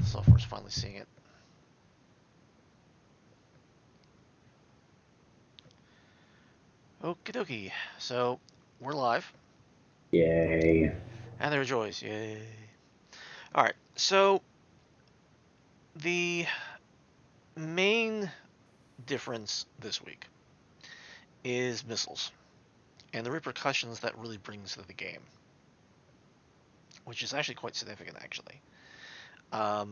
The software's finally seeing it. Okie dokie. So, we're live. Yay. And there are joys. Yay. Alright, so the main difference this week is missiles and the repercussions that really brings to the game, which is actually quite significant, actually. So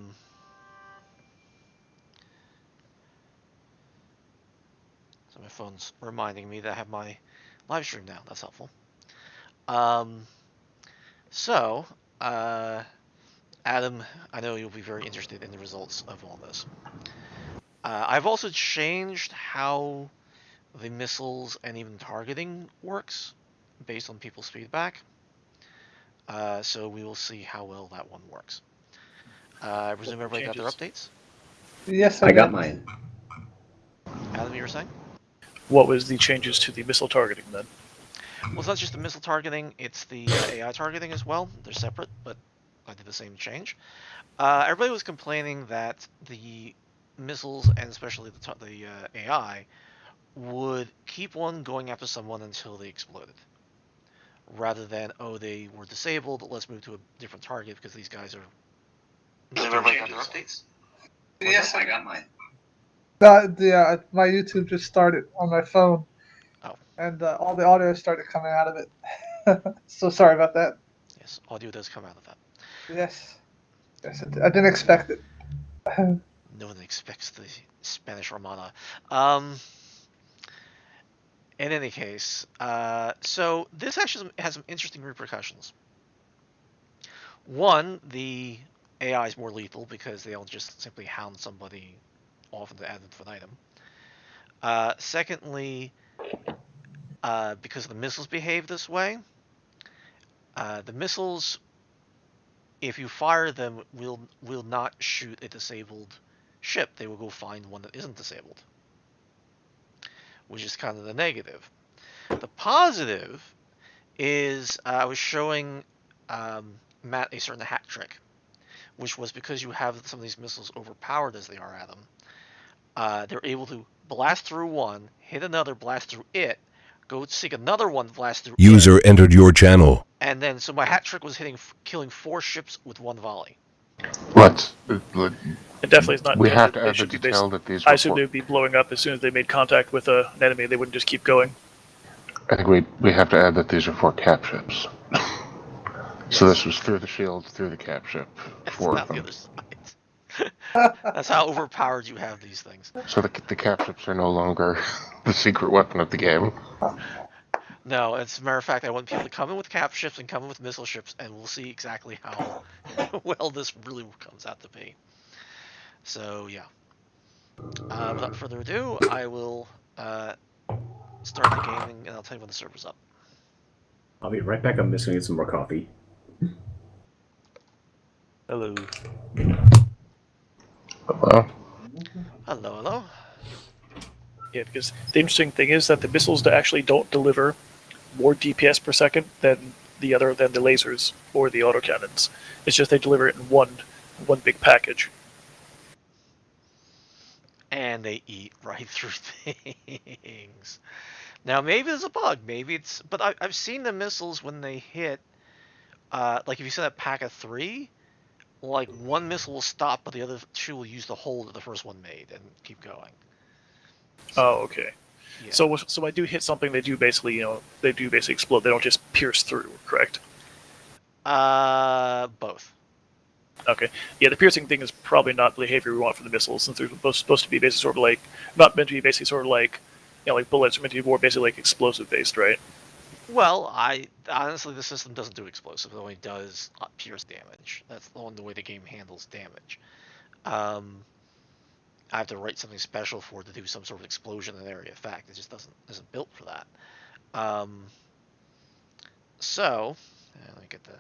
my phone's reminding me that I have my live stream now. That's helpful. So, Adam, I know you'll be very interested in the results of all this. I've also changed how the missiles and even targeting works based on people's feedback. So we will see how well that one works. I presume everybody got their updates? Yes, I got mine. Adam, you were saying? What was the changes to the missile targeting then? Well, it's not just the missile targeting, it's the AI targeting as well. They're separate, but I did the same change. Everybody was complaining that the missiles, and especially the AI, would keep one going after someone until they exploded. Rather than, oh, they were disabled, let's move to a different target because these guys are... Does everybody got their updates? Yes, I got mine. Yeah, my YouTube just started on my phone. Oh. And all the audio started coming out of it. So sorry about that. Yes, audio does come out of that. Yes. Yes, I didn't expect it. No one expects the Spanish Armada. In any case, so this actually has some interesting repercussions. One, the AI is more lethal because they'll just simply hound somebody off into add them for an item. Secondly, because the missiles behave this way, the missiles, if you fire them, will not shoot a disabled ship. They will go find one that isn't disabled, which is kind of the negative. The positive is I was showing Matt a certain hack trick, which was because you have some of these missiles overpowered as they are, Adam. They're able to blast through one, hit another, blast through it, go seek another one, blast through User it, entered your channel. and then so my hat trick was killing 4 ships with one volley. It definitely is not. We have to add the detail that these. I assume they would be blowing up as soon as they made contact with an enemy. They wouldn't just keep going. I think we have to add that these are 4 cap ships. Yes. So this was through the shield, through the cap ship. That's 4 not of them. the other side. That's how overpowered you have these things. So the cap ships are no longer the secret weapon of the game. No, as a matter of fact, I want people to come in with cap ships and come in with missile ships, and we'll see exactly how well this really comes out to be. So, yeah. Without further ado, I will start the gaming, and I'll tell you when the server's up. I'll be right back. I'm just going to get some more coffee. Hello. Hello. Hello, hello. Yeah, because the interesting thing is that the missiles actually don't deliver more DPS per second than the lasers or the autocannons. It's just they deliver it in one big package. And they eat right through things. Now, maybe there's a bug. Maybe it's... But I've seen the missiles when they hit... like, if you send a pack of 3, like, one missile will stop, but the other 2 will use the hole that the first one made and keep going. So, oh, okay. Yeah. So when I do hit something, they do basically explode. They don't just pierce through, correct? Both. Okay. Yeah, the piercing thing is probably not the behavior we want for the missiles, since they're supposed to be basically sort of like, not meant to be basically sort of like, like bullets are meant to be more basically like explosive based, right? Well, honestly, the system doesn't do explosive. It only does pierce damage. That's the only way the game handles damage. I have to write something special for it to do some sort of explosion in area effect. It just isn't built for that. So, let me get the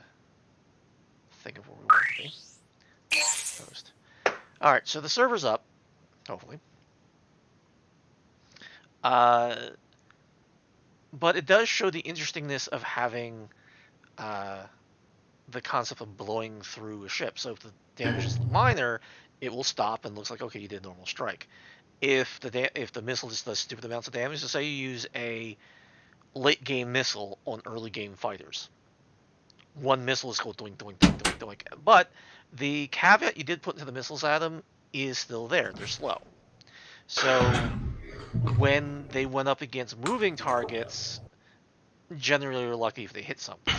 thing of where we want to be. Post. All right, so the server's up, hopefully. But it does show the interestingness of having the concept of blowing through a ship. So if the damage is minor, it will stop and looks like, okay, you did a normal strike. If the missile just does stupid amounts of damage, so say you use a late game missile on early game fighters, one missile is going doink doink doink doink doink. But the caveat you did put into the missiles, Adam, is still there. They're slow. So when they went up against moving targets, generally you're lucky if they hit something.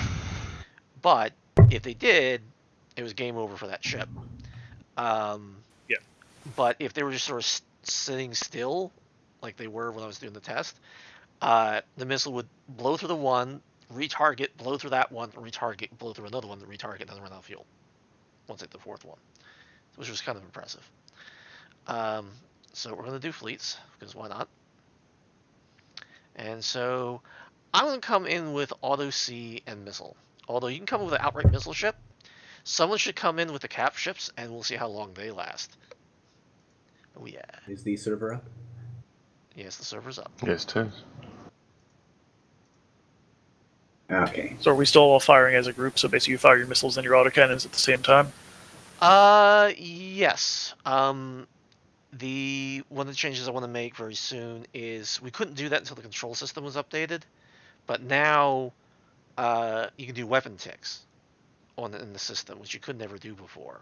But if they did, it was game over for that ship. Yeah. But if they were just sort of sitting still, like they were when I was doing the test, the missile would blow through the one, retarget, blow through that one, retarget, blow through another one, retarget, and then run out of fuel once it hit the fourth one, which was kind of impressive. So we're going to do fleets, because why not? And so I'm going to come in with Auto C and Missile. Although you can come in with an outright missile ship, someone should come in with the cap ships, and we'll see how long they last. Oh yeah. Is the server up? Yes, the server's up. Yes, it is. Okay. So are we still all firing as a group? So basically you fire your missiles and your autocannons at the same time? Yes. One of the changes I want to make very soon is we couldn't do that until the control system was updated, but now you can do weapon ticks in the system, which you could never do before.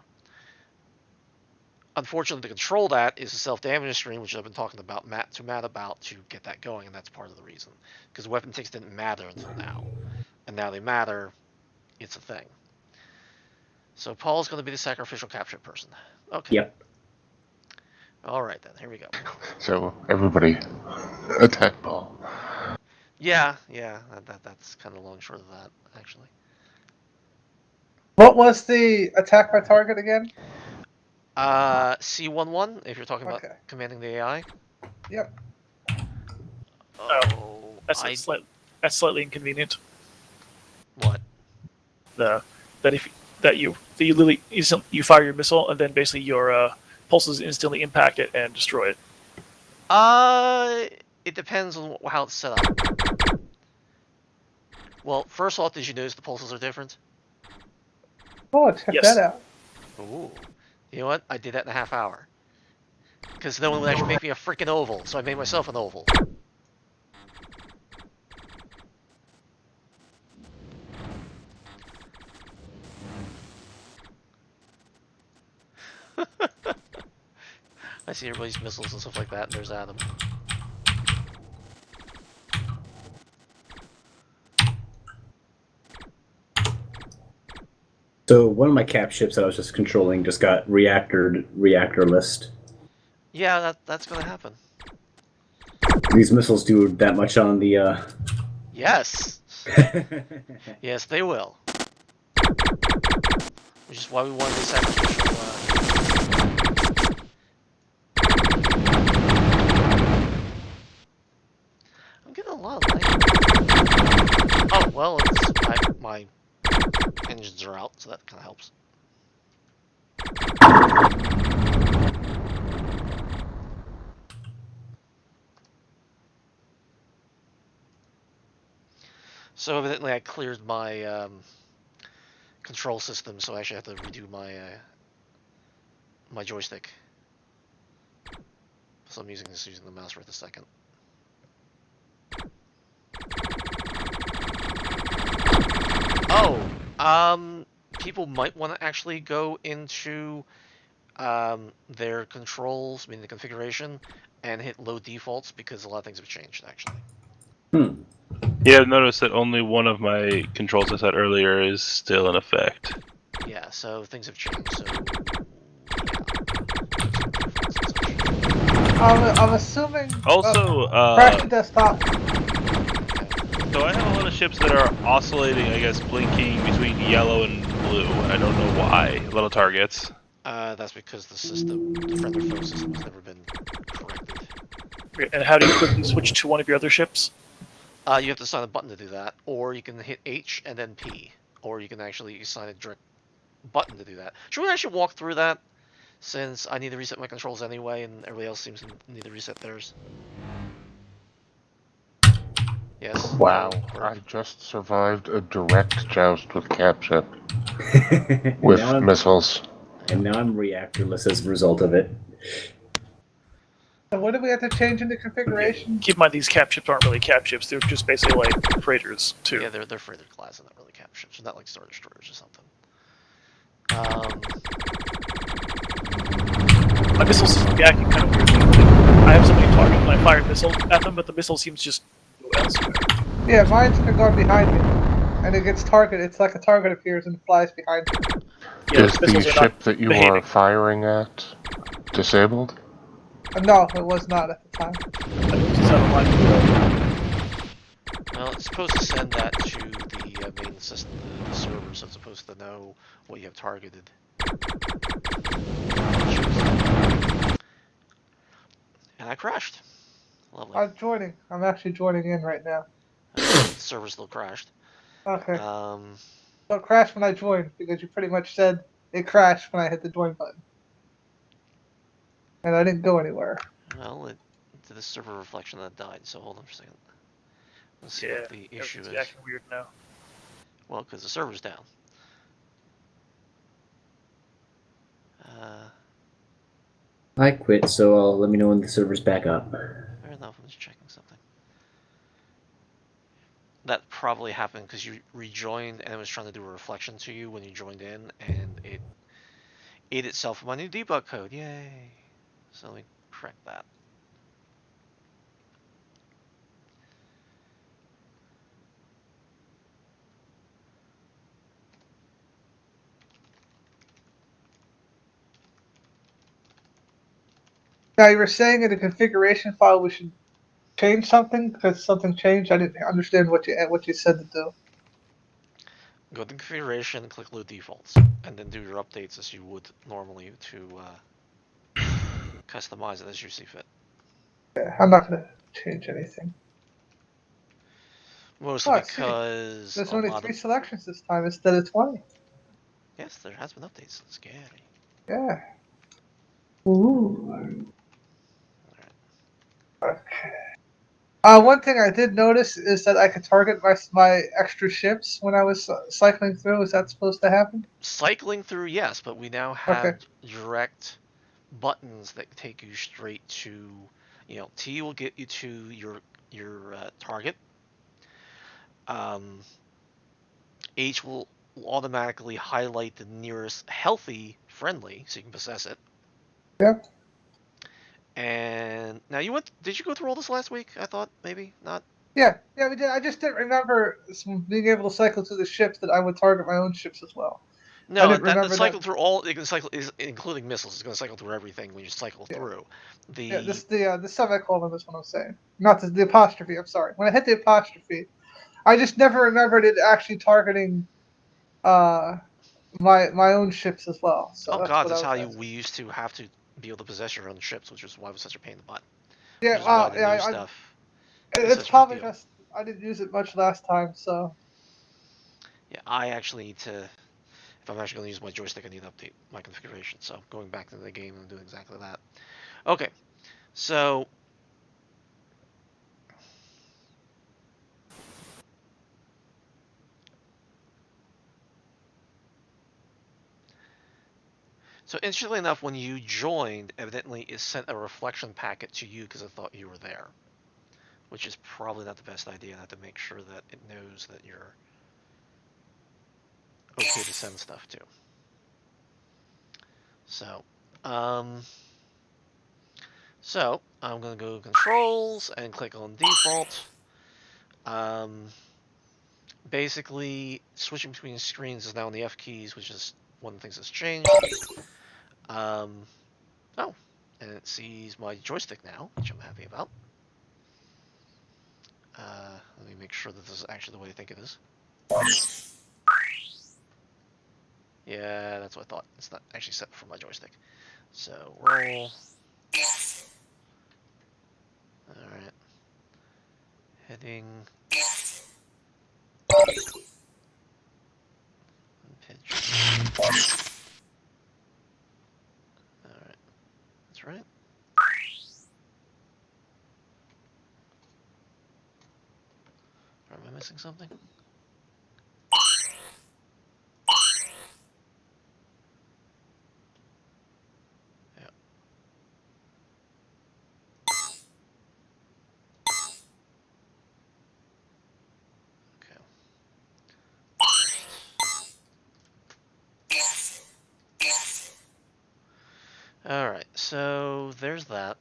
Unfortunately, to control that is a self-damage stream, which I've been talking about Matt about to get that going, and that's part of the reason. Because weapon ticks didn't matter until now, and now they matter. It's a thing. So Paul's going to be the sacrificial capture person. Okay. Yep. All right then. Here we go. So everybody attack Paul. Yeah. That's kind of long and short of that, actually. What was the attack by target again? C11, if you're talking about Okay. commanding the AI. Yep. Oh, That's slightly inconvenient. What? You literally you fire your missile and then basically your pulses instantly impact it and destroy it. It depends on how it's set up. Well, first off, did you notice the pulses are different? Oh, check Yes. that out. Ooh. You know what? I did that in a half hour. Because no one would actually make me a freaking oval, so I made myself an oval. I see everybody's missiles and stuff like that, and there's Adam. So one of my cap ships that I was just controlling just got reactor list. Yeah, that's gonna happen. These missiles do that much on the. Yes! Yes, they will. Which is why we wanted the sacrificial. I'm getting a lot of light. Oh, well, it's my engines are out, so that kind of helps. So evidently I cleared my control system, so I actually have to redo my my joystick. So I'm using the mouse right this second. Oh, people might want to actually go into their controls, I mean the configuration, and hit low defaults because a lot of things have changed actually. Yeah, I've noticed that only one of my controls I said earlier is still in effect. Yeah, so things have changed. So I'm assuming. Also, crash the desktop. so I have a lot of ships that are oscillating, I guess, blinking between yellow and blue. I don't know why. Little targets. that's because the system, the friend or foe system, has never been corrected. And how do you quickly switch to one of your other ships? You have to assign a button to do that, or you can hit H and then P, or you can actually assign a direct button to do that. Should we actually walk through that, since I need to reset my controls anyway, and everybody else seems to need to reset theirs? Yes. Wow, Burp. I just survived a direct joust with capship and, with now I'm, missiles. and now I'm reactorless as a result of it. So what do we have to change in the configuration? Keep in mind these cap ships aren't really cap ships; they're just basically like freighters too. Yeah, they're freighter class and not really cap ships. They're not like Star Destroyers or something. My missiles seem to be acting kind of weirdly. I have somebody target and I fire a missile at them, but the missile seems just go elsewhere. Yeah, mine's gone behind me, and it gets targeted. It's like a target appears and flies behind me. Yeah, Is the missiles are not ship that you behaving. are firing at disabled? No, it was not at the time. That moves us out of line. Well, it's supposed to send that to the main system, the server, so it's supposed to know what you have targeted. And I crashed. Lovely. I'm joining. I'm actually joining in right now. The server still crashed. Okay. Um, So it crashed when I joined because you pretty much said it crashed when I hit the join button, and I didn't go anywhere. well, it did a server reflection that died, so hold on for a second. Let's see Yeah, what the issue everything's is. acting weird now. Well, because the server's down. Uh, I quit, so let me know when the server's back up. fair enough, I'm just checking something. That probably happened because you rejoined and it was trying to do a reflection to you when you joined in, and it ate itself my new debug code. Yay! So let me correct that. Now you were saying in the configuration file we should change something because something changed. I didn't understand what you said to do. Go to configuration, click load defaults, and then do your updates as you would normally to customize it as you see fit. Yeah, I'm not gonna change anything. Mostly Oh, I see. because There's a only lot 3 of selections this time instead of 20. yes, there has been updates. It's scary. Yeah. Ooh. Alright. Okay. One thing I did notice is that I could target my extra ships when I was cycling through. Is that supposed to happen? Cycling through, yes, but we now Okay. have direct buttons that take you straight to, T will get you to your target. H will automatically highlight the nearest healthy friendly, so you can possess it. Yep. And now did you go through all this last week? I thought maybe not. Yeah, we did. I just didn't remember being able to cycle through the ships that I would target my own ships as well. I No, didn't that remember cycle that. through all. It can cycle, including missiles. It's going to cycle through everything when you cycle Yeah. through. Yeah, The the semicolon is what I'm saying. Not the apostrophe. I'm sorry. When I hit the apostrophe, I just never remembered it actually targeting uh my own ships as well. So oh that's god, what I that's was how we asking. used to have to be able to possess your own ships, which is why it was such a pain in the butt. Yeah, Which is why the yeah, new stuff is it's such a big probably deal. just I didn't use it much last time, so Yeah, I actually need to. If I'm actually going to use my joystick, I need to update my configuration. So going back to the game and doing exactly that. Okay, so interestingly enough, when you joined, evidently it sent a reflection packet to you because it thought you were there, which is probably not the best idea. I have to make sure that it knows that you're okay to send stuff to. So, I'm gonna go controls and click on default. Basically, switching between screens is now on the F keys, which is one of the things that's changed. Oh, and it sees my joystick now, which I'm happy about. Let me make sure that this is actually the way I think it is. Yeah, that's what I thought. It's not actually set for my joystick. So, roll. Alright. Heading. Pitch. Alright. That's right. missing something? Yeah. Okay. Alright, so there's that.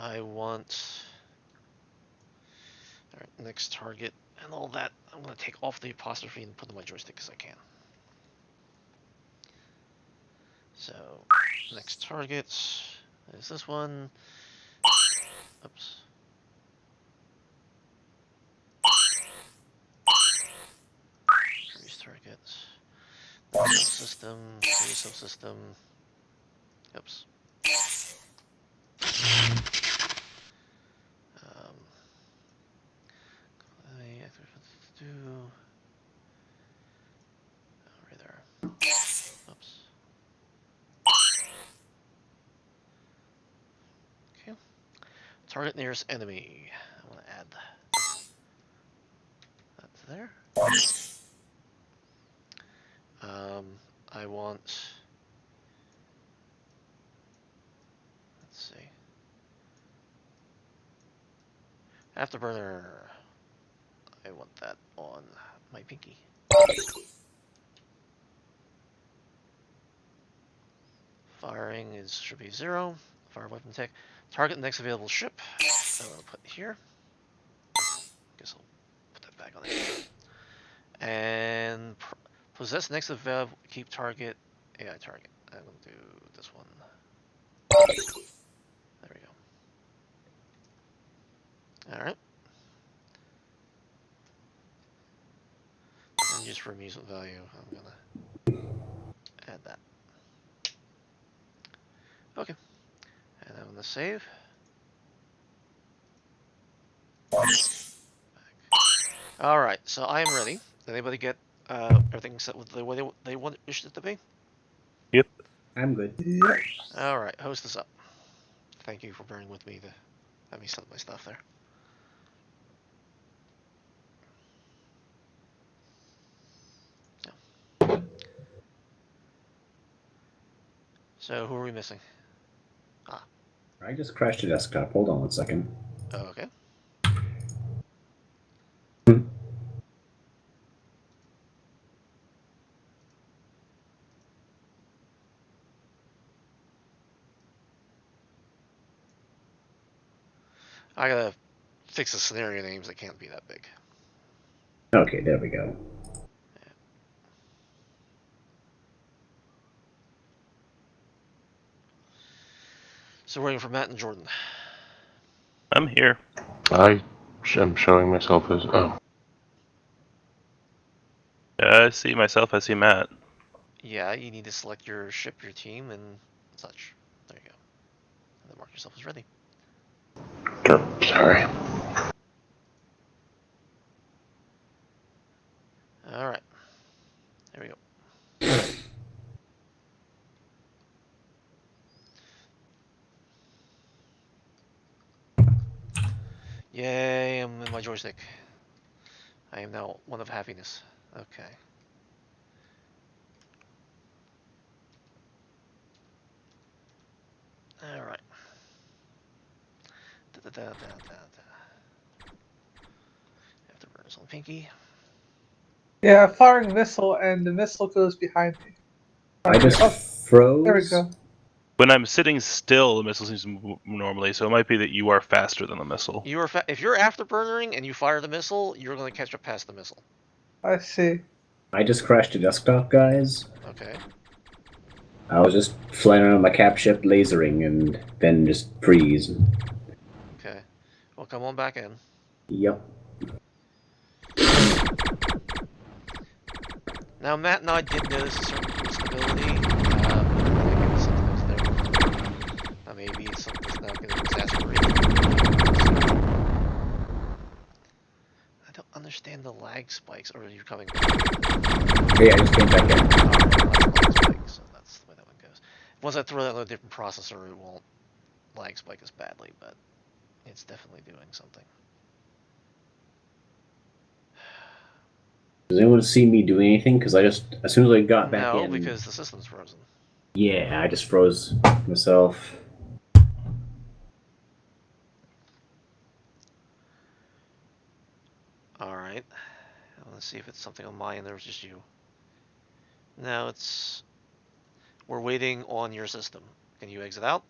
I want... Alright, next target and all that. I'm going to take off the apostrophe and put it on my joystick because I can. So, next target is this one. Oops. Previous targets. Subsystem, previous subsystem. Oops. Do right there. Oops. Okay. Target nearest enemy. I want to add that to there. I want. Let's see. Afterburner. I want that on my pinky. Firing should be 0. Fire weapon tech. Target next available ship. I'm gonna put here. Guess I'll put that back on there. And possess next available. Keep target. AI target. I'm gonna do this one. There we go. All right. And just for amusement value, I'm gonna add that. Okay. And I'm gonna save. All right, so I am ready. Did anybody get everything set with the way they wished it to be? Yep. I'm good. Yep. All right, host this up. Thank you for bearing with me to have me set up my stuff there. Yeah. So who are we missing? I just crashed the desktop. Hold on one second. Okay. I gotta fix the scenario names. They can't be that big. Okay, there we go. So waiting for Matt and Jordan. I'm here. I am showing myself as. Oh. I see myself. I see Matt. Yeah, you need to select your ship, your team, and such. There you go. And then mark yourself as ready. Sorry. All right. There we go. Yay, I'm in my joystick. I am now one of happiness. Okay. All right. Afterburners on pinky. Yeah, firing missile, and the missile goes behind me. I just Oh, froze. there we go. When I'm sitting still, the missile seems to move normally, so it might be that you are faster than the missile. If you're afterburnering and you fire the missile, you're going to catch up past the missile. I see. I just crashed the desktop, guys. Okay. I was just flying around my cap ship lasering and then just freeze. Okay. Well, come on back in. Yep. Now, Matt and I did notice a certain instability. Maybe something was there. Maybe something's not going to exasperate. I don't understand the lag spikes. Or are you coming back? Yeah, I just came back in. Lag spike, so that's the way that one goes. Once I throw that on a different processor, it won't lag spike as badly, but It's definitely doing something. Does anyone see me doing anything? Because as soon as I got back No, in, because the system's frozen. yeah, I just froze myself. Alright. Let's see if it's something on my end or it's just you. No, it's... We're waiting on your system. Can you exit out?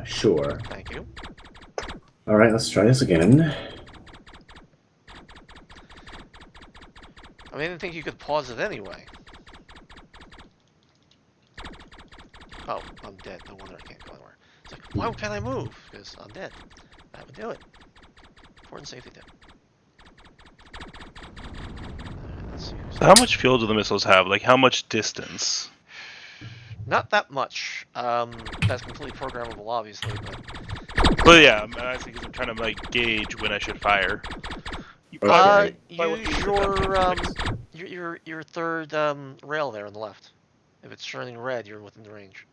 Sure. Thank you. All right, let's try this again. I mean, I didn't think you could pause it anyway. Oh, I'm dead. No wonder I can't go anywhere. It's like, why can't I move? Because I'm dead. That would do it. Important safety tip. Alright, let's see. So how much fuel do the missiles have? Like, how much distance? Not that much. That's completely programmable, obviously, but... Well, yeah, I'm asking because I'm trying to, like, gauge when I should fire. You probably, Okay. probably Use want to your third rail there on the left. If it's turning red, you're within the range.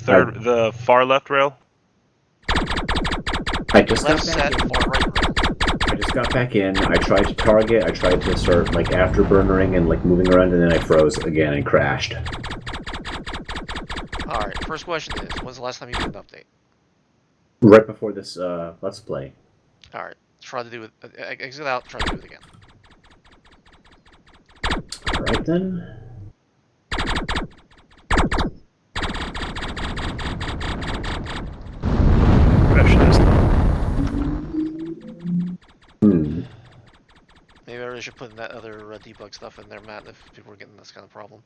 The far left rail? I just Left got back set, in. far right rail. I just got back in. I tried to target. I tried to start like afterburnering and like moving around, and then I froze again and crashed. Alright, first question is, when's the last time you did an update? Right before this let's play. Alright, try to do it. Exit out, try to do it again. All right then. crash test. Maybe I really should put in that other debug stuff in there, Matt, if people are getting this kind of problem.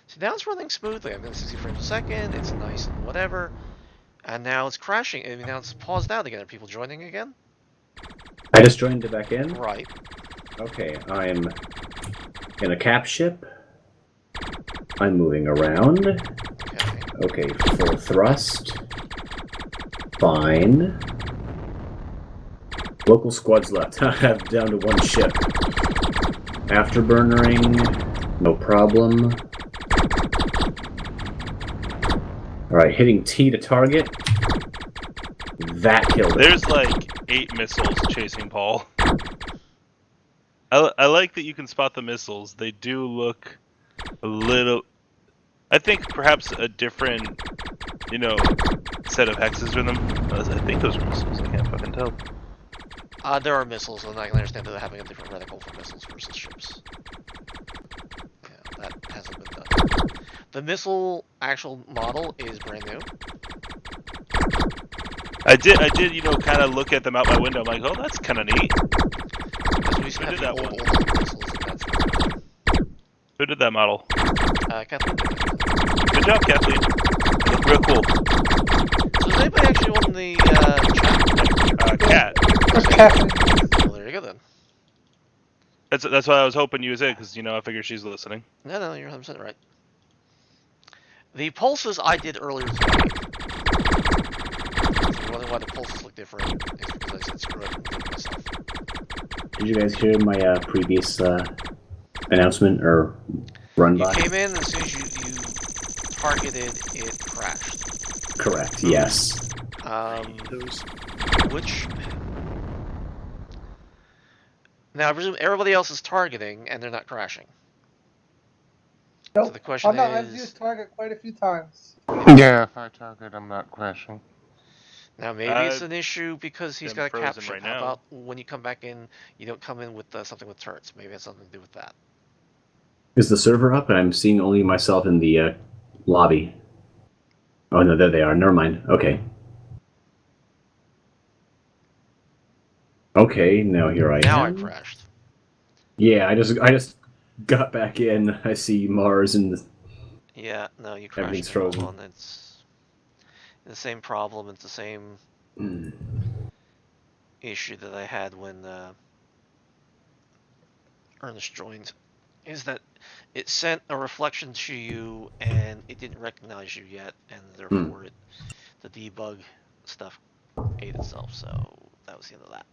See, now it's running smoothly. I'm getting 60 frames a second, it's nice and whatever. And now it's crashing. I mean, now it's paused out again. Are people joining again? I just joined it back in. Right. Okay, I'm in a cap ship. I'm moving around. Okay. Okay, full thrust. Fine. Local squads left. I have down to one ship. Afterburnering. No problem. Alright, hitting T to target. That killed it. There's like 8 missiles chasing Paul. I like that you can spot the missiles. They do look a little... I think perhaps a different, you know, set of hexes in them. I think those are missiles. I can't fucking tell. There are missiles, and I can understand that they're having a different reticle for missiles versus ships. Yeah, that hasn't been done. The missile actual model is brand new. I did, you know, kind of look at them out my window. I'm like, oh, that's kind of neat. Because we used to Who have did the that old one? missiles, and that's Who did that model? Kathleen did that. Good job, Kathleen. They look real cool. So is anybody actually on the chat? Cat. Well, there you go then. That's why I was hoping you was it, because, you know, I figure she's listening. No, you're 100% right. The pulses I did earlier today. If you're wondering why the pulses look different, it's because I said screw it and did it myself. Did you guys hear my previous announcement or run You by? came in, and as soon as you targeted, it crashed. Correct, yes. Those. Which... Now, I presume everybody else is targeting, and they're not crashing. Nope. So the question I'm not. I've is... used target quite a few times. Yeah, if I target, I'm not crashing. Now, maybe it's an issue because he's got a cap frozen ship. right How now. about when you come back in, you don't come in with something with turrets? Maybe it has something to do with that. Is the server up? And I'm seeing only myself in the lobby. Oh no, there they are. Never mind. Okay. Okay, now here I Now I am. crashed. Yeah, I just got back in. I see Mars and Yeah, no, you crashed. Everything's frozen. On. It's the same problem. It's the same issue that I had when Ernest joined. Is that it sent a reflection to you and it didn't recognize you yet, and therefore the debug stuff ate itself. So that was the end of that.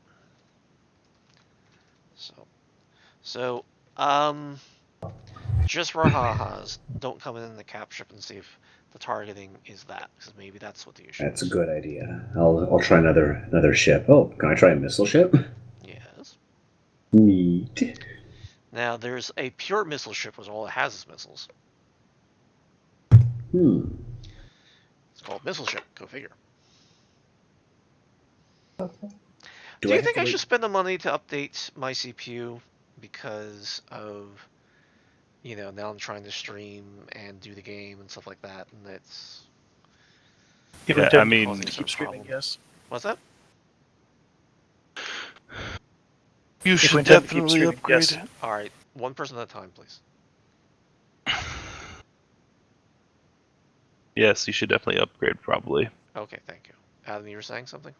So So, just for ha-has, don't come in the cap ship and see if the targeting is that, because maybe that's what the issue That's a is. good idea. I'll try another ship. Oh, can I try a missile ship? Yes. Neat. Now, there's a pure missile ship, which all it has is missiles. It's called missile ship. Go figure. Do you think I should spend the money to update my CPU because of, now I'm trying to stream and do the game and stuff like that, and it's... If Yeah, intended I mean- to keep streaming, yes. What's that? You we should intend to keep definitely streaming, upgrade yes. it. Alright, one person at a time, please. Yes, you should definitely upgrade, probably. Okay, thank you. Adam, you were saying something?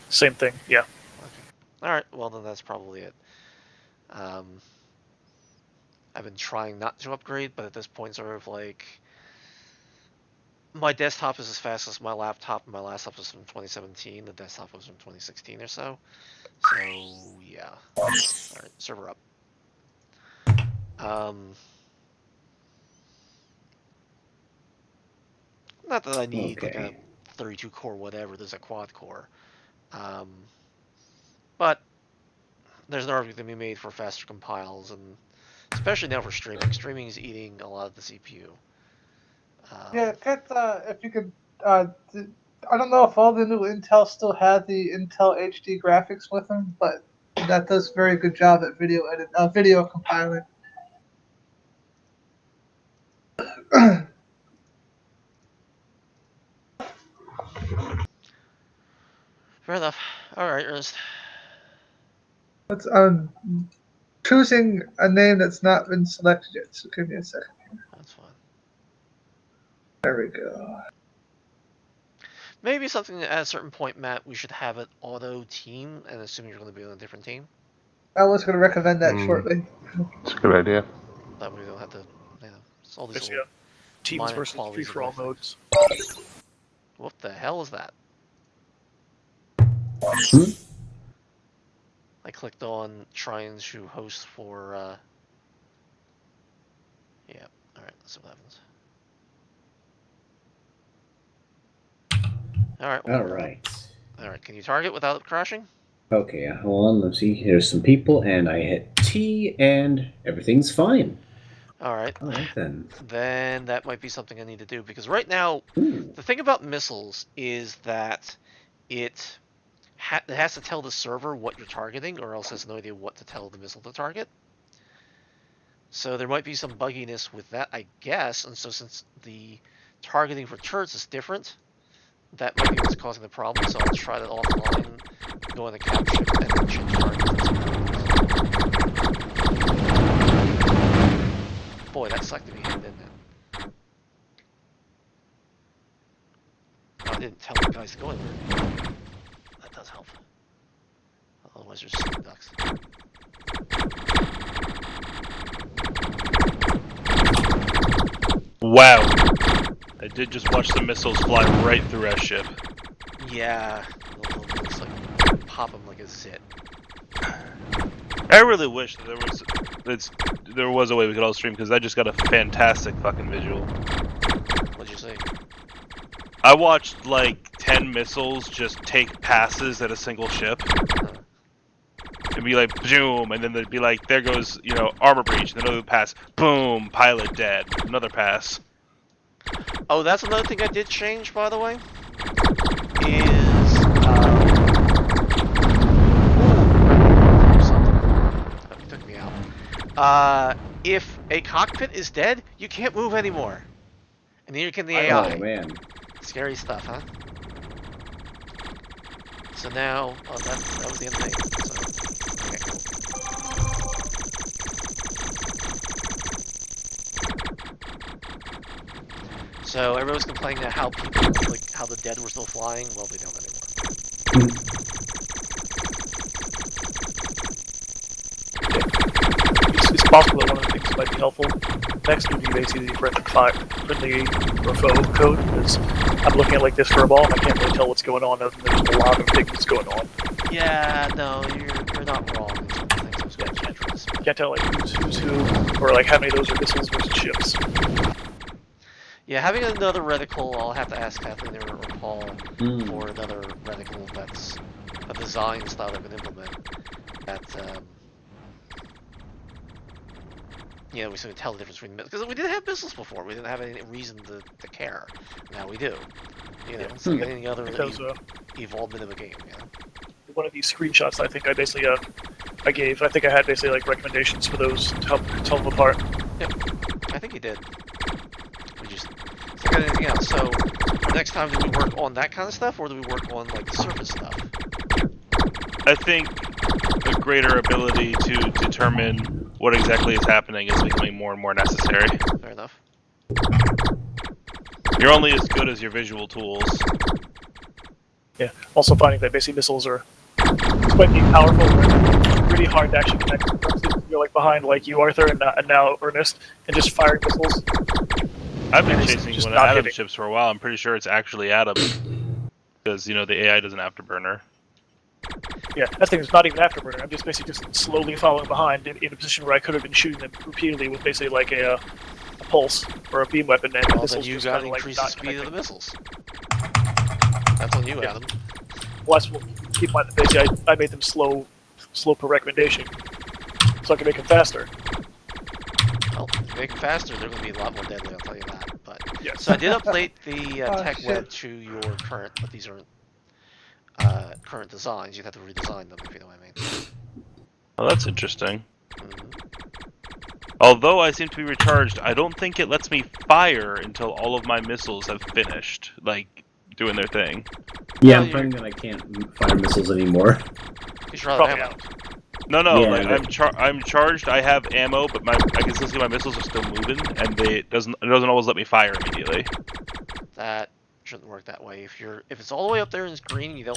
Same thing, yeah. Okay. Alright, well then that's probably it. I've been trying not to upgrade, but at this point sort of like... My desktop is as fast as my laptop, and my laptop was from 2017, the desktop was from 2016 or so. So, yeah. Alright, server up. Not that I need like a 32 core whatever, there's a quad core. But there's an argument to be made for faster compiles, and especially now for streaming. Streaming is eating a lot of the CPU. Yeah, if you could, I don't know if all the new Intel still have the Intel HD graphics with them, but that does a very good job at video compiling. Fair enough. Alright, Ernest. Choosing a name that's not been selected yet, so give me a second. That's fine. There we go. Maybe something at a certain point, Matt, we should have an auto team, and assuming you're going to be on a different team. I was going to recommend that shortly. It's a good idea. That way we don't have to, it's all these Just, little Teams minor versus qualities of free-for-all life. modes. What the hell is that? I clicked on trying to host for, yeah, alright, let's see what happens. Alright. Alright, can you target without crashing? Okay, hold on. Let's see. Here's some people, and I hit T, and everything's fine. Alright. Alright, then. Then that might be something I need to do, because right now, the thing about missiles is that it has to tell the server what you're targeting, or else it has no idea what to tell the missile to target. So there might be some bugginess with that, I guess, and so since the targeting for turrets is different, that might be what's causing the problem, so I'll try that offline, go in the cap ship, and then change targets. Boy, that sucked to be hit, didn't it? Oh, I didn't tell the guys to go anywhere. That does help. Otherwise, there's just ducks. Wow. I did just watch some missiles fly right through our ship. Yeah, they'll just like pop them like a zit. I really wish that there was a way we could all stream, because I just got a fantastic fucking visual. What'd you say? I watched like 10 missiles just take passes at a single ship. It'd be like, boom, and then they'd be like, there goes, armor breach, and another pass, boom, pilot dead, another pass. Oh, that's another thing I did change, by the way. Is that took me out. If a cockpit is dead, you can't move anymore, and neither can the AI. Oh man. Scary stuff, huh? So now, that was the end of the thing. So, okay, cool. So everyone was complaining about how people, like, how the dead were still flying. Well, they don't anymore. It's possible that one of the things that might be helpful next would be basically the friendly refoe code, because I'm looking at like this for a ball and I can't really tell what's going on, other than there's a lot of things going on. Yeah, no, you're not wrong. Things I was going to can't tell like who's who, or like how many of those are missiles versus ships. Yeah, having another reticle, I'll have to ask Kathleen or Paul for another reticle that's a design style that would implement that. You know, we sort of tell the difference between missiles, because we didn't have missiles before. We didn't have any reason to care. Now we do. You know, it's like any other evolvement of a game. You know? One of these screenshots, I think I basically I gave. I think I had basically like recommendations for those to help tell them apart. Yep, I think you did. We just forgot anything else. So next time, do we work on that kind of stuff, or do we work on like the surface stuff? I think a greater ability to determine what exactly is happening is becoming more and more necessary. Fair enough. You're only as good as your visual tools. Yeah. Also finding that basically missiles are, despite being powerful, really hard to actually connect. You're like behind like you, Arthur, and now Ernest, and just firing missiles. I've been chasing one of Atom ships for a while. I'm pretty sure it's actually Atom, because you know the AI doesn't afterburner. Yeah, that thing is not even afterburner. I'm just basically just slowly following behind in a position where I could have been shooting them repeatedly with basically like a pulse or a beam weapon. And well, then you got to increase the speed of the missiles. That's on you, Adam. Well, keep in mind that basically I made them slow per recommendation, so I can make them faster. Well, if you make them faster, they're going to be a lot more deadly, I'll tell you that. But yes. So I did update the tech web to your current, but these aren't current designs. You'd have to redesign them, if you know what I mean. Oh, that's interesting. Although I seem to be recharged, I don't think it lets me fire until all of my missiles have finished, like, doing their thing. Yeah, I'm finding that I can't fire missiles anymore. Because you're out of ammo. No, yeah, like, I'm charged, I have ammo, but I can still see my missiles are still moving, and it doesn't always let me fire immediately. That shouldn't work that way. If it's all the way up there and it's green, you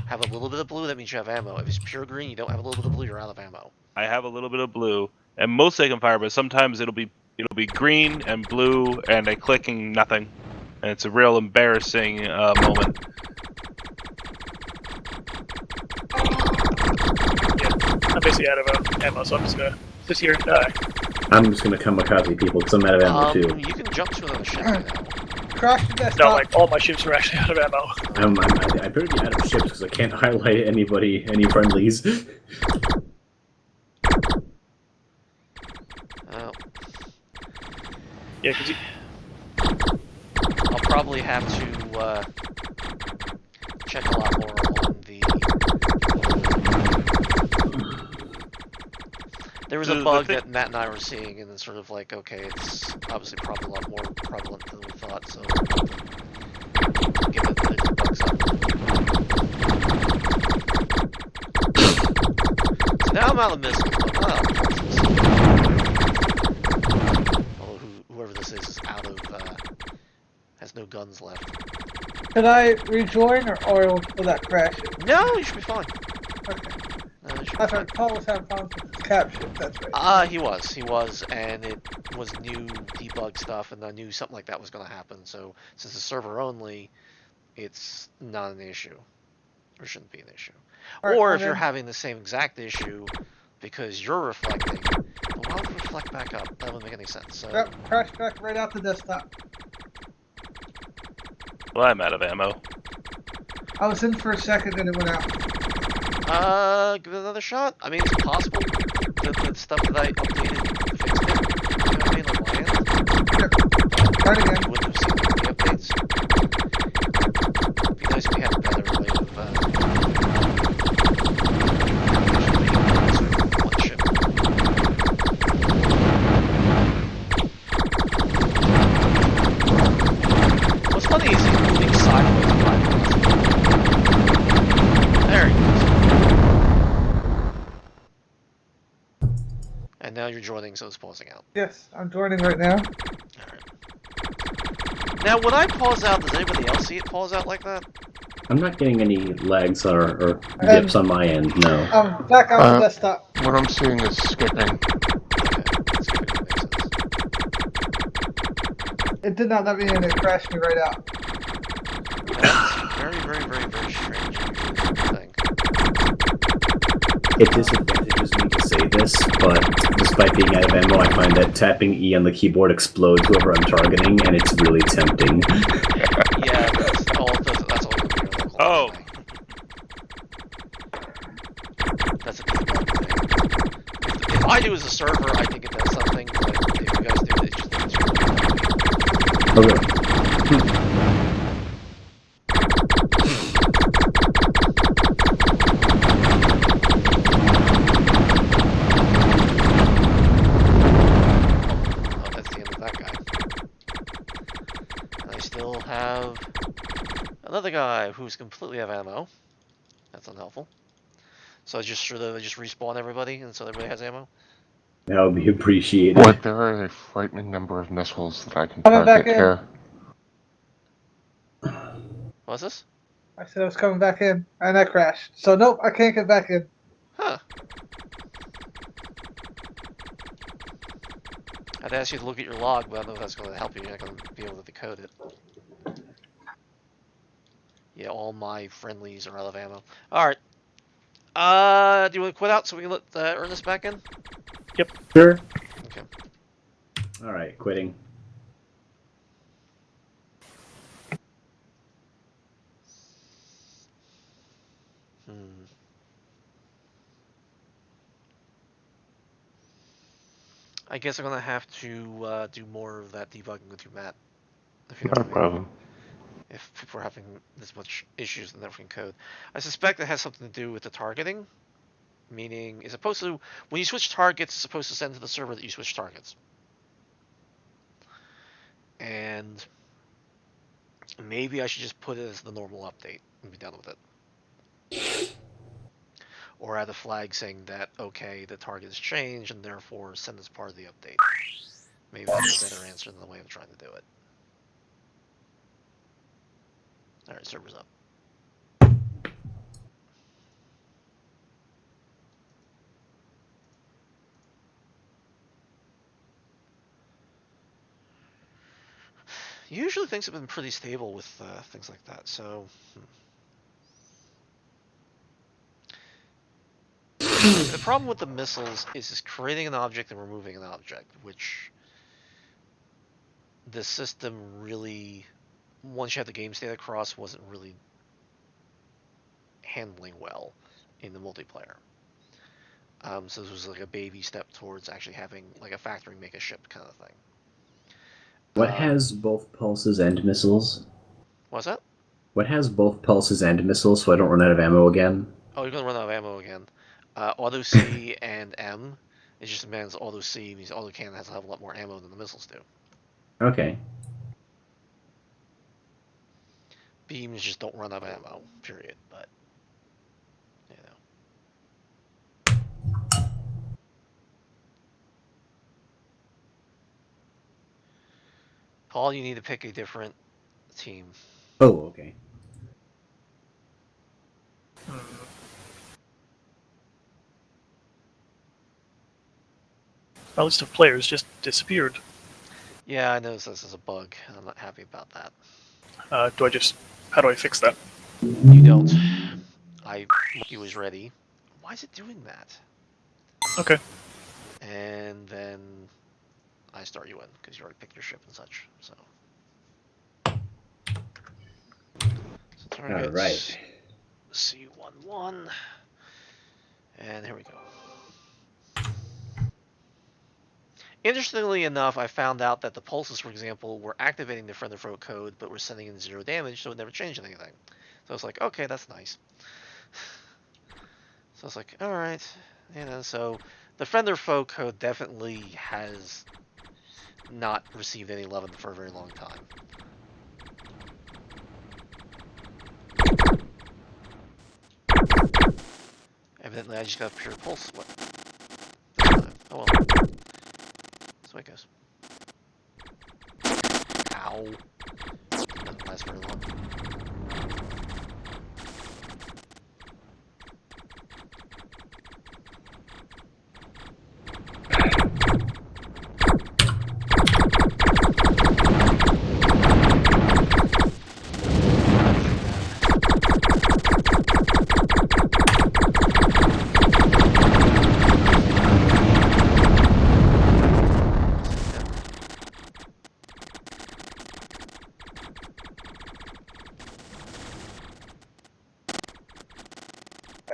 have a little bit of blue, that means you have ammo. If it's pure green, you don't have a little bit of blue, you're out of ammo. I have a little bit of blue, and mostly I can fire, but sometimes it'll be green and blue, and I click and nothing, and it's a real embarrassing moment. Yeah, I'm basically out of ammo, so I'm just gonna sit here and die. I'm just gonna kamikaze people because I'm out of ammo too. You can jump to another ship right now. Crash the desktop. No, like all my ships are actually out of ammo. I better be out of ships because I can't highlight any friendlies. Oh. Yeah, because I'll probably have to check a lot more on the. There was a bug that Matt and I were seeing, and it's sort of like, okay, it's obviously probably a lot more prevalent than we thought, so give it the bugs up. So now I'm out of missiles, but not out of pulses. Although whoever this is out of, has no guns left. Could I rejoin, or will that crash it? No, you should be fine. Okay. No, you should be I fine. thought Paul was having problems with his capture. That's right. He was, and it was new debug stuff, and I knew something like that was going to happen. So since it's server only, it's not an issue, or shouldn't be an issue. Right, or if you're having the same exact issue because you're reflecting, well, why would reflect back up? That wouldn't make any sense. So Yep, crash back right out the desktop. Well, I'm out of ammo. I was in for a second and it went out. give it another shot. I mean, it's possible. The stuff that I updated fixed it. You know what I mean? On my end. Yep. Try it again. You wouldn't have seen the updates. It'd be nice if we had a better way of one ship. What's funny is he's moving sideways. There he goes. And now you're joining, so it's pausing out. Yes, I'm joining right now. Alright. Now, when I pause out, does anybody else see it pause out like that? I'm not getting any lags or dips on my end, no. I'm back on the desktop. What I'm seeing is skipping. Okay, that's good. That makes sense. It did not let me in, it crashed me right out. That's very, very, very, very strange thing. It disadvantages me to say this, but despite being out of ammo, I find that tapping E on the keyboard explodes whoever I'm targeting, and it's really tempting. Yeah, that's all. That's all you'll do. Local Oh. anyway. That's a debug thing. If I do as a server, I think it does something, but if you guys do it, it just doesn't. Oh, really? Oh, that's the end of that guy. And I still have another guy who's completely out of ammo. That's unhelpful. So I just sure that I just respawn everybody, and so everybody has ammo. That would be appreciated. What, there are a frightening number of missiles that I can Coming back target in. here. What's this? I said I was coming back in, and I crashed. So nope, I can't get back in. Huh. I'd ask you to look at your log, but I don't know if that's going to help you. You're not going to be able to decode it. Yeah, all my friendlies are out of ammo. Alright. Do you want to quit out so we can let Ernest back in? Sure. Okay. Alright, quitting. I guess I'm going to have to do more of that debugging with you, Matt. If you know No what I mean. problem. If people are having this much issues in networking code. I suspect it has something to do with the targeting. Meaning, it's supposed to, when you switch targets, it's supposed to send to the server that you switch targets. And maybe I should just put it as the normal update and be done with it. Or add a flag saying that, okay, the target has changed and therefore send as part of the update. Maybe that's a better answer than the way I'm trying to do it. Alright, server's up. Usually things have been pretty stable with things like that, so... The problem with the missiles is just creating an object and removing an object, which the system really, once you have the game state across, wasn't really handling well in the multiplayer. So this was like a baby step towards actually having like a factory make a ship kind of thing. What has both pulses and missiles? What's that? What has both pulses and missiles so I don't run out of ammo again? Oh, you're gonna run out of ammo again. Auto C and M. It just demands auto C means auto cannon has to have a lot more ammo than the missiles do. Okay. Beams just don't run out of ammo, period. But you know. Paul, you need to pick a different team. Oh, okay. My list of players just disappeared. Yeah, I noticed this is a bug, and I'm not happy about that. How do I fix that? You don't. I mark you as ready. Why is it doing that? Okay. And then I start you in, because you already picked your ship and such, so. Target Alright. C11. And here we go. Interestingly enough, I found out that the pulses, for example, were activating the friend or foe code, but were sending in 0 damage, so it never changed anything. So I was like, okay, that's nice. So I was like, alright. You know, so the friend or foe code definitely has not received any love for a very long time. Evidently, I just got a pure pulse. What? Oh well. That's the way it goes. Ow. Doesn't last very long.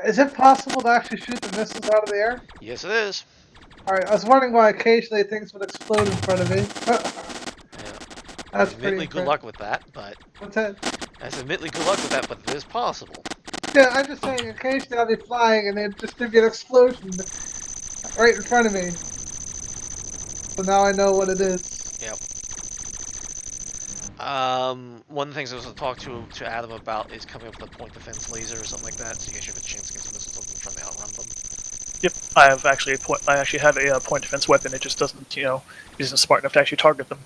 Is it possible to actually shoot the missiles out of the air? Yes, it is. Alright, I was wondering why occasionally things would explode in front of me. Yeah. That's Admittedly, pretty good luck with that, but What's that? that's admittedly good luck with that, but it is possible. Yeah, I'm just saying, occasionally I'll be flying and there'd just be an explosion right in front of me. So now I know what it is. Yep. One of the things I was going to talk to Adam about is coming up with a point defense laser or something like that, so you actually have a chance against missiles and trying to outrun them. Yep, I actually have a point defense weapon. It just doesn't, isn't smart enough to actually target them.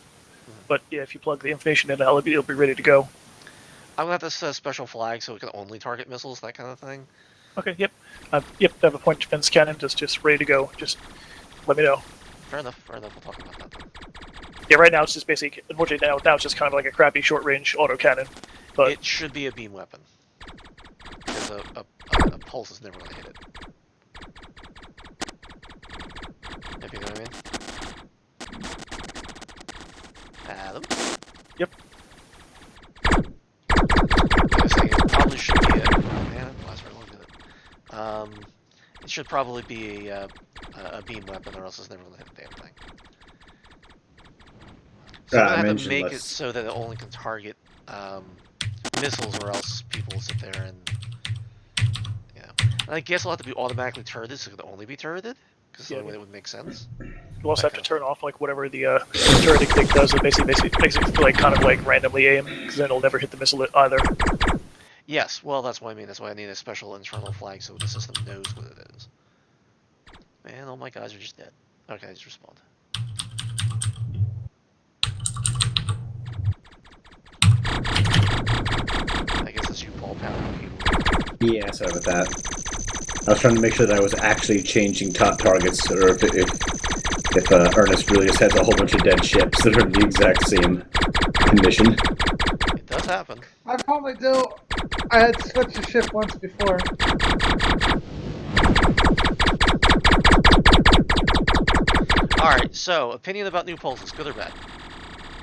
But yeah, if you plug the information in, it'll be ready to go. I'm gonna have this special flag so it can only target missiles, that kind of thing. Okay, yep. Yep, I have a point defense cannon just ready to go. Just let me know. Fair enough, we'll talk about that then. Yeah, right now it's just basic. Unfortunately, now it's just kind of like a crappy short-range autocannon. But it should be a beam weapon. Because a pulse is never gonna hit it. If you know what I mean? Adam? Yep. I was saying it probably should be a... Man, last very long did it. It should probably be a beam weapon, or else it's never gonna hit the damn thing. So I'm gonna have to make it so that it only can target missiles, or else people will sit there and... And I guess I'll have to be automatically turreted, so it can only be turreted? Because the only way that would make sense. You also have to turn off like whatever the turreting thing does. It basically makes it like kind of like randomly aim, because then it'll never hit the missile either. Yes, well that's what I mean. That's why I need a special internal flag so the system knows what it is. Man, all my guys are just dead. Okay, just respawned. I guess it's you, Paul, pounding people. Yeah, sorry about that. I was trying to make sure that I was actually changing top targets, or if Ernest really just has a whole bunch of dead ships that are in the exact same condition. It does happen. I probably do. I had switched a ship once before. Alright, so, opinion about new pulses, good or bad?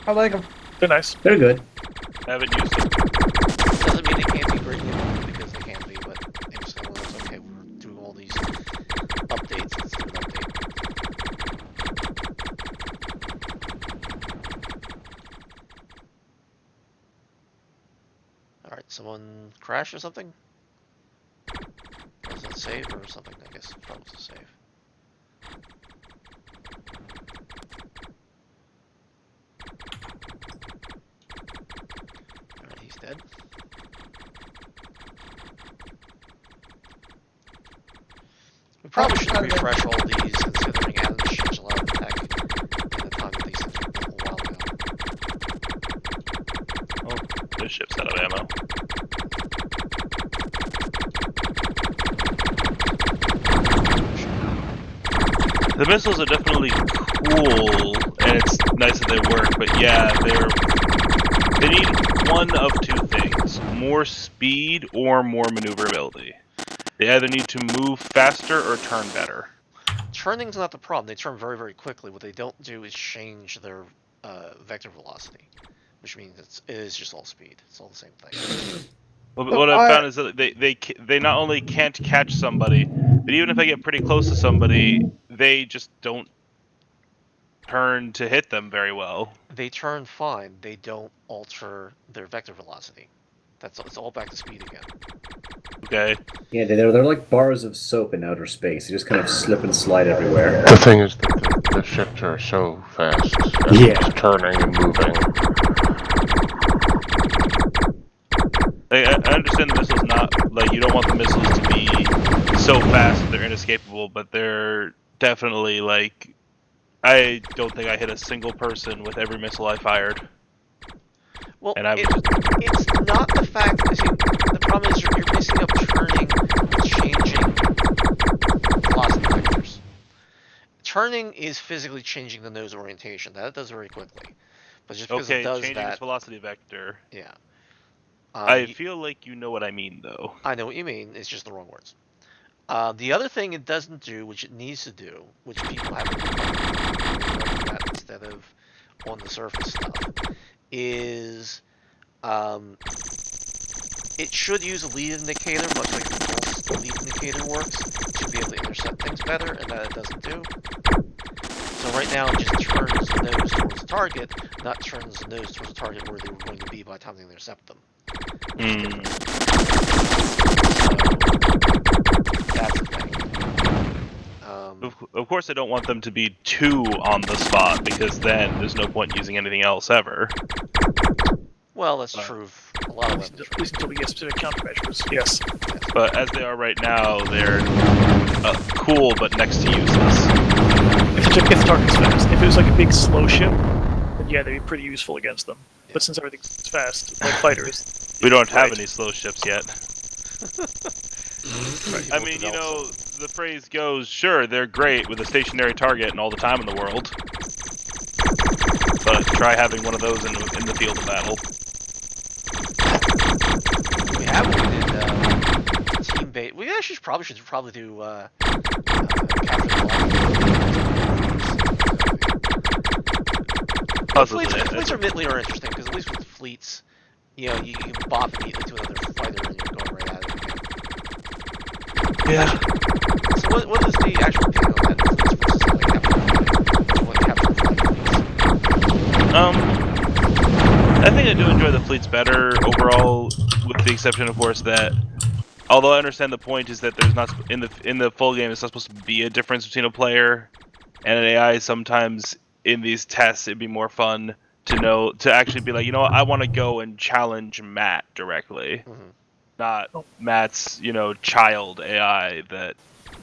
I like them. They're nice. They're good. I haven't used them. Doesn't mean they can't be greatly improved, because they can be, but it was kind of like, okay, we're doing all these updates, let's do an update. Alright, someone crash or something? Was it save or something? I guess that was a save. Alright, he's dead. We probably should refresh all these, considering Adam's changed a lot of the tech in the time that these things were built a while ago. Oh, this ship's out of ammo. The missiles are definitely cool, and it's nice that they work, but yeah, they need one of two things: more speed or more maneuverability. They either need to move faster or turn better. Turning's not the problem. They turn very, very quickly. What they don't do is change their vector velocity, which means it is just all speed. It's all the same thing. Well, what I've found is that they not only can't catch somebody, but even if I get pretty close to somebody, they just don't turn to hit them very well. They turn fine. They don't alter their vector velocity. It's all back to speed again. Okay. Yeah, they're like bars of soap in outer space. They just kind of slip and slide everywhere. The thing is that the ships are so fast. Yeah. It's turning and moving. I understand the missiles not, like, you don't want the missiles to be so fast that they're inescapable, but they're definitely, like, I don't think I hit a single person with every missile I fired. Well, and it's not the fact that, see, the problem is you're mixing up turning with changing velocity vectors. Turning is physically changing the nose orientation. That it does very quickly. But just because it does changing that... its velocity vector. Yeah. I feel like you know what I mean, though. I know what you mean. It's just the wrong words. The other thing it doesn't do, which it needs to do, which people haven't done that instead of on the surface stuff, is it should use a lead indicator, much like the pulse lead indicator works, to be able to intercept things better, and that it doesn't do. So right now it just turns the nose towards the target, not turns the nose towards the target where they were going to be by the time they intercept them. So that's the thing. Of course, I don't want them to be too on the spot, because then there's no point using anything else ever. Well, that's true of a lot of weapons. At least until we get specific countermeasures. Yes. But as they are right now, they're cool but next to useless. If the target's fast. If it was like a big slow ship, then yeah, they'd be pretty useful against them. Yeah. But since everything's fast, like fighters, We don't have any slow ships yet. Right. I mean, you know, the phrase goes, sure, they're great with a stationary target and all the time in the world. But try having one of those in the field of battle. We have one in team bait. We actually should probably do capture the flag. Fleets are admittedly are interesting because at least with fleets, you know, you can bop immediately to another fighter and you're going right at it again. Yeah. So what is the actual opinion on that? Fleets versus like capture the flag fleets? I think I do enjoy the fleets better overall, with the exception, of course, that although I understand the point is that there's not in the full game, it's not supposed to be a difference between a player and an AI. Sometimes in these tests, it'd be more fun to actually be like, you know what, I want to go and challenge Matt directly, not Matt's, you know, child AI that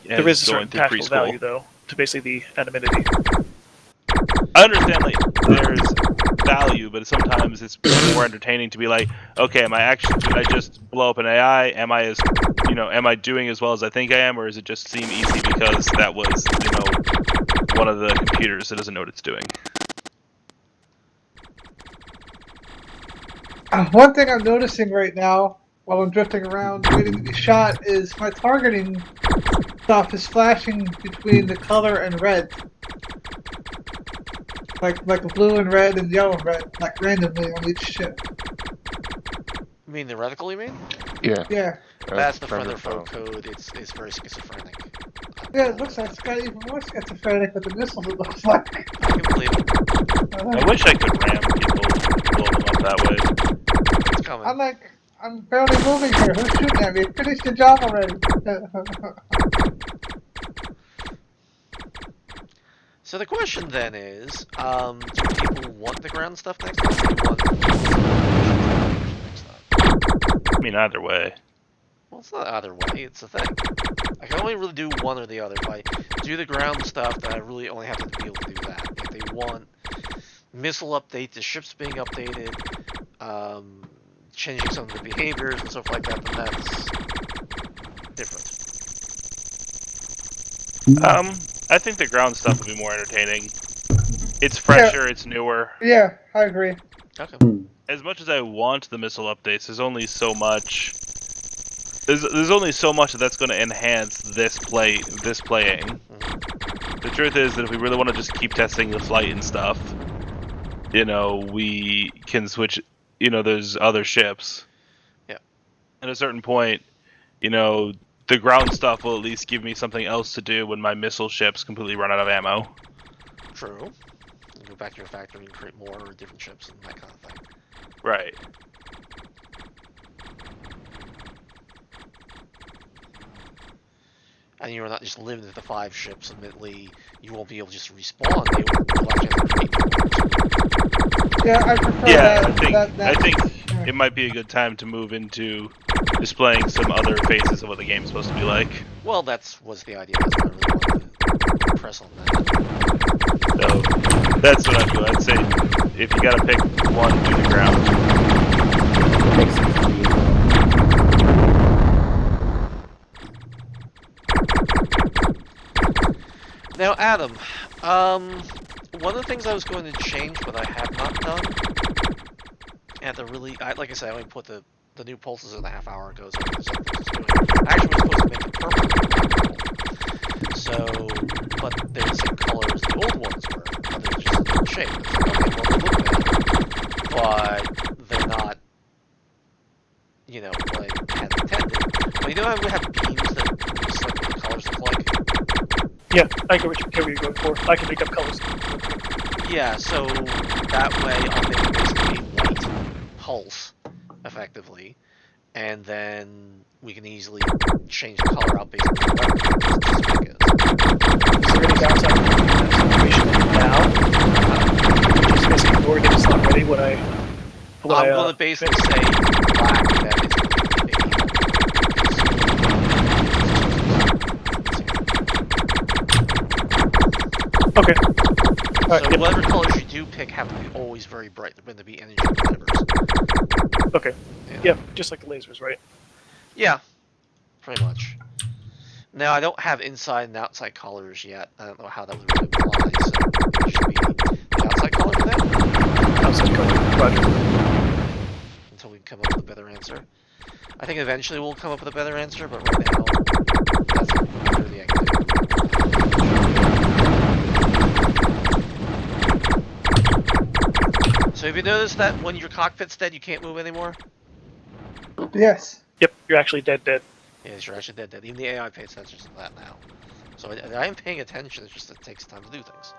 there is a going certain through practical preschool. value though to basically the anonymity. I understand, like, there's value, but sometimes it's more entertaining to be like, okay, did I just blow up an AI? Am I doing as well as I think I am, or does it just seem easy because that was, you know, one of the computers that doesn't know what it's doing? One thing I'm noticing right now, while I'm drifting around waiting to be shot, is my targeting stuff is flashing between the color and red. Like blue and red and yellow and red, like randomly on each ship. You mean the reticle, you mean? Yeah. Yeah. That's the Trevor Featherfoe code. It's very schizophrenic. Yeah, it looks like it's got even more schizophrenic with the missiles, it looks like. I can believe it. I wish I could ram people, blow them up that way. It's coming. I'm barely moving here. Who's shooting at me? Finish the job already. So the question then is, do people want the ground stuff next time? Or do you want next time? I mean, either way. Well, it's not either way. It's the thing. I can only really do one or the other. If I do the ground stuff, then I really only have to be able to do that. If they want missile update, the ships being updated, changing some of the behaviors and stuff like that, then that's different. I think the ground stuff would be more entertaining. It's fresher, it's newer. Yeah, I agree. Okay. As much as I want the missile updates, there's only so much. There's only so much that's going to enhance this playing. The truth is that if we really want to just keep testing the flight and stuff, you know, we can switch. You know, there's other ships. Yeah. At a certain point, you know, the ground stuff will at least give me something else to do when my missile ships completely run out of ammo. True. You go back to your factory and create more or different ships and that kind of thing. Right. And you're not just limited to 5 ships. Admittedly, you won't be able to just respawn. You'll actually have to create more. Yeah, I prefer Yeah, that. I think it might be a good time to move into displaying some other phases of what the game's supposed to be like. Well, was the idea. That's what I really wanted to press on that. So that's what I do. I'd say if you gotta pick one, do the ground. Makes sense to me. Now, Adam, one of the things I was going to change, but I have not done, and like I said, I only put the new pulses in a half hour ago, so I was doing. I actually was supposed to make them purple. So, but they're the same color as the old ones were, but they're just a different shape. It's like, okay, well, they look better, but they're not what I had intended. But you know how we have beams that we select what the colors look like? Yeah, I get what you're going for. I can make up colors. Yeah, so that way I'll make it basically a white pulse, effectively, and then we can easily change the color out based on whatever the spec is. Is there any downside to doing that situation now? Just basically ignore that it's not ready when I. I'm going to basically say black that it's going to be Okay. Alright, so yep. whatever colors you do pick have to be always very bright. They're going to be energy drivers. Okay. Yeah, just like the lasers, right? Yeah, pretty much. Now I don't have inside and outside colors yet. I don't know how that would really apply. So it should be the outside color for that Outside color. Roger. until we come up with a better answer. I think eventually we'll come up with a better answer, but right now that's literally I can do. So have you noticed that when your cockpit's dead, you can't move anymore? Yes. Yep, you're actually dead. Yes, you're actually dead. Even the AI pays attention to that now. So I am paying attention. It's just that it takes time to do things.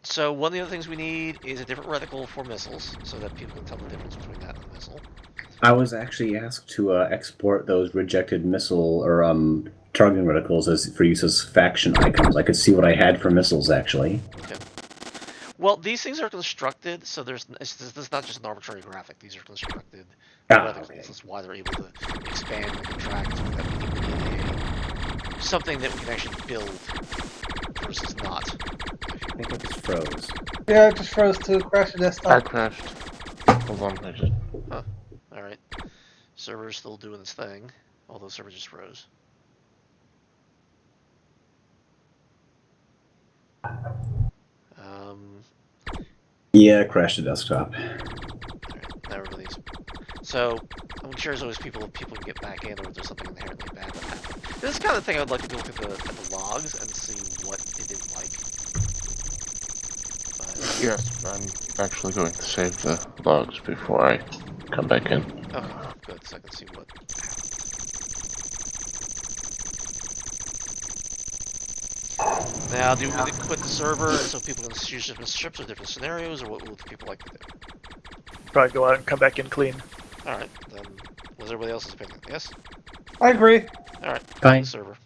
So one of the other things we need is a different reticle for missiles, so that people can tell the difference between that and a missile. I was actually asked to export those rejected missile or targeting reticles for use as faction icons. I could see what I had for missiles, actually. Okay. Well, these things are constructed, so this is not just an arbitrary graphic. These are constructed reticles. Okay. That's why they're able to expand and contract. So that we need something that we can actually build versus not. I think it just froze. Yeah, it just froze to crash the I desktop. crashed. Hold on, I just... Alright. Server's still doing its thing, although server just froze. Yeah, crashed the desktop. Alright, now everybody's... So, I'm sure there's always people can get back in, or if there's something inherently bad that happened. This is kind of thing I would like to look at the logs and see what it didn't like. But, Yes, I'm actually going to save the logs before I come back in. okay, good, so I can see what happened. Now, do we need to quit the server so people can use different ships or different scenarios, or what would people like to do? Probably go out and come back in clean. Alright, then, what's everybody else's opinion? Yes? I agree. Alright, Fine. the server.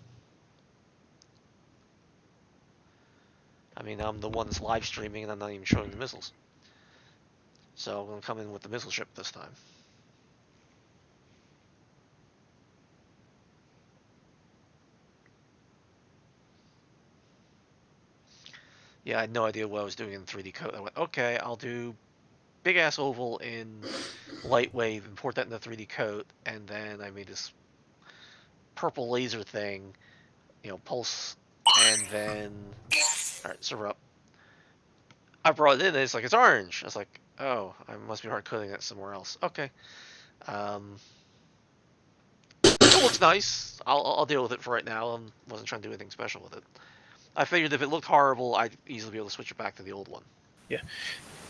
I mean, I'm the one that's live streaming and I'm not even showing the missiles. So I'm going to come in with the missile ship this time. Yeah, I had no idea what I was doing in 3D code. I went, okay, I'll do big ass oval in lightwave, import that into 3D code, and then I made this purple laser thing, pulse, and then, alright, server up. I brought it in, and it's like, it's orange. I was like, oh, I must be hard coding that somewhere else. Okay. It looks nice. I'll deal with it for right now. I wasn't trying to do anything special with it. I figured if it looked horrible, I'd easily be able to switch it back to the old one. Yeah.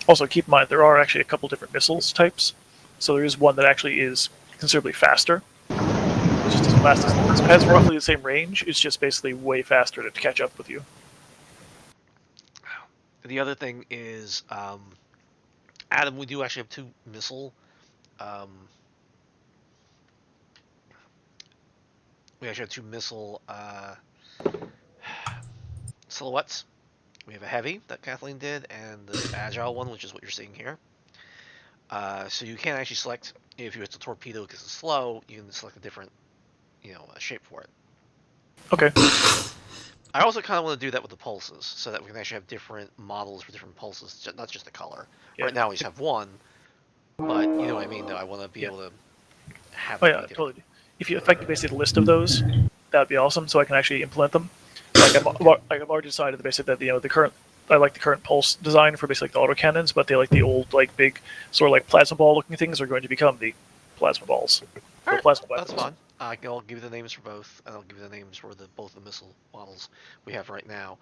Also, keep in mind, there are actually a couple different missiles types. So there is one that actually is considerably faster. It just doesn't last as long. It has roughly the same range. It's just basically way faster to catch up with you. The other thing is, Adam, we do actually have two missile. We actually have two missile silhouettes. We have a heavy that Kathleen did, and the agile one, which is what you're seeing here. So you can actually select, if you hit the torpedo because it's slow, you can select a different, shape for it. Okay. I also kind of want to do that with the pulses, so that we can actually have different models for different pulses, not just the color. Yeah. Right now we just have one, but you know what I mean, though. I want to be able to have Oh yeah, totally. If you effectively basically a list of those, that would be awesome, so I can actually implement them. I've already decided that basically that I like the current pulse design for basically the autocannons, but they like the old big sort of plasma ball looking things are going to become the plasma balls. Alright, plasma that's fine. I'll give you the names for both, and I'll give you the names for both the missile models we have right now,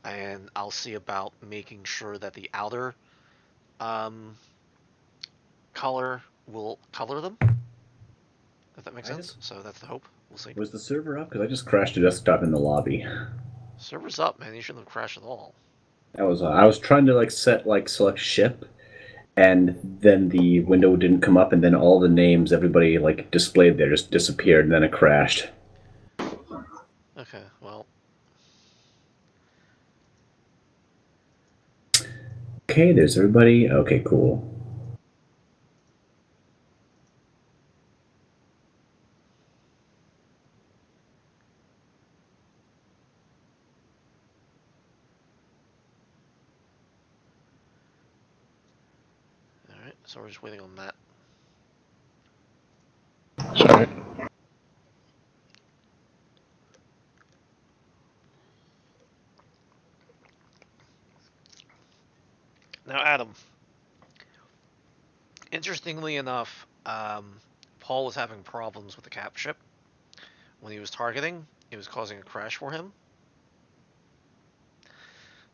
and I'll see about making sure that the outer color will color them. If that makes sense. So that's the hope. We'll see. Was the server up? Because I just crashed a desktop in the lobby. Server's up, man. You shouldn't have crashed at all. I was trying to select ship, and then the window didn't come up, and then all the names everybody displayed there just disappeared, and then it crashed. Okay, well. Okay, there's everybody. Okay, cool. Alright, so we're just waiting on that. Sorry. Now, Adam. Interestingly enough, Paul was having problems with the cap ship when he was targeting. It was causing a crash for him.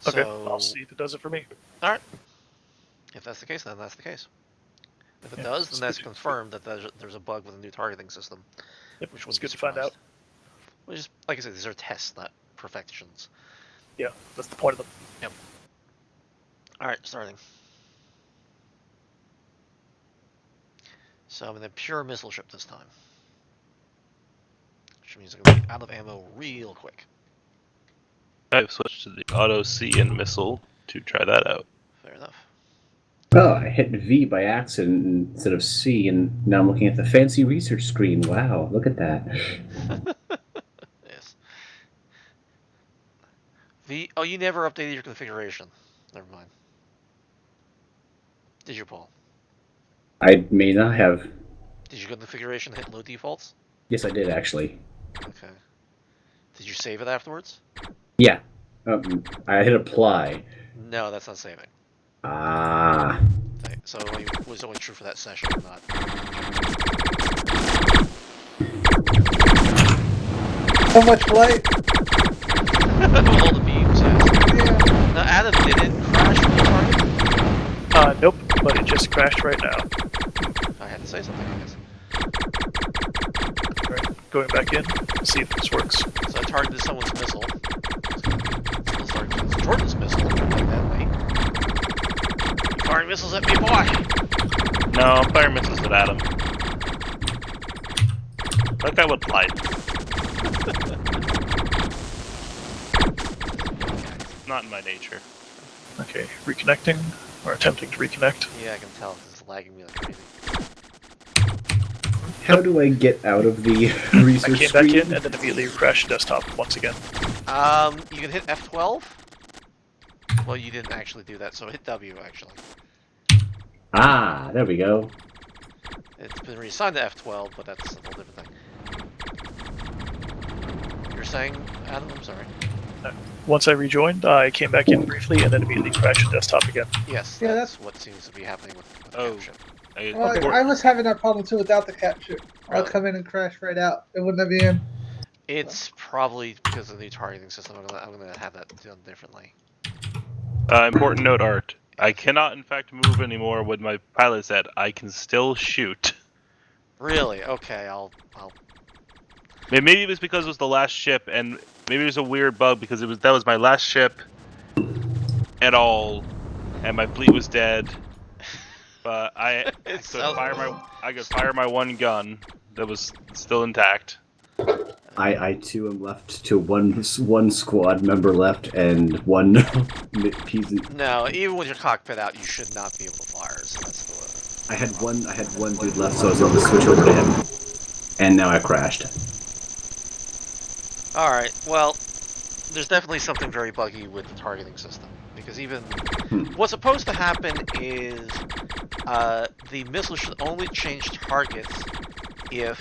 Okay, So, I'll see if it does it for me. Alright. If that's the case, then that's the case. If it does, then that's good. confirmed that there's a bug with a new targeting system. Yep, Which it's wouldn't be good to find out. surprised. Which is, like I said, these are tests, not perfections. Yeah, that's the point of them. Yep. Alright, starting. So I'm in a pure missile ship this time. Which means I'm going to be out of ammo real quick. I've switched to the auto C and missile to try that out. Fair enough. Oh, I hit V by accident instead of C, and now I'm looking at the fancy research screen. Wow, look at that. Yes. V. Oh, you never updated your configuration. Never mind. Did you, Paul? I may not have. Did you go to configuration and hit low defaults? Yes, I did actually. Okay. Did you save it afterwards? Yeah. I hit apply. No, that's not saving. Ah. Okay, so it was only true for that session, not. So much light. With all the beams. Yeah. Now, Adam, did it crash with the target? Nope, but it just crashed right now. I had to say something, I guess. Alright, going back in, see if this works. So I targeted someone's missile. Sorry, Jordan's missile, like that way. You firing missiles at me, boy! No, I'm firing missiles at Adam. Like I would like. Not in my nature. Okay, reconnecting, or attempting to reconnect. Yeah, I can tell, because it's lagging me like crazy. How do I get out of the I research came screen? back in and then immediately crashed desktop once again. You can hit F12. Well, you didn't actually do that, so hit W, actually. Ah, there we go. It's been reassigned to F12, but that's a whole different thing. You're saying, Adam? I'm sorry. Once I rejoined, I came back in briefly and then immediately crashed desktop again. Yes, Yeah, that's what seems to be happening with the Oh. capture. Well, I was having that problem too without the capture. I'd Really? come in and crash right out. It wouldn't have been. It's probably because of the new targeting system. I'm gonna have that done differently. Important note, Art. I cannot, in fact, move anymore with my pilot set. I can still shoot. Really? Okay, I'll. Maybe it was because it was the last ship, and maybe it was a weird bug because that was my last ship at all, and my fleet was dead. But I could fire my one gun that was still intact. I too am left to one squad member left and one piece. No, even with your cockpit out, you should not be able to fire. So that's the. I had one dude left, so I was able to switch over to him, and now I crashed. All right. Well, there's definitely something very buggy with the targeting system because even what's supposed to happen is the missile should only change targets if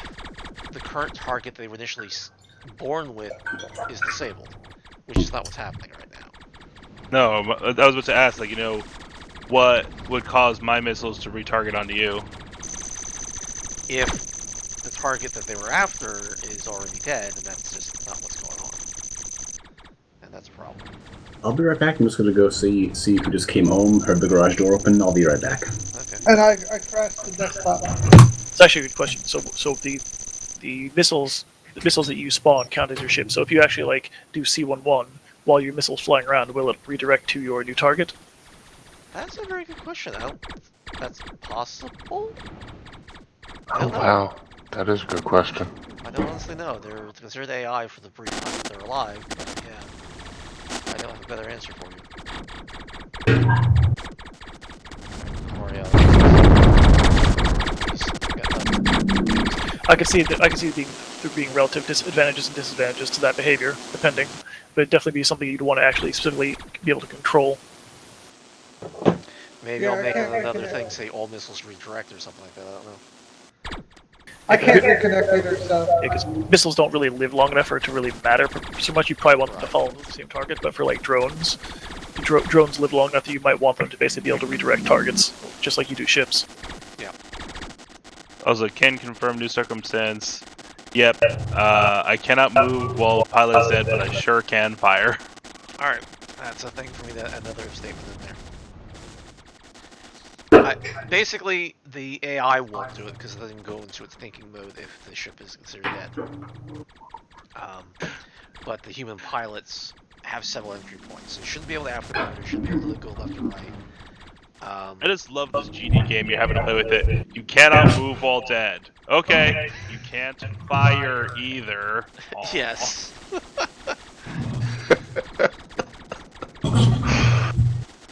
the current target they were initially born with is disabled, which is not what's happening right now. No, I was about to ask, what would cause my missiles to retarget onto you? If the target that they were after is already dead, and that's just not what's going on. And that's a problem. I'll be right back. I'm just gonna go see who just came home, heard the garage door open. I'll be right back. Okay. And I crashed the desktop. It's actually a good question. So the missiles that you spawn count as your ship. So if you actually like do C11 while your missile's flying around, will it redirect to your new target? That's a very good question. That's possible? Oh, wow. That is a good question. I don't honestly know. They're considered AI for the brief time that they're alive, but yeah. I don't have a better answer for you. Mario. I could see there being relative disadvantages and disadvantages to that behavior, depending. But it'd definitely be something you'd want to actually specifically be able to control. Maybe Yeah, I'll I make can't another reconnect. thing say all missiles redirect or something like that. I don't know. I can't reconnect either, so. Because missiles don't really live long enough for it to really matter so much. You probably want them to follow the same target, but for like drones, drones live long enough that you might want them to basically be able to redirect targets, just like you do ships. Yeah. Also, can confirm new circumstance. Yep. I cannot move while pilot is dead, but I sure can fire. Alright. That's a thing for me, another statement in there. Basically, the AI won't do it because it doesn't go into its thinking mode if the ship is considered dead. But the human pilots have several entry points, so you shouldn't be able to afterburn, you shouldn't be able to go left or right. I just love this GD game. You're having to play with it. You cannot move while dead. Okay. You can't fire either. Aw. Yes.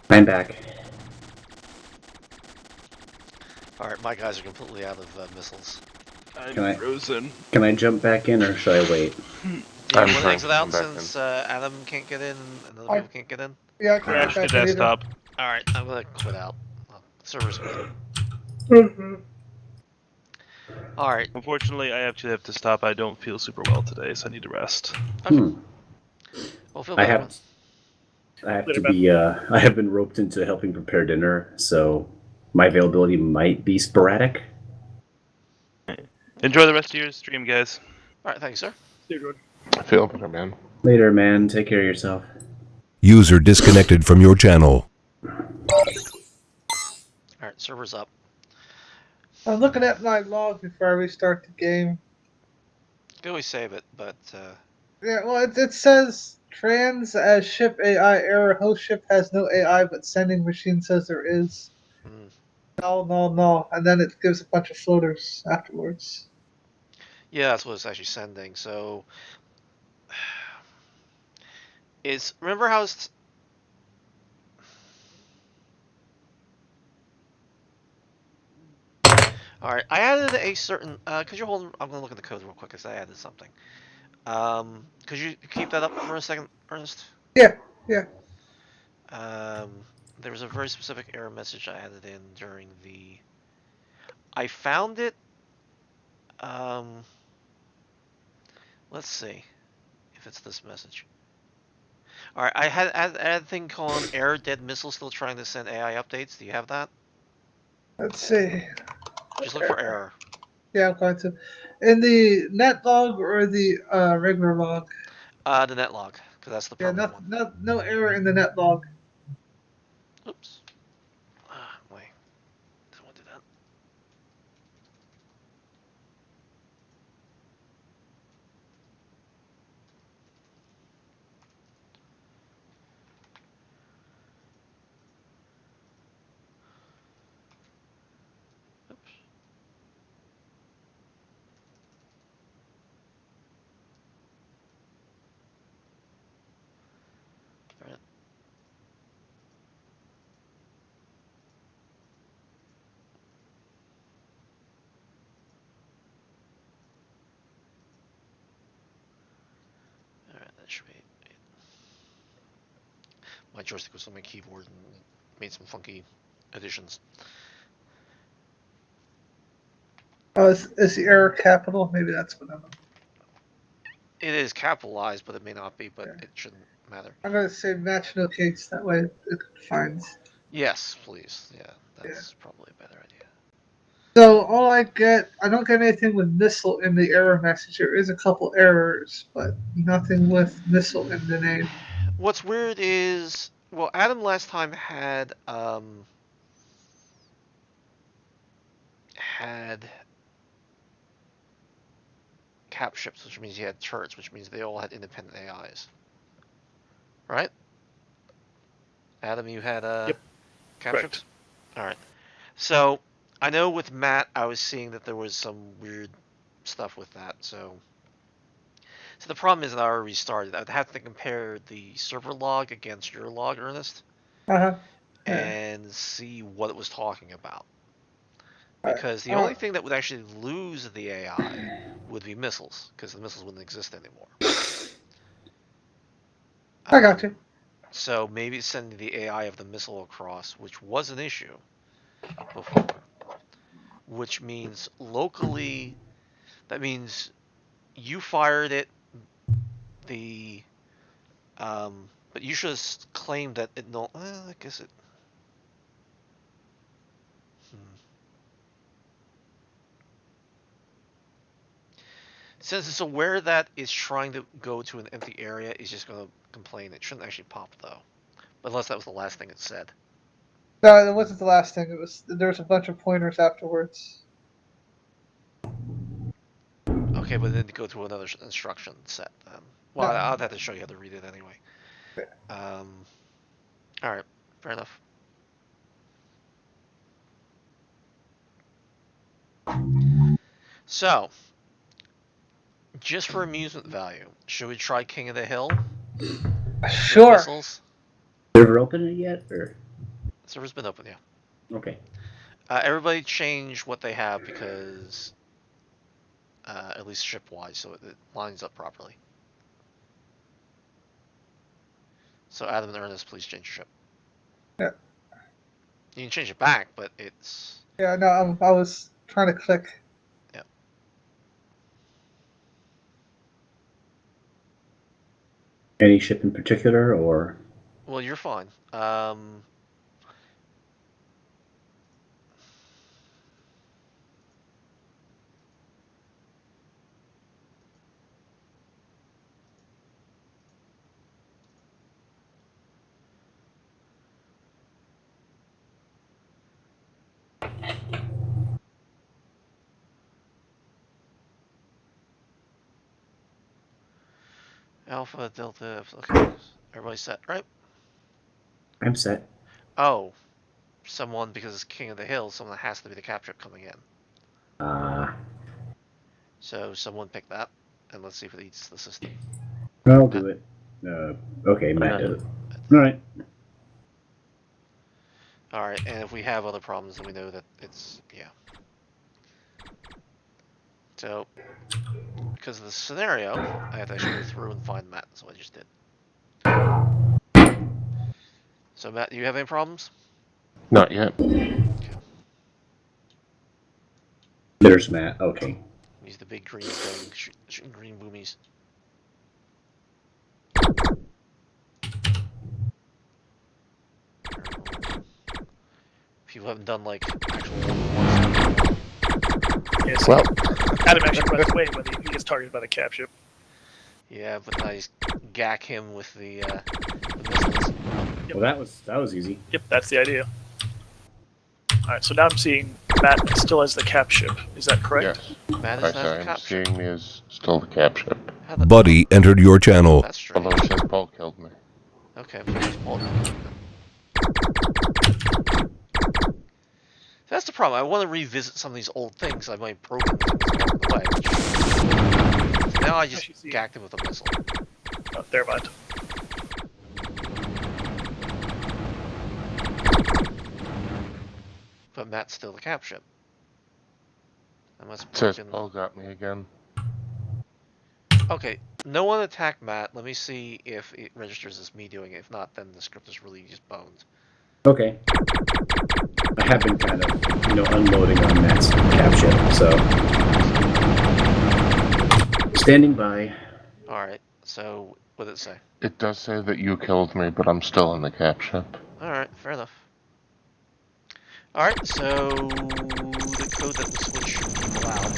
I'm back. Alright, my guys are completely out of missiles. I'm frozen. Can I jump back in, or should I wait? Do I'm you want to trying exit to out come back since Adam can't get in and other I- people can't get in? Yeah, I can't Crash the get back in either. desktop. Alright, I'm gonna quit out. Server's quit. Alright. Unfortunately, I actually have to stop. I don't feel super well today, so I need to rest. Okay. Well, feel I better, have man. to be. I have been roped into helping prepare dinner, so my availability might be sporadic. Enjoy the rest of your stream, guys. Alright, thank you, sir. I feel better, man. Later, man. Take care of yourself. User disconnected from your channel. Alright, server's up. I'm looking at my log before I restart the game. You can always save it, but Yeah, well, it says trans as ship AI error. Host ship has no AI, but sending machine says there is. No. And then it gives a bunch of floaters afterwards. yeah, that's what it's actually sending. So, remember how it's. Alright, I added a certain. Could you hold. I'm gonna look at the code real quick because I added something. Could you keep that up for a second, Ernest? Yeah. There was a very specific error message I added in during the. I found it. Let's see if it's this message. Alright, I had a thing called error dead missile still trying to send AI updates. Do you have that? Let's see. Just look for error. Yeah, I'm going to. In the net log or the regular log? The net log, because that's the Yeah, permanent one. no error in the net log. Oops. Wait. Don't want to do that. Oops. Alright. Alright, that should be it. My joystick was on my keyboard and made some funky additions. Oh, is the error capital? Maybe that's what I'm. It is capitalized, but it may not be, but Yeah. it shouldn't matter. I'm gonna say match no case. That way it finds. Yes, please. Yeah, that's probably a better idea. So all I don't get anything with missile in the error message. There is a couple errors, but nothing with missile in the name. What's weird is, well, Adam last time had cap ships, which means he had turrets, which means they all had independent AIs, right? Adam, you had Yep, cap correct. ships. All right. So I know with Matt, I was seeing that there was some weird stuff with that. So the problem is that I already restarted. I'd have to compare the server log against your log, Ernest, Yeah. and see what it was talking about. Alright. Because the only thing that would actually lose the AI would be missiles, because the missiles wouldn't exist anymore. I got you. So maybe sending the AI of the missile across, which was an issue before, which means locally, that means you fired it, but you should have claimed that it no. I guess it. Since it's aware that it's trying to go to an empty area, it's just going to complain. It shouldn't actually pop though, unless that was the last thing it said. No, that wasn't the last thing. There was a bunch of pointers afterwards. Okay, but then to go to another instruction set then. Well, No. I'll have to show you how to read it anyway. All right, fair enough. So, just for amusement value, should we try King of the Hill? Sure. Missiles? Server open it yet, or? Server's been open, yeah. Okay. Everybody change what they have because, at least ship-wise, so it lines up properly. So Adam and Ernest, please change your ship. Yeah. You can change it back, but it's... Yeah, no, I was trying to click. Yeah. Any ship in particular, or? Well, you're fine. Alpha, Delta, okay. Everybody's set, right? I'm set. Oh. Someone, because it's King of the Hill, someone has to be the cap ship coming in. So someone pick that, and let's see if it eats the system. I'll do it. Okay, Matt does it. Alright. Alright, and if we have other problems, then we know that it's, yeah. So, because of the scenario, I have to actually go through and find Matt, so I just did. So Matt, do you have any problems? Not yet. Okay. There's Matt, okay. He's the big green thing, shooting green boomies. People haven't done like actual one. Yeah, so Well, Adam actually runs away when he gets targeted by the cap ship. Yeah, but now he's gack him with the missiles. Well, that was easy. Yep, that's the idea. Alright, so now I'm seeing Matt still as the cap ship. Is that correct? yes. Matt I is not the am cap ship. seeing me as still the cap ship. Buddy entered your channel. That's strange. Although it says Paul killed me. Okay, please, Paul. That's the problem. I want to revisit some of these old things I might have broken along the way. So now I just gacked him with a missile. Oh, never mind. But Matt's still the cap ship. I must It says broken... Paul got me again. Okay, no one attack Matt. Let me see if it registers as me doing it. If not, then the script is really just boned. Okay. I have been kind of, unloading on Matt's cap ship, so. Standing by. Alright, so what did it say? It does say that you killed me, but I'm still in the cap ship. Alright, fair enough. Alright, so the code that will switch people out.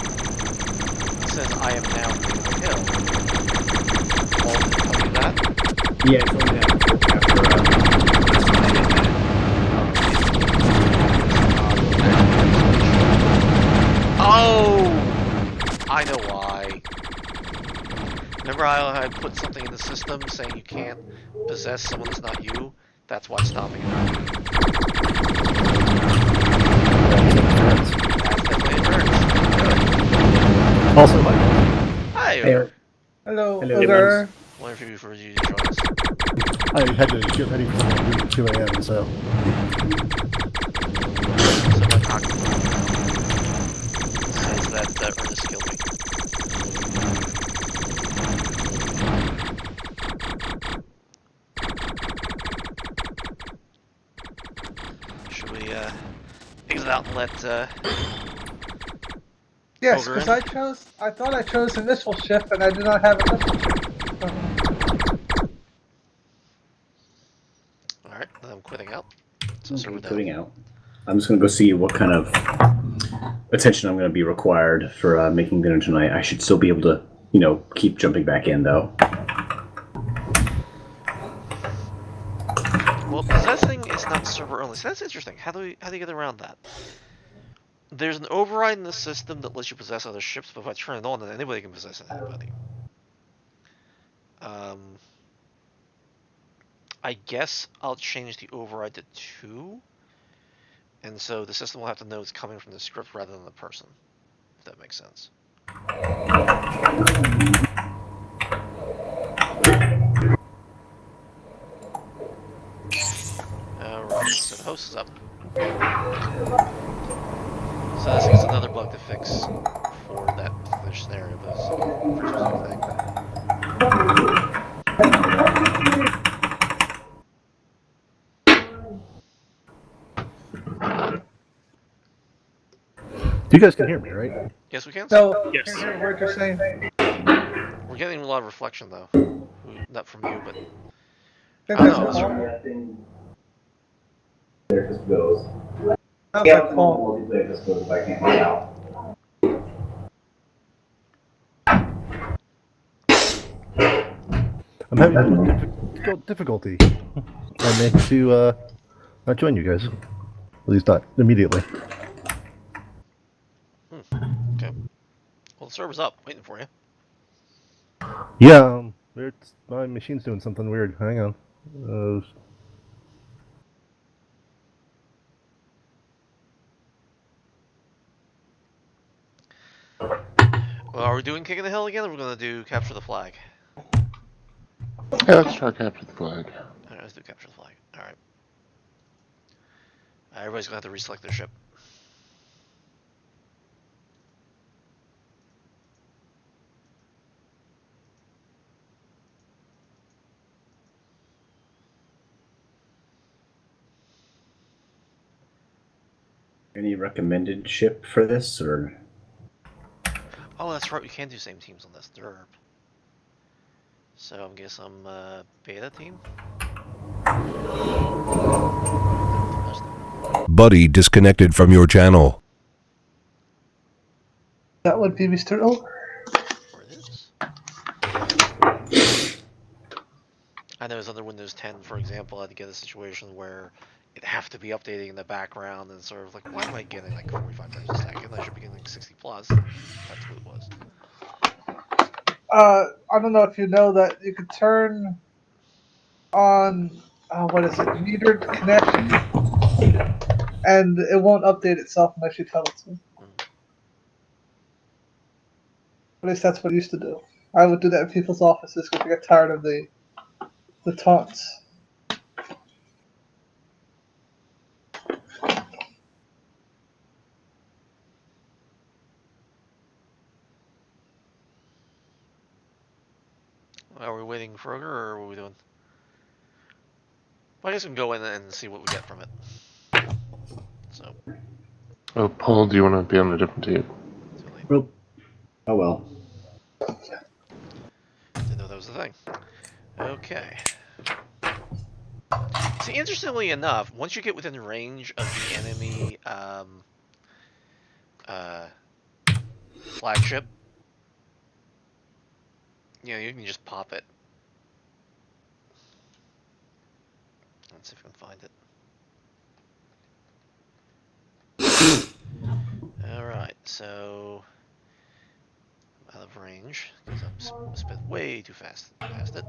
It says I am now king of the hill. All did it tell you that? Yeah, it's only Oh! I know why. Remember how I put something in the system saying you can't possess someone that's not you? That's what's stopping it. That's definitely turns. Also, hi. Hi, Hey, Ogre. Hello, Hello, Ogre. Wonder if you for you to join us. I had to get ready for something at 2 a.m., so. So my cock says that Ernest killed me. Should we exit out and let Yes, Ogre because in? I thought I chose initial ship and I did not have initial ship. Alright, then I'm quitting out. So okay, server down. quitting out. I'm just gonna go see what kind of attention I'm gonna be required for making dinner tonight. I should still be able to, keep jumping back in though. Well, possessing is not server only, so that's interesting. How do you get around that? There's an override in the system that lets you possess other ships, but if I turn it on, then anybody can possess anybody. I guess I'll change the override to 2, and so the system will have to know it's coming from the script rather than the person, if that makes sense. Alright, so the host is up. So this is another bug to fix for that particular scenario, but it's a pretty specific thing. You guys can hear me, right? Yes, we can? No, Yes. can't hear a word you're saying. We're getting a lot of reflection, though. Not from you, but... I think I that's don't know. Paul. There just goes. Sounds like Paul. Multiplayer just goes if I can't get out. I'm having a little difficulty. I meant to not join you guys. At least not immediately. Okay. Well, the server's up, waiting for you. Yeah, my machine's doing something weird. Hang on. Well, are we doing King of the Hill again, or are we going to do Capture the Flag? Yeah, let's try capture the flag. Alright, let's do Capture the Flag. Alright. Everybody's going to have to reselect their ship. Any recommended ship for this, or? Oh, that's right, we can do same teams on this. Derp. So I guess I'm beta team? Buddy disconnected from your channel. That would be Mr. Ogre. Or it is. I know it's under Windows 10, for example, I had to get a situation where it'd have to be updating in the background and sort of like, why am I getting like 45 frames a second? I should be getting like 60 plus. That's what it was. I don't know if you know that you could turn on, what is it, metered connection, and it won't update itself unless you tell it to. At least that's what it used to do. I would do that in people's offices because I get tired of the taunts. Are we waiting for Ogre, or what are we doing? Well, I guess we can go in and see what we get from it. So. Oh, Paul, do you want to be on a different team? Too late. Well, oh well. Didn't know that was the thing. Okay. See, interestingly enough, once you get within range of the enemy flagship, you can just pop it. Let's see if we can find it. Alright, so I'm out of range because I'm sped way too fast past it.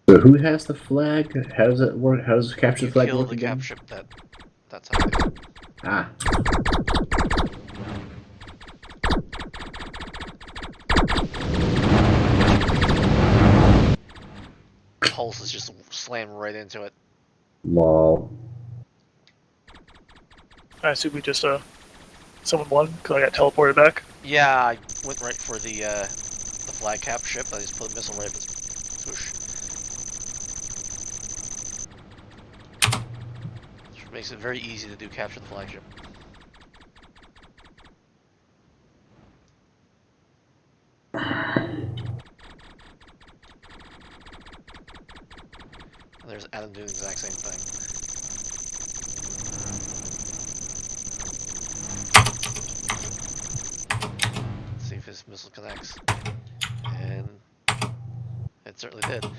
So who has the flag? How does it work? How does capture the flag Kill work the again? cap ship that's how you do it. Ah. Pulse is just slammed right into it. Lol. I assume we just someone won because I got teleported back. Yeah, I went right for the flag cap ship. I just put a missile right up its swoosh. Which makes it very easy to do capture the flagship. And there's Adam doing the exact same thing. Let's see if his missile connects. And it certainly did. I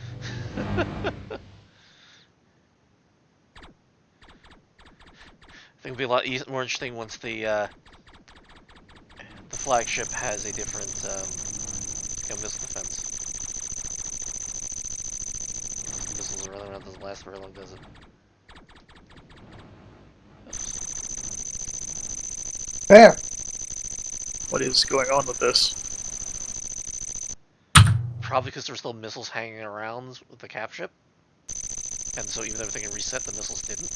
think it'll be a lot more interesting once the flagship has a different missile defense. The missiles are running around, doesn't last very long, does it? There. What is going on with this? Probably because there's still missiles hanging around with the cap ship. And so even though everything had reset, the missiles didn't.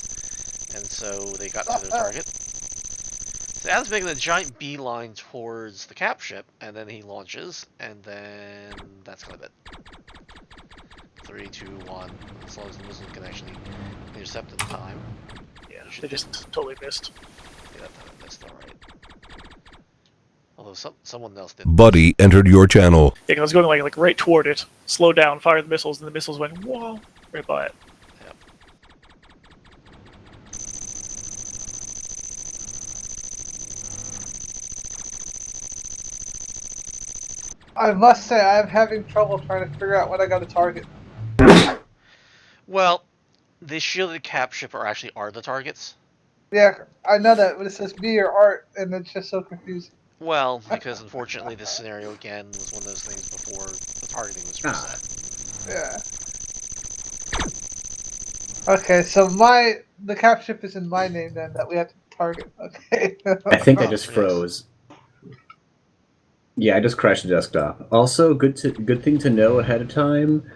And so they got to their target. So Adam's making a giant beeline towards the cap ship, and then he launches, and then that's kind of it. 3, 2, 1. As long as the missile can actually intercept in time. Yeah, they just totally missed. Yeah, that time it missed, alright. Although someone else did. Buddy entered your channel. Yeah, 'cause I was going like right toward it, slowed down, fired the missiles, and the missiles went whoa right by it. Yep. I must say, I'm having trouble trying to figure out when I got a target. Well, the shielded cap ship are the targets. Yeah, I know that, but it says me or Art, and it's just so confusing. Well, because unfortunately this scenario again was one of those things before the targeting was reset. Yeah. Okay, so the cap ship is in my name then that we have to target. Okay. I think I just froze. Yeah, I just crashed the desktop. Also, good thing to know ahead of time.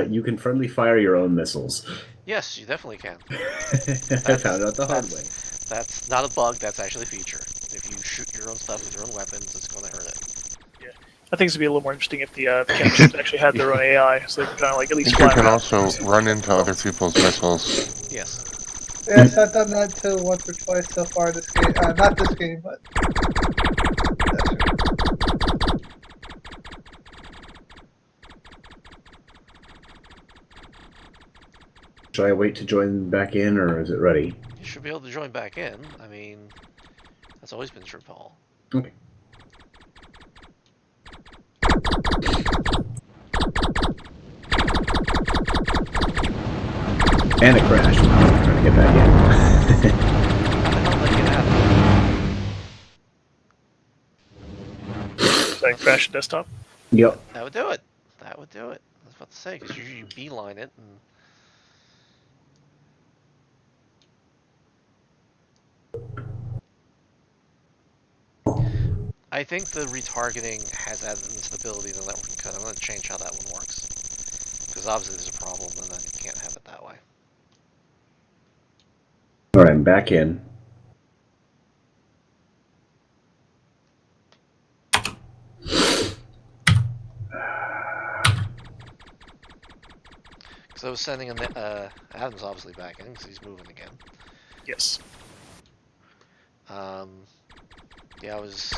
You can friendly fire your own missiles. Yes, you definitely can. I found out the hard way. That's not a bug, that's actually a feature. If you shoot your own stuff with your own weapons, it's going to hurt it. Yeah, I think it's gonna be a little more interesting if the cap ships actually had their own AI, so they can kind of like at least You fly can around. also run into other people's missiles. Yes. Yes, I've done that too once or twice so far this game. Not this game, but that's true. Should I wait to join back in, or is it ready? You should be able to join back in. I mean, that's always been true, Paul. Okay. And it crashed. I'm trying to get back in. How the hell did that get out? So I crash the desktop. Yep. That would do it. That would do it. I was about to say, because usually you beeline it and... I think the retargeting has added instability to the networking code. I'm going to change how that one works. Because obviously there's a problem and then you can't have it that way. Alright, I'm back in. Because I was sending Adam's obviously back in because he's moving again. Yes. Yeah, I was...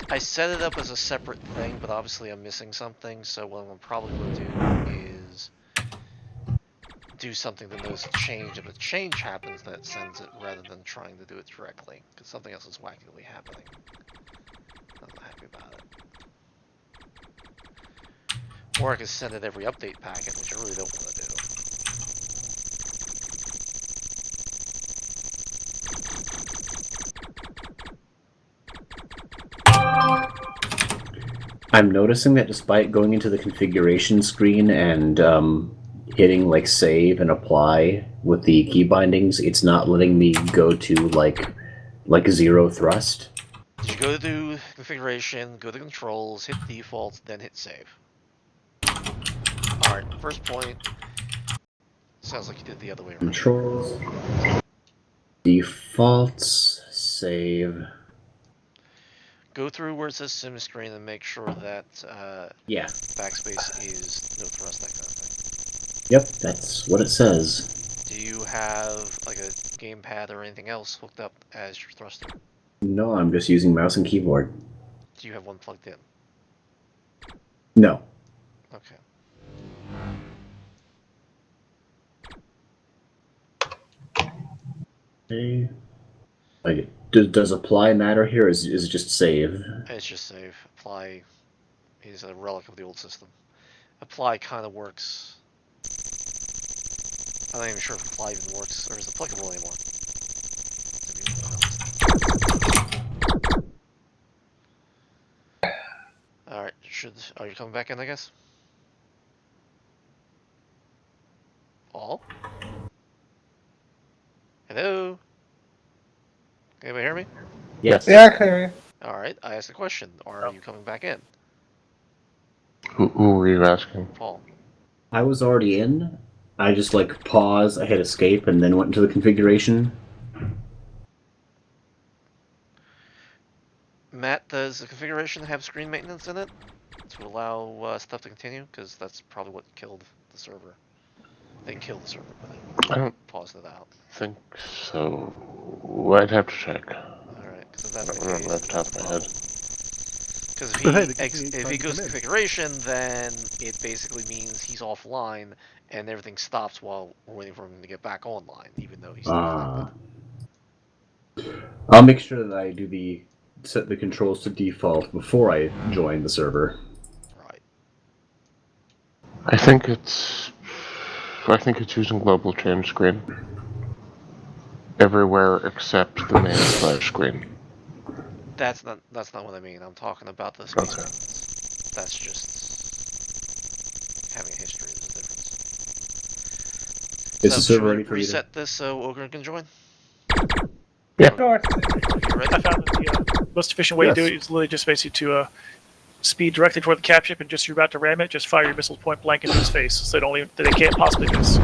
I set it up as a separate thing, but obviously I'm missing something, so what I'm probably going to do is do something that knows a change. If a change happens, then it sends it rather than trying to do it directly, because something else is wackily happening. I'm not happy about it. Or I could send it every update packet, which I really don't want to do. I'm noticing that despite going into the configuration screen and hitting like save and apply with the key bindings, it's not letting me go to like zero thrust. Did you go to configuration, go to controls, hit default, then hit save? Alright, first point. Sounds like you did the other way around. Controls, defaults, save. Go through where it says sim screen and make sure that Yeah. backspace is no thrust, that kind of thing. Yep, that's what it says. Do you have like a gamepad or anything else hooked up as your thruster? No, I'm just using mouse and keyboard. Do you have one plugged in? No. Okay. Okay. Like, does apply matter here? Or is it just save? It's just save. Apply is a relic of the old system. Apply kind of works. I'm not even sure if apply even works or is applicable anymore. Alright, are you coming back in, I guess? All? Hello? Can anybody hear me? Yes. Yeah, I can hear you. Alright, I asked a question. Are you coming back in? Who were you asking? Paul. I was already in. I just like paused, I hit escape, and then went into the configuration. Matt, does the configuration have screen maintenance in it to allow stuff to continue? Because that's probably what killed the server. They didn't kill the server, but they I don't paused it out. think so. I'd have to check. Alright, because if I that's don't the remember case, off the top that's a of my head. problem. Because But hey, if he goes to configuration, then it basically means he's offline, and everything stops while we're waiting for him to get back online, even though he's still connected. I'll make sure that I do set the controls to default before I join the server. Right. I think it's using global change screen. Everywhere except the main flash screen. That's not what I mean. I'm talking about the space Okay. maintenance. That's just having a history. There's a difference. Is So the should server we ready for me to... reset this so Ogre can join? Yeah. Sure. You ready? I found that the most efficient way to do it is literally just basically to speed directly toward the cap ship, and just you're about to ram it, just fire your missiles point blank into his face, so they can't possibly miss.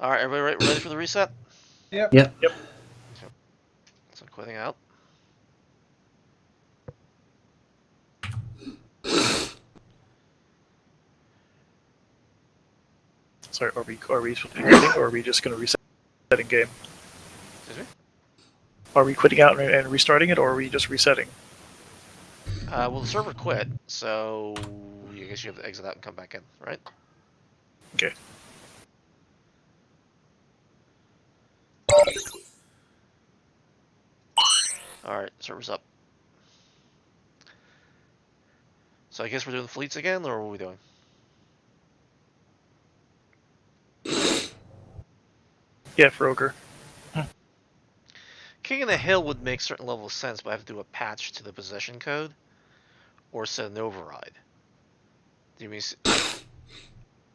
All right, everybody ready for the reset? Yep. Yep. So quitting out. Sorry, are we quitting, or are we just going to reset in game? Excuse me? Are we quitting out and restarting it, or are we just resetting? Well, the server quit, so I guess you have to exit out and come back in, right? Okay. All right, server's up. So I guess we're doing fleets again, or what are we doing? Yeah, for Ogre. King of the Hill would make certain level of sense, but I have to do a patch to the possession code or set an override. Do you mean?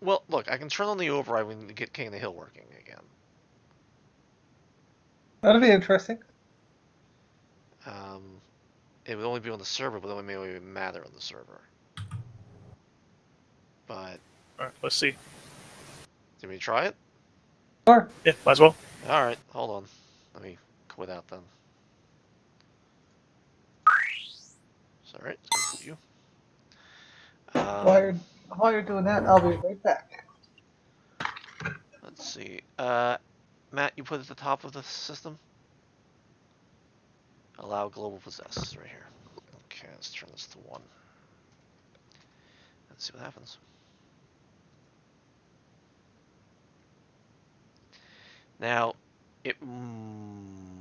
Well, look, I can turn on the override when we get King of the Hill working again. That'll be interesting. It would only be on the server, but it may not even matter on the server. But All right, let's see. do we try it? Sure. Yeah, might as well. All right, hold on. Let me quit out then. Sorry, it's good for you. While you're doing that, I'll be right back. Let's see. Matt, you put it at the top of the system? Allow global possess right here. Okay, let's turn this to 1. Let's see what happens. Now, it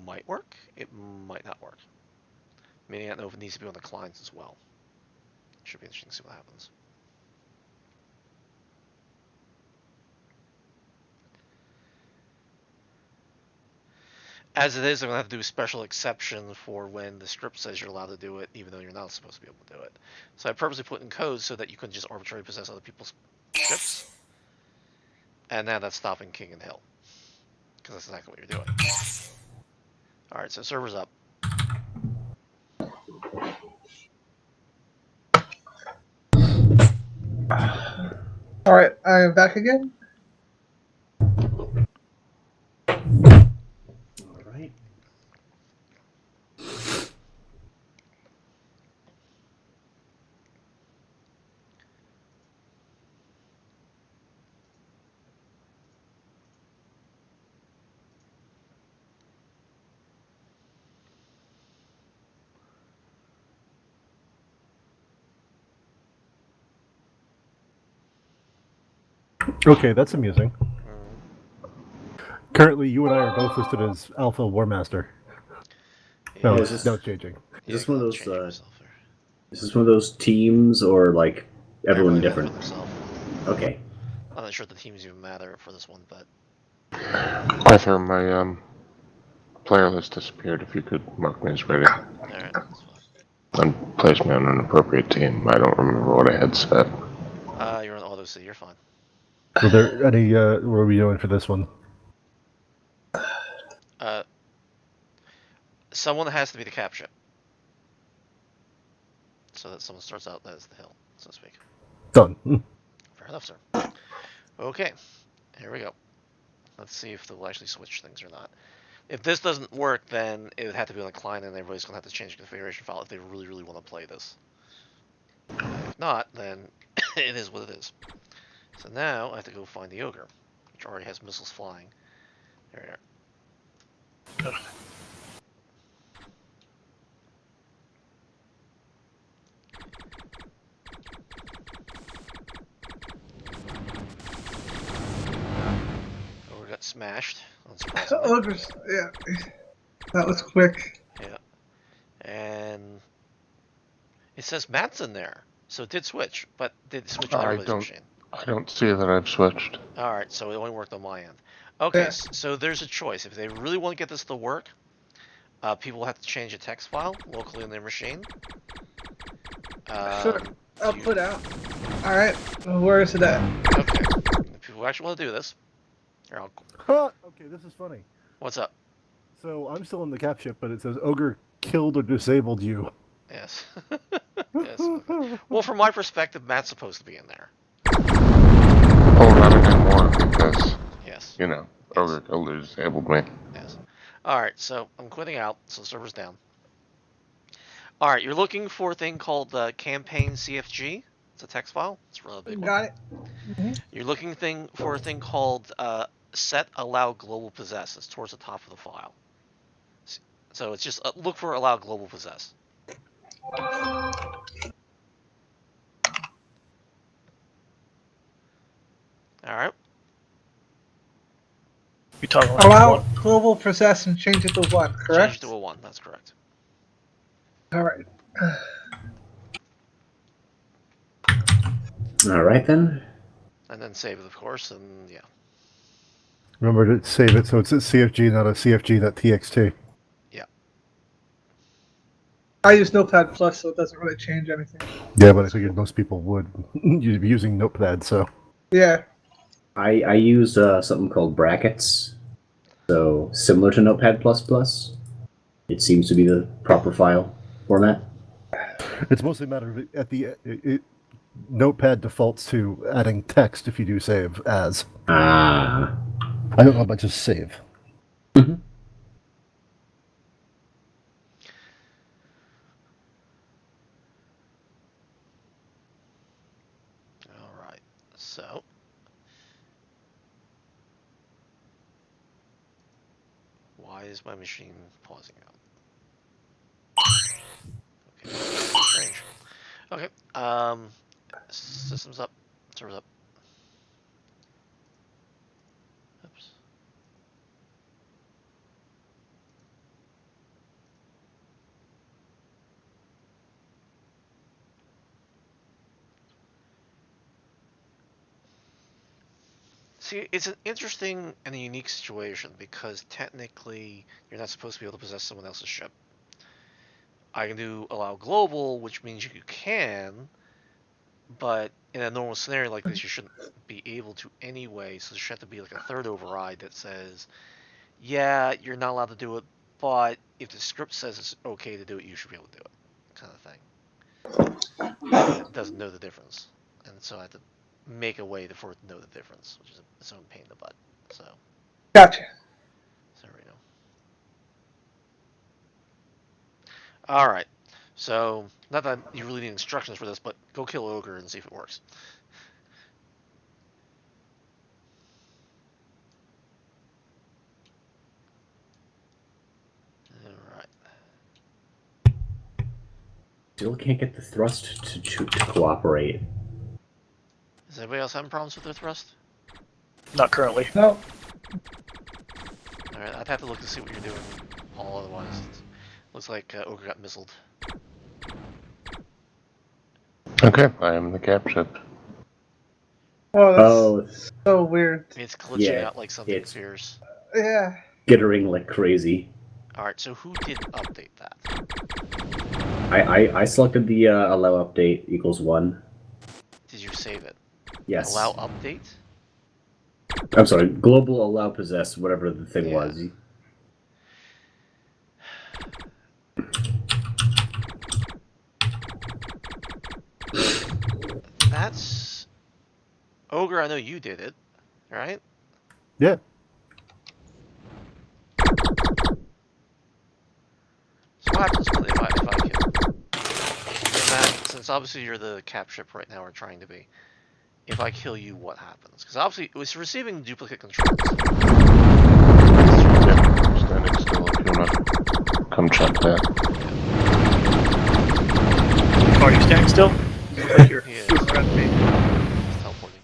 might work. It might not work. Meaning I don't know if it needs to be on the clients as well. Should be interesting to see what happens. As it is, I'm going to have to do a special exception for when the script says you're allowed to do it, even though you're not supposed to be able to do it. So I purposely put in code so that you can just arbitrarily possess other people's ships. And now that's stopping King and Hill. Because that's exactly what you're doing. Alright, so server's up. Alright, I am back again. Alright. Okay, that's amusing. Mm. Currently, you and I are both listed as Alpha Warmaster. No, Yeah, it's no changing. Is this one of those? Changing myself there. Is this one of those teams or like everyone Everybody different? For themselves. Okay. I'm not sure if the teams even matter for this one, but Arthur, my player list disappeared. If you could mark me as ready alright, that's fine. and place me on an appropriate team. I don't remember what I had set. You're on auto, so you're fine. Were there any? What are we doing for this one? Someone has to be the cap ship. So that someone starts out as the hill, so to speak. Done. Fair enough, sir. Okay, here we go. Let's see if they'll actually switch things or not. If this doesn't work, then it would have to be on the client, and everybody's going to have to change the configuration file if they really, really want to play this. If not, then it is what it is. So now I have to go find the ogre, which already has missiles flying. There we are. Ogre got smashed, unsurprisingly. Ogres, yeah. That was quick. Yeah. And it says Matt's in there, so it did switch, but did it switch on everybody's machine? I don't see that I've switched. Alright, so it only worked on my end. Okay, Yeah. so there's a choice. If they really want to get this to work, people will have to change a text file locally on their machine. Sure. I'll put out. Alright, where is it at? Okay, if people actually want to do this. Here, Okay, this is funny. what's up? So I'm still in the cap ship, but it says Ogre killed or disabled you. Yes. Yes. Okay. Well, from my perspective, Matt's supposed to be in there. Oh, not anymore because, Yes. you know, Yes. Ogre disabled me. Yes. Alright, so I'm quitting out, so the server's down. Alright, you're looking for a thing called campaign CFG. It's a text file. It's a really big one. Got it. You're looking for a thing called set allow global possess. It's towards the top of the file. So it's just look for allow global possess. Alright. We toggle on Allow one. global possess and change it to 1, correct? Change it to a 1, that's correct. Alright. Alright then. And then save it, of course, and yeah. Remember to save it so it's a CFG, not a CFG.txt. Yeah. I use Notepad Plus, so it doesn't really change anything. Yeah, but I figured most people would. You'd be using Notepad, so. Yeah. I use something called brackets. So similar to Notepad++. It seems to be the proper file format. It's mostly a matter of Notepad defaults to adding text if you do save as. Ah. I don't know about just save. Mm-hmm. Alright. So why is my machine pausing out? Okay. Systems up. Servers up. Oops. See, it's an interesting and a unique situation because technically you're not supposed to be able to possess someone else's ship. I can do allow global, which means you can, but in a normal scenario like this, you shouldn't be able to anyway. So there should have to be like a third override that says, yeah, you're not allowed to do it, but if the script says it's okay to do it, you should be able to do it, kind of thing. And it doesn't know the difference, and so I have to make a way for it to know the difference, which is its own pain in the butt. So. Gotcha. There we go. All right. So, not that you really need instructions for this, but go kill Ogre and see if it works. All right. Still can't get the thrust to cooperate. Is anybody else having problems with their thrust? Not currently. No. All right. I'd have to look to see what you're doing. All otherwise, looks like Ogre got missiled. Okay, I am the cap ship. Oh, that's so weird. It's glitching Yeah, out like something it's- fierce. Yeah. Gittering like crazy. All right. So who did update that? I selected the allow update equals 1. Did you save it? Yes. Allow update? I'm sorry, global allow possess, whatever the thing Yeah. was. That's Ogre. I know you did it, right? Yeah. So what happens if I kill? Matt, since obviously you're the cap ship right now, or trying to be, if I kill you, what happens? Because obviously it's receiving duplicate controls. Yeah, standing still if you want to come check that. Are you standing still? Looks like you're He is. moving around me. He's teleporting.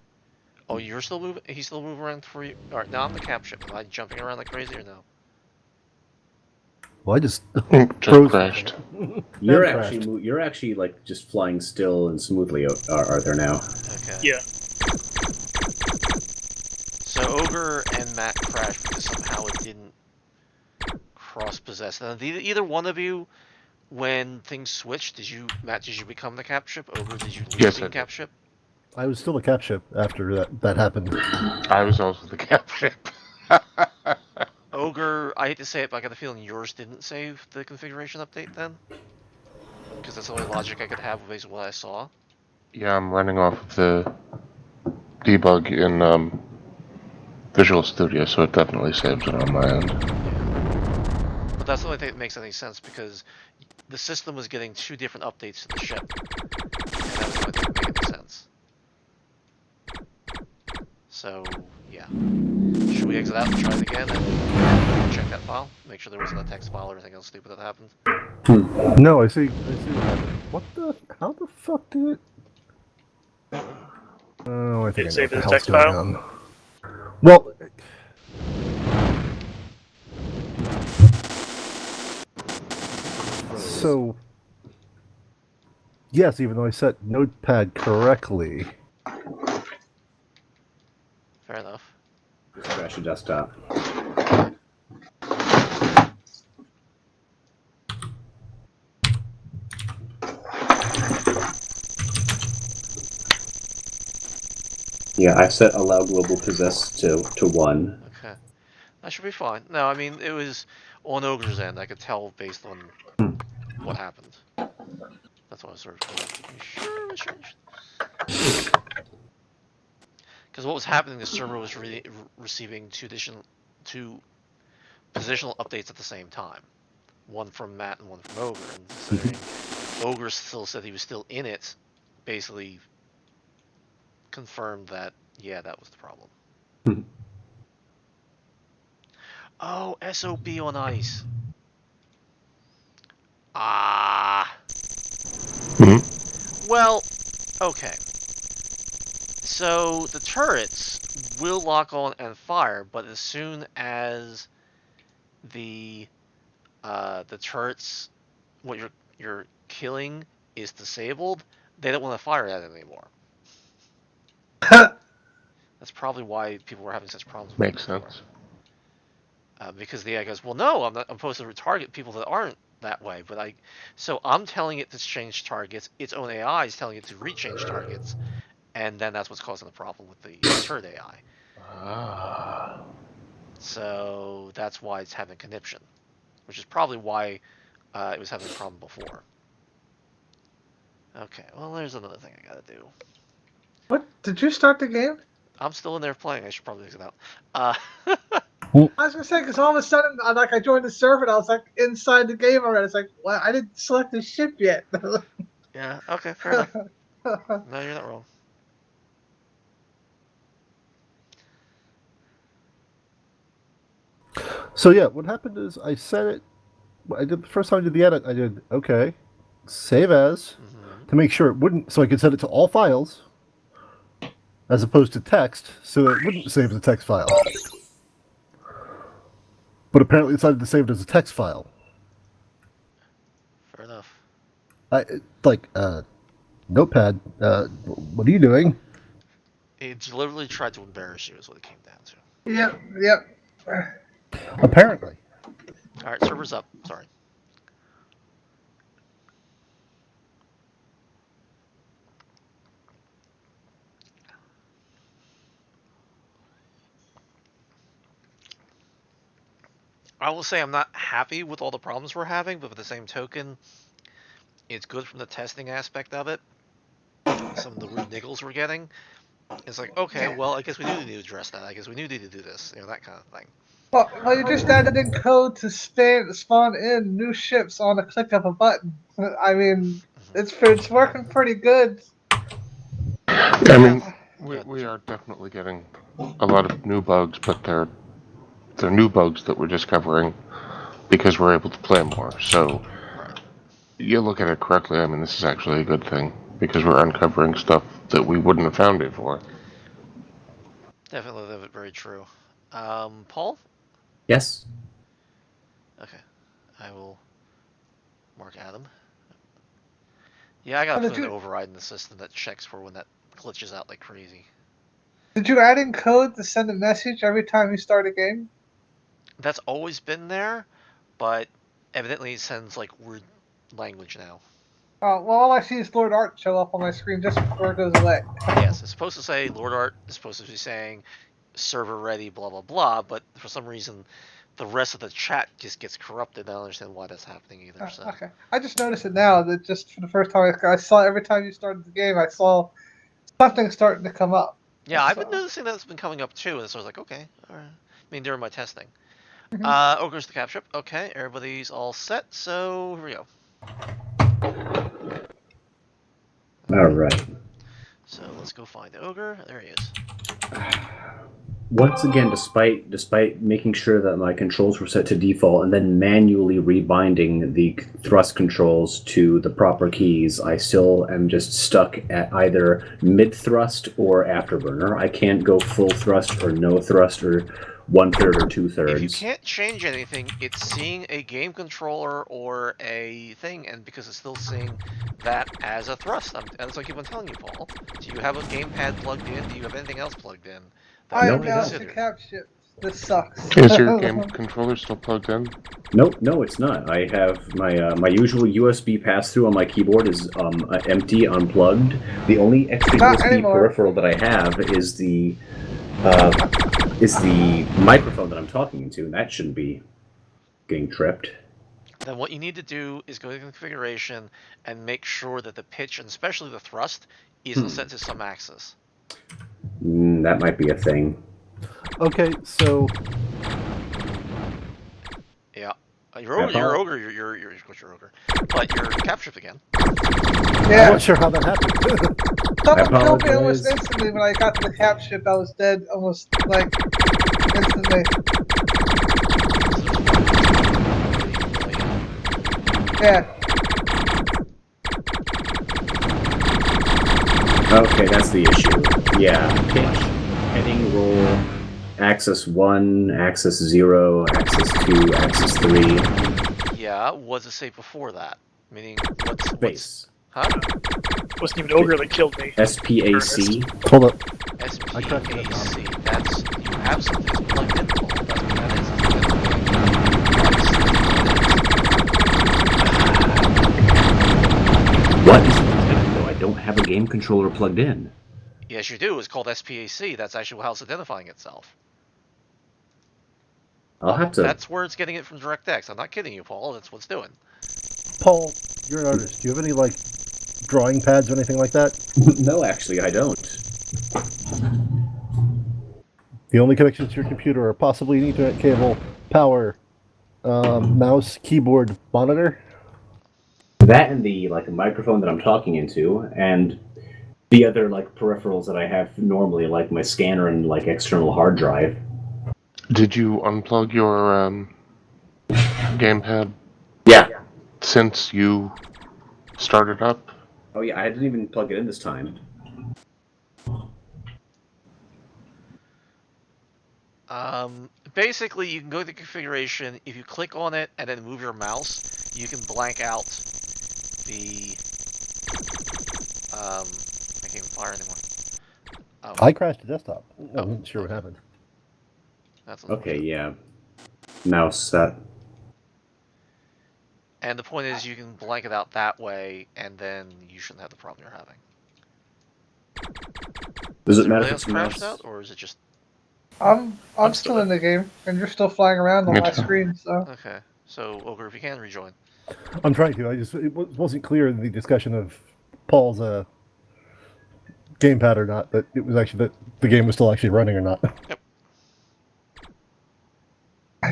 Oh, you're still moving? He's still moving around for you? Alright, now I'm the cap ship. Am I jumping around like crazy or no? Well, I just Just froze. crashed. You're Crashed. you're actually like just flying still and smoothly, Arthur, now. Okay. Yeah. So Ogre and Matt crashed because somehow it didn't cross-possess. Now, did either one of you, when things switched, Matt, did you become the cap ship? Ogre, did you leave Yes, being I did. cap ship? I was still a cap ship after that happened. I was also the cap ship. Ogre, I hate to say it, but I got the feeling yours didn't save the configuration update then? Because that's the only logic I could have based on what I saw. Yeah, I'm running off of the debug in Visual Studio, so it definitely saves it on my end. But that's the only thing that makes any sense, because the system was getting 2 different updates to the ship. And that was the only thing that made any sense. So, yeah. Should we exit out and try it again and check that file? Make sure there wasn't a text file or anything else stupid that happened? No, I see what happened. What the? How the fuck did it? Oh, I think I know Save what the it as hell's text going file? on. Well, so yes, even though I set Notepad correctly. Fair enough. Just crash your desktop. Yeah, I set allow global possess to 1. Okay. That should be fine. No, I mean, it was on Ogre's end. I could tell based on what happened. That's why I was sort of because what was happening, the server was receiving two positional updates at the same time. One from Matt and one from Ogre. And considering Ogre still said he was still in it, basically confirmed that, yeah, that was the problem. Oh, SOB on ice. Ah. Well, okay. So the turrets will lock on and fire, but as soon as the turrets, what you're killing is disabled, they don't want to fire at it anymore. That's probably why people were having such problems with it Makes before. sense. Because the AI goes, well, no, I'm supposed to target people that aren't that way, but so I'm telling it to change targets. Its own AI is telling it to rechange targets, and then that's what's causing the problem with the turret AI. Ah. So that's why it's having conniption, which is probably why it was having a problem before. Okay, well, there's another thing I gotta do. What? Did you start the game? I'm still in there playing. I should probably exit out. I was gonna say, because all of a sudden, I joined the server and I was like inside the game already. It's like, well, I didn't select the ship yet. Yeah, okay, fair enough. No, you're not wrong. So yeah, what happened is I set it. I did the first time I did the edit. I did okay, save as to make sure it wouldn't, so I could set it to all files as opposed to text, so that it wouldn't save as a text file. But apparently, it decided to save it as a text file. Fair enough. Notepad. What are you doing? It literally tried to embarrass you, is what it came down to. Yep. Apparently. All right, server's up. Sorry. I will say I'm not happy with all the problems we're having, but by the same token, it's good from the testing aspect of it. Some of the weird niggles we're getting. It's like, okay, well, I guess we do need to address that. I guess we do need to do this. That kind of thing. Well, you just added in code to spawn in new ships on a click of a button. I mean, it's working pretty good. I mean, we are definitely getting a lot of new bugs, but they're new bugs that we're discovering because we're able to play more. So you look at it correctly. I mean, this is actually a good thing because we're uncovering stuff that we wouldn't have found before. Definitely very true. Paul? Yes. Okay. I will mark Adam. Yeah, I gotta put an override in the system that checks for when that glitches out like crazy. Did you add in code to send a message every time you start a game? That's always been there, but evidently it sends like weird language now. Well, all I see is Lord Art show up on my screen just before it goes away. Yes, it's supposed to say Lord Art is supposed to be saying server ready, blah blah blah, but for some reason the rest of the chat just gets corrupted. I don't understand why that's happening either. So. Okay, I just noticed it now. That just for the first time I saw every time you started the game, I saw something starting to come up. Yeah, I've been noticing that's been coming up too, and so I was like, okay, all right. I mean, during my testing. Ogre's the cap ship. Okay, everybody's all set, so here we go. All right. So let's go find the ogre. There he is. Once again, despite making sure that my controls were set to default and then manually rebinding the thrust controls to the proper keys, I still am just stuck at either mid-thrust or afterburner. I can't go full thrust or no thrust or 1/3 or 2/3. If you can't change anything, it's seeing a game controller or a thing, and because it's still seeing that as a thrust. That's what I keep on telling you, Paul. Do you have a gamepad plugged in? Do you have anything else plugged in? I am now the cap ship. This sucks. Is your game controller still plugged in? Nope, no, it's not. I have my usual USB pass-through on my keyboard is empty, unplugged. The only extra USB peripheral that I have is the microphone that I'm talking into, and that shouldn't be getting tripped. Then what you need to do is go to configuration and make sure that the pitch, and especially the thrust, isn't set to some axis. That might be a thing. Okay, so yeah, you're ogre. What's your ogre? But you're cap ship again. Yeah. I'm not sure how that happened. Someone killed me almost instantly when I got to the cap ship. I was dead almost like instantly. Yeah. Okay, that's the issue. Yeah, pitch, heading, roll, axis 1, axis 0, axis 2, axis 3. Yeah, what does it say before that? Meaning, what's Space. huh? It wasn't even Ogre that killed me. SPAC. Hold up. SPAC. That's you have something that's plugged in. Paul. That's what that is. What is it, though? I don't have a game controller plugged in. Yes, you do. It's called SPAC. That's actually how it's identifying itself. I'll have to. That's where it's getting it from DirectX. I'm not kidding you, Paul. That's what it's doing. Paul, you're an artist. Do you have any like drawing pads or anything like that? No, actually, I don't. The only connections to your computer are possibly an Ethernet cable, power, mouse, keyboard, monitor. That and the microphone that I'm talking into, and the other peripherals that I have normally, like my scanner and external hard drive. Did you unplug your gamepad? Yeah. Since you started up? Oh yeah, I didn't even plug it in this time. Basically, you can go to the configuration. If you click on it and then move your mouse, you can blank out the. I can't even fire anymore. I crashed the desktop. I wasn't sure what happened. That's okay. Yeah. Mouse set. And the point is, you can blank it out that way, and then you shouldn't have the problem you're having. Does it Is matter everybody if else it's crashed mouse? out, or is it just? I'm still in the game, and you're still flying around on my screen. So Okay. So Ogre, if you can rejoin. I'm trying to. It wasn't clear in the discussion of Paul's gamepad or not that it was actually that the game was still actually running or not. Yep.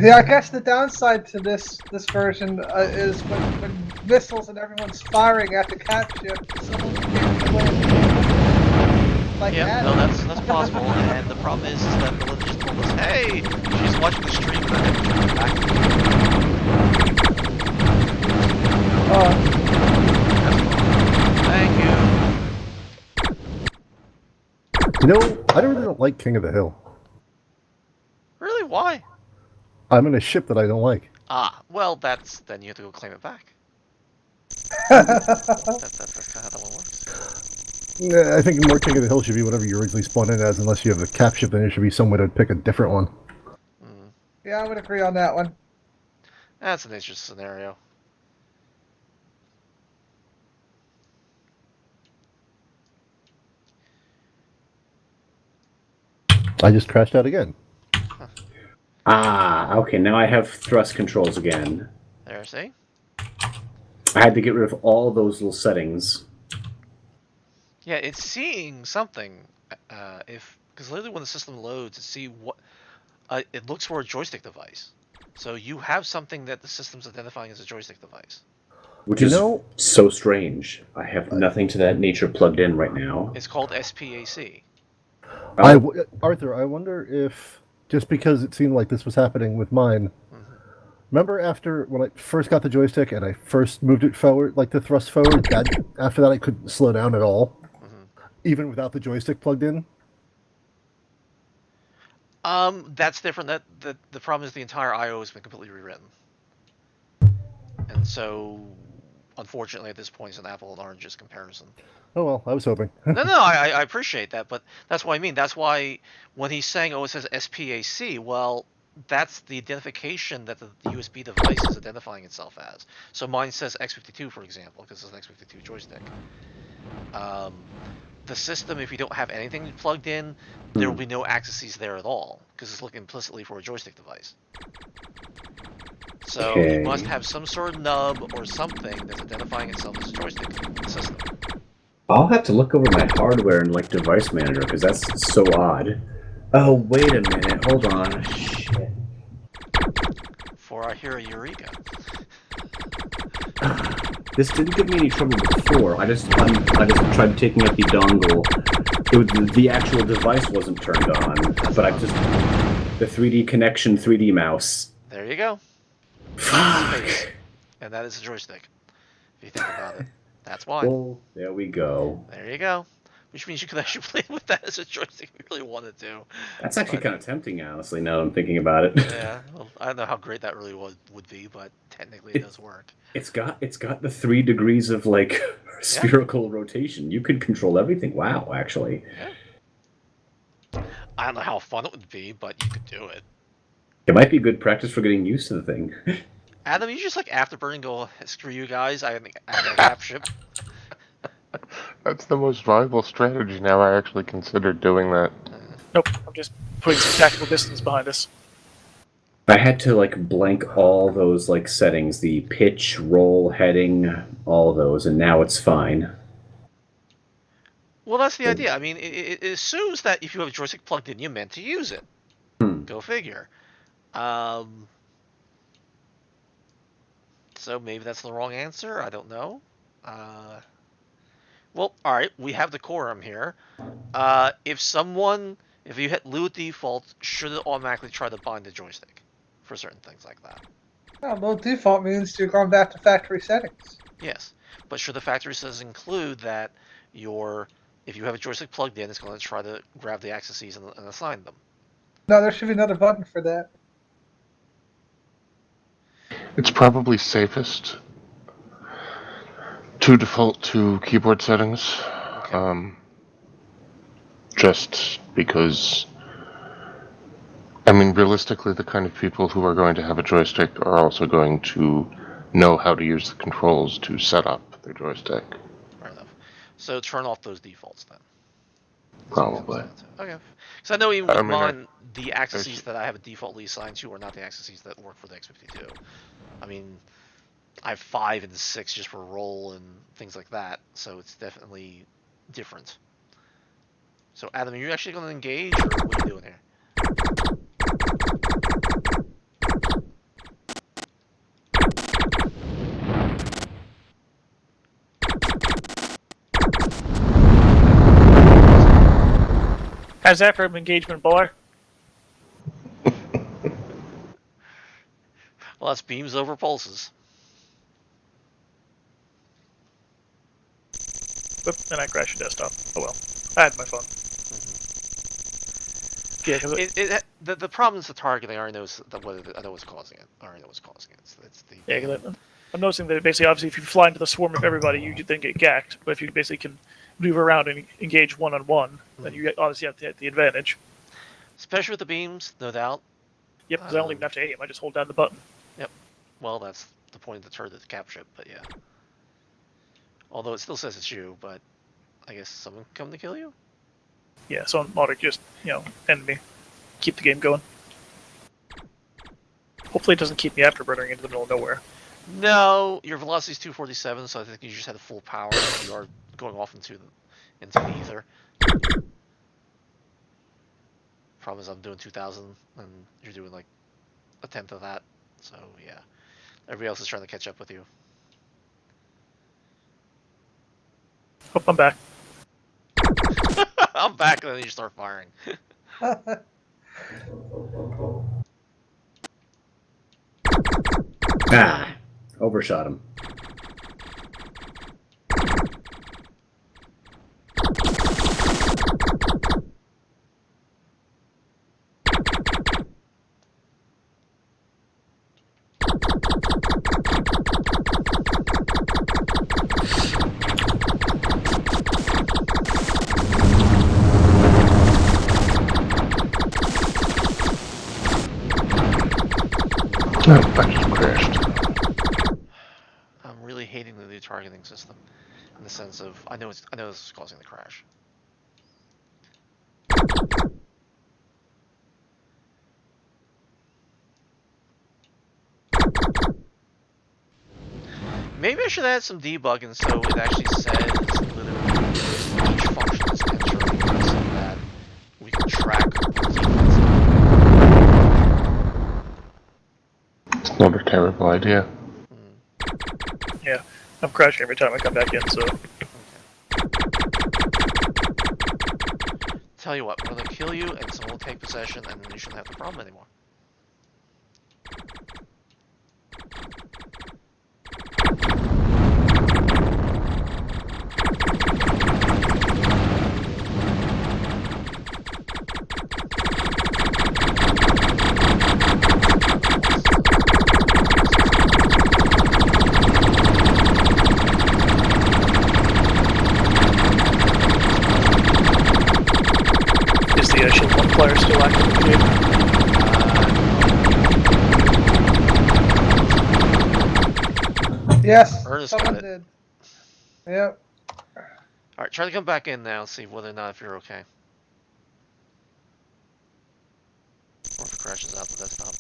yeah, I guess the downside to this version is when missiles and everyone's firing at the capship, someone can like Yeah, that. no, that's possible. And the problem is that Melinda just told us, hey, she's watching the stream and I have to back. Thank you. You know, I really don't like King of the Hill. Really? Why? I'm in a ship that I don't like. Ah, well, then you have to go claim it back. That's kind of how that one works. Yeah, I think more King of the Hill should be whatever you originally spawned in as, unless you have the cap ship, then there should be some way to pick a different one. Yeah, I would agree on that one. That's an interesting scenario. I just crashed out again. Huh. Ah, okay, now I have thrust controls again. There, see? I had to get rid of all those little settings. Yeah, it's seeing something. Because literally when the system loads, it looks for a joystick device. So you have something that the system's identifying as a joystick device. Which is so strange. I have nothing to that nature plugged in right now. It's called SPAC. Arthur, I wonder if, just because it seemed like this was happening with mine, remember after when I first got the joystick and I first moved it forward, like the thrust forward, after that I couldn't slow down at all, even without the joystick plugged in? That's different. The problem is the entire IO has been completely rewritten. And so, unfortunately, at this point, it's an apple and oranges comparison. Oh, well, I was hoping. No, I appreciate that, but that's what I mean. That's why when he's saying, it says SPAC, well, that's the identification that the USB device is identifying itself as. So mine says X52, for example, because it's an X52 joystick. The system, if you don't have anything plugged in, there will be no axes there at all, because it's looking implicitly for a joystick device. So you must have some sort of nub or something that's identifying itself as a joystick system. I'll have to look over my hardware and device manager, because that's so odd. Oh, wait a minute, hold on. Shit. For I hear a eureka. This didn't give me any trouble before. I just tried taking out the dongle. The actual device wasn't turned on, but the 3D connection 3D mouse. There you go. Fuck. And that is a joystick. If you think about it, that's why. Well, there we go. There you go. which means you could actually play with that as a joystick if you really wanted to. That's actually kind of tempting, honestly, now that I'm thinking about it. Yeah, well, I don't know how great that really would be, but technically it does work. It's got the 3 degrees of like spherical rotation. You could control everything. Wow, actually. Yeah. I don't know how fun it would be, but you could do it. It might be good practice for getting used to the thing. Adam, you just like afterburn and go, screw you guys, I have a cap ship. That's the most viable strategy now. I actually considered doing that. Nope, I'm just putting some tactical distance behind us. I had to like blank all those like settings, the pitch, roll, heading, all those, and now it's fine. Well, that's the idea. I mean, it assumes that if you have a joystick plugged in, you meant to use it. Go figure. So maybe that's the wrong answer. I don't know. Well, all right. We have the quorum here. If you hit loot default, should it automatically try to bind the joystick for certain things like that? Low default means you're going back to factory settings. Yes, but should the factory settings include that if you have a joystick plugged in, it's going to try to grab the axes and assign them? No, there should be another button for that. It's probably safest to default to keyboard settings. Okay. Just because, I mean, realistically, the kind of people who are going to have a joystick are also going to know how to use the controls to set up their joystick. Fair enough. So turn off those defaults then. Probably. Okay. Because I know even with mine, the axes that I have a defaultly assigned to are not the axes that work for the X52. I mean, I have 5 and 6 just for roll and things like that, so it's definitely different. So, Adam, are you actually going to engage, or what are you doing here? How's that for an engagement, boy? Well, that's beams over pulses. Whoop, and I crashed your desktop. Oh well. I had my fun. Yeah, because the problem is the targeting. I already know what's causing it. It's the yeah, I'm noticing that basically, obviously, if you fly into the swarm of everybody, you then get gacked. But if you basically can maneuver around and engage one-on-one, then you obviously have the advantage. Especially with the beams, no doubt. Yep, because I don't even have to aim. I just hold down the button. Yep. Well, that's the point of the turret, the cap ship, but yeah. Although it still says it's you, but I guess someone come to kill you? Yeah, so I'm ought to just, end me. Keep the game going. Hopefully it doesn't keep me afterburning into the middle of nowhere. No, your velocity is 247, so I think you just had a full power. You are going off into the ether. Problem is I'm doing 2,000, and you're doing like a tenth of that. So yeah, everybody else is trying to catch up with you. Hope I'm back. I'm back, and then you start firing. Overshot him. Oh, I just crashed. I'm really hating the new targeting system, in the sense of I know this is causing the crash. Maybe I should add some debugging so it actually says literally each function is entering so that we can track It's not a terrible idea. Yeah, I'm crashing every time I come back in, so... Tell you what, I'm gonna kill you and someone will take possession and then you shouldn't have the problem anymore. multiplier still active in the game? Yes, Ernest got someone it. did. Yep. Alright, try to come back in now and see whether or not if you're okay. Or if it crashes out the desktop.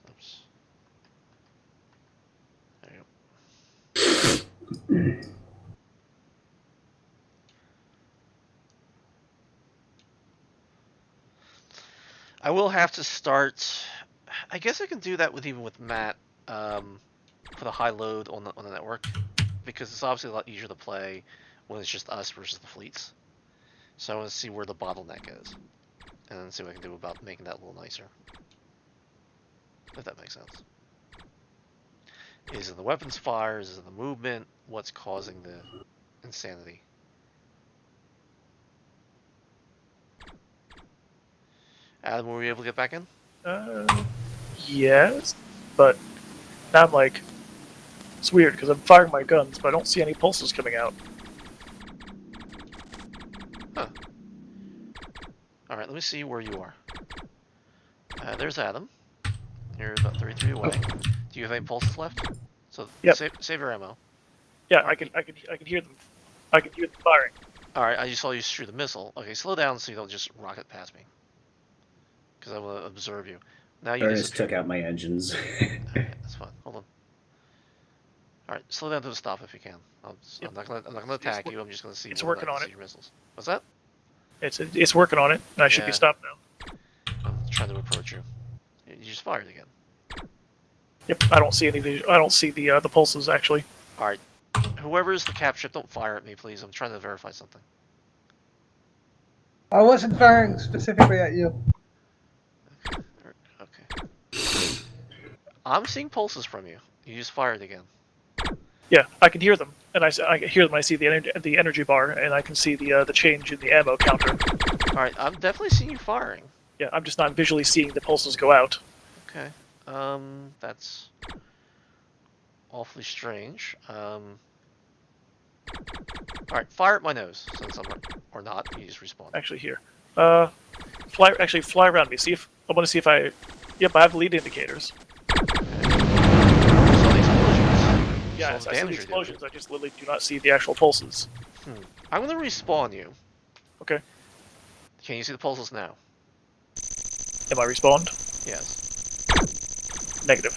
Oops. There you go. I will have to start. I guess I can do that with even with Matt. Put a high load on the network because it's obviously a lot easier to play when it's just us versus the fleets. So I want to see where the bottleneck is, and then see what I can do about making that a little nicer. If that makes sense. Is it the weapons fires? Is it the movement? What's causing the insanity? Adam, were we able to get back in? Yes, but now I'm like, it's weird because I'm firing my guns, but I don't see any pulses coming out. Huh. Alright, let me see where you are. There's Adam. You're about 33 away. Do you have any pulses left? So Yep. save your ammo. Yeah, I can hear them. I can hear them firing. Alright, I just saw you shoot a missile. Okay, slow down so you don't just rocket past me. Because I want to observe you. Now you Ernest disappear. took out my engines. Alright, that's fine. Hold on. Alright, slow down to a stop if you can. Yep. I'm not gonna attack you. I'm just gonna see. It's whether or working not I on see it. your missiles. What's that? It's working on it, and I should be Yeah. stopped now. I'm trying to approach you. You just fired again. Yep, I don't see any. I don't see the pulses actually. Alright. Whoever's the cap ship, don't fire at me, please. I'm trying to verify something. I wasn't firing specifically at you. Okay. I'm seeing pulses from you. You just fired again. Yeah, I can hear them, and I hear them. I see the energy bar, and I can see the change in the ammo counter. Alright, I'm definitely seeing you firing. Yeah, I'm just not visually seeing the pulses go out. Okay. That's awfully strange. Alright, fire at my nose, since I'm or not, you just respawn. Actually, here. Fly around me. See if I want to see if I. Yep, I have the lead indicators. Yeah, I see the explosions. I just literally do not see the actual pulses. I'm gonna respawn you. Okay. Can you see the pulses now? Am I respawned? Yes. Negative.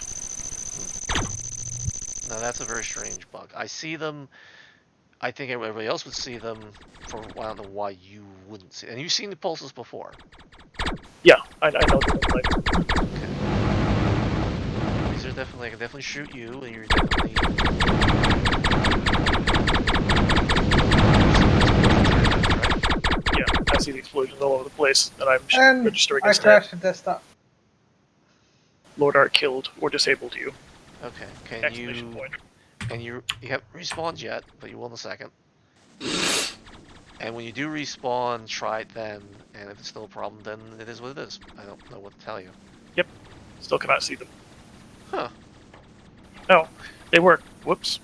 Now that's a very strange bug. I see them. I think everybody else would see them. For I don't know why you wouldn't see. And you've seen the pulses before. Yeah, I know. Like, Okay. These are definitely. I can definitely shoot you, and you're definitely. yeah, I see the explosions all over the place, and I'm And registering I as crashed the desktop. Lord Art killed or disabled you. Okay. Can Exclamation you? point. And you haven't respawned yet, but you will in a second. And when you do respawn, try it then. And if it's still a problem, then it is what it is. I don't know what to tell you. Yep. Still cannot see them. Huh. No, they work. Whoops.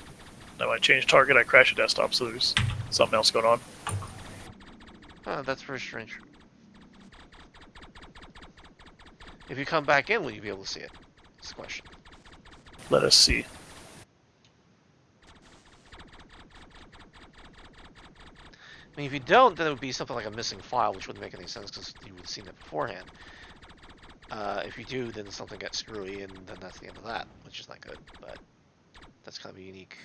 Now I changed target, I crashed the desktop, so there's something else going on. Huh, that's very strange. If you come back in, will you be able to see it? That's the question. Let us see. I mean, if you don't, then it would be something like a missing file, which wouldn't make any sense because you would have seen it beforehand. If you do, then something gets screwy, and then that's the end of that, which is not good, but that's kind of a unique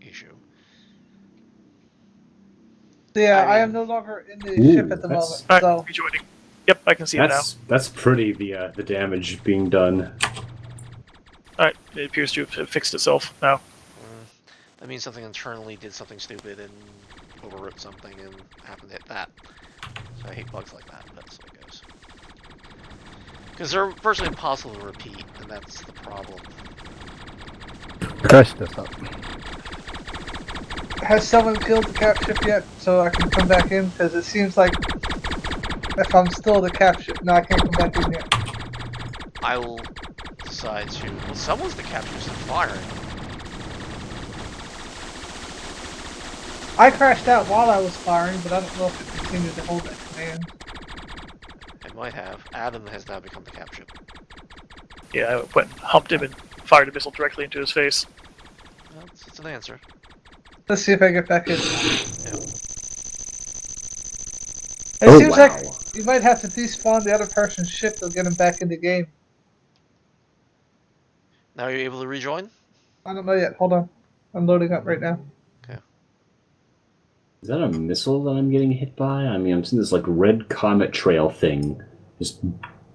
issue. Yeah, I mean, am no longer in the Ooh, ship at the that's- moment, Alright, so rejoining. Yep, I can see it now. That's pretty. The damage being done. Alright, it appears to have fixed itself now. That means something internally did something stupid and overwrote something and happened to hit that. So I hate bugs like that, but that's the way it goes. Because they're virtually impossible to repeat, and that's the problem. Crash desktop. has someone killed the cap ship yet so I can come back in? Because it seems like if I'm still the cap ship, no, I can't come back in yet. I will decide to. Well, someone's the capture still firing. I crashed out while I was firing, but I don't know if it continued to hold that command. It might have. Adam has now become the cap ship. Yeah, I went and humped him and fired a missile directly into his face. Well, it's an answer. Let's see if I get back in. Yeah. It seems like you might have to despawn the other person's ship to get him back in the game. Now you're able to rejoin? I don't know yet. Hold on. I'm loading up right now. Okay. Is that a missile that I'm getting hit by? I mean, I'm seeing this like red comet trail thing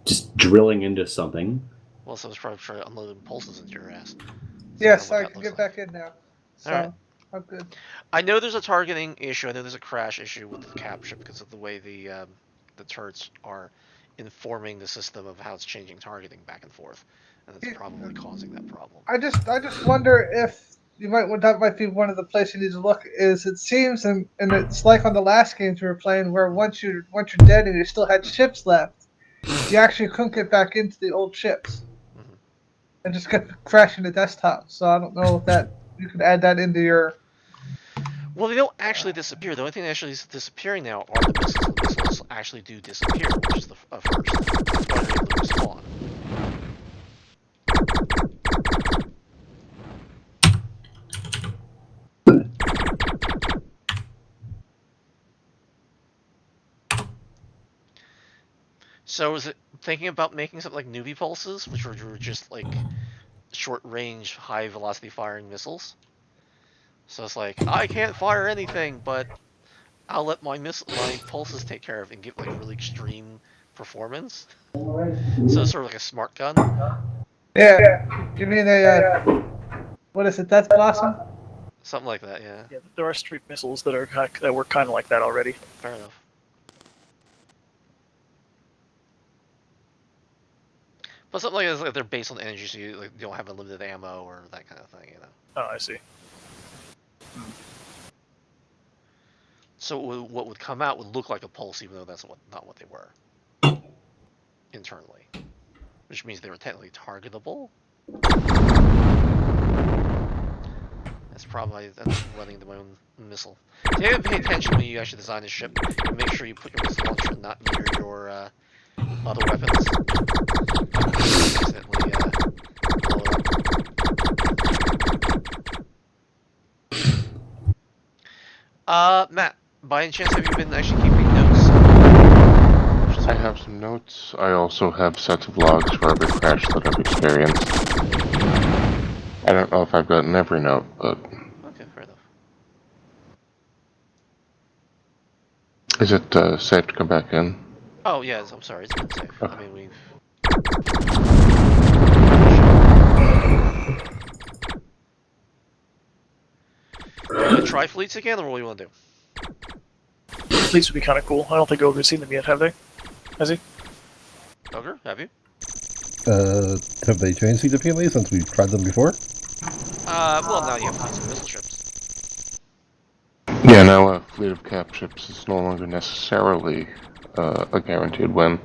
just drilling into something. Well, someone's probably trying to unload pulses into your ass. Yes, I can get back in now. So, Alright. I'm good. I know there's a targeting issue. I know there's a crash issue with the cap ship because of the way the turrets are informing the system of how it's changing targeting back and forth, and it's probably causing that problem. I just wonder if that might be one of the places you need to look. Is it seems and it's like on the last games we were playing where once you're dead and you still had ships left, you actually couldn't get back into the old ships, and just kept crashing the desktop. So I don't know if that you can add that into your. Well, they don't actually disappear. The only thing that actually is disappearing now are the missiles. The missiles actually do disappear, which is the first. That's why they're able to respawn. So is it thinking about making something like newbie pulses, which were just like short-range, high-velocity firing missiles? So it's like, I can't fire anything, but I'll let my pulses take care of it and give like really extreme performance. So it's sort of like a smart gun. Yeah, you mean what is it? Death Blossom? Something like that, yeah. Yeah, there are street missiles that work kind of like that already. Fair enough. But something like this, like they're based on energy, so you don't have unlimited ammo or that kind of thing, you know. Oh, I see. So what would come out would look like a pulse, even though that's not what they were internally, which means they were technically targetable. That's probably running my own missile. So you have to pay attention when you actually design a ship. And make sure you put your missile launcher not near your other weapons. Accidentally blow it up. Matt, by any chance, have you been actually keeping notes? I have some notes. I also have sets of logs for every crash that I've experienced. I don't know if I've gotten every note, but... Okay, fair enough. Is it safe to come back in? Oh, yeah, I'm sorry, it's been safe. Okay. I mean, we've... You want to try fleets again, or what do you want to do? Fleets would be kind of cool. I don't think Ogre's seen them yet, have they? Has he? Ogre, have you? Have they changed significantly since we've tried them before? Well, now you have fleets of missile ships. Yeah, now a fleet of cap ships is no longer necessarily a guaranteed win.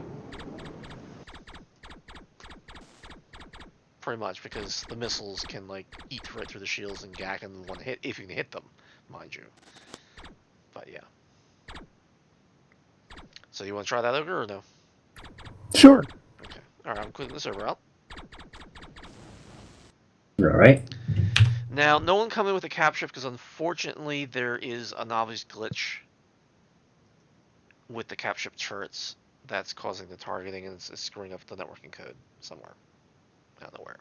Pretty much, because the missiles can, like, eat right through the shields and gack in one hit, if you can hit them, mind you. But, yeah. So you want to try that, Ogre, or no? Sure. Okay. Alright, I'm quitting the server out. Alright. Now, no one come in with a cap ship, because unfortunately there is an obvious glitch with the cap ship turrets that's causing the targeting, and it's screwing up the networking code somewhere. I don't know where.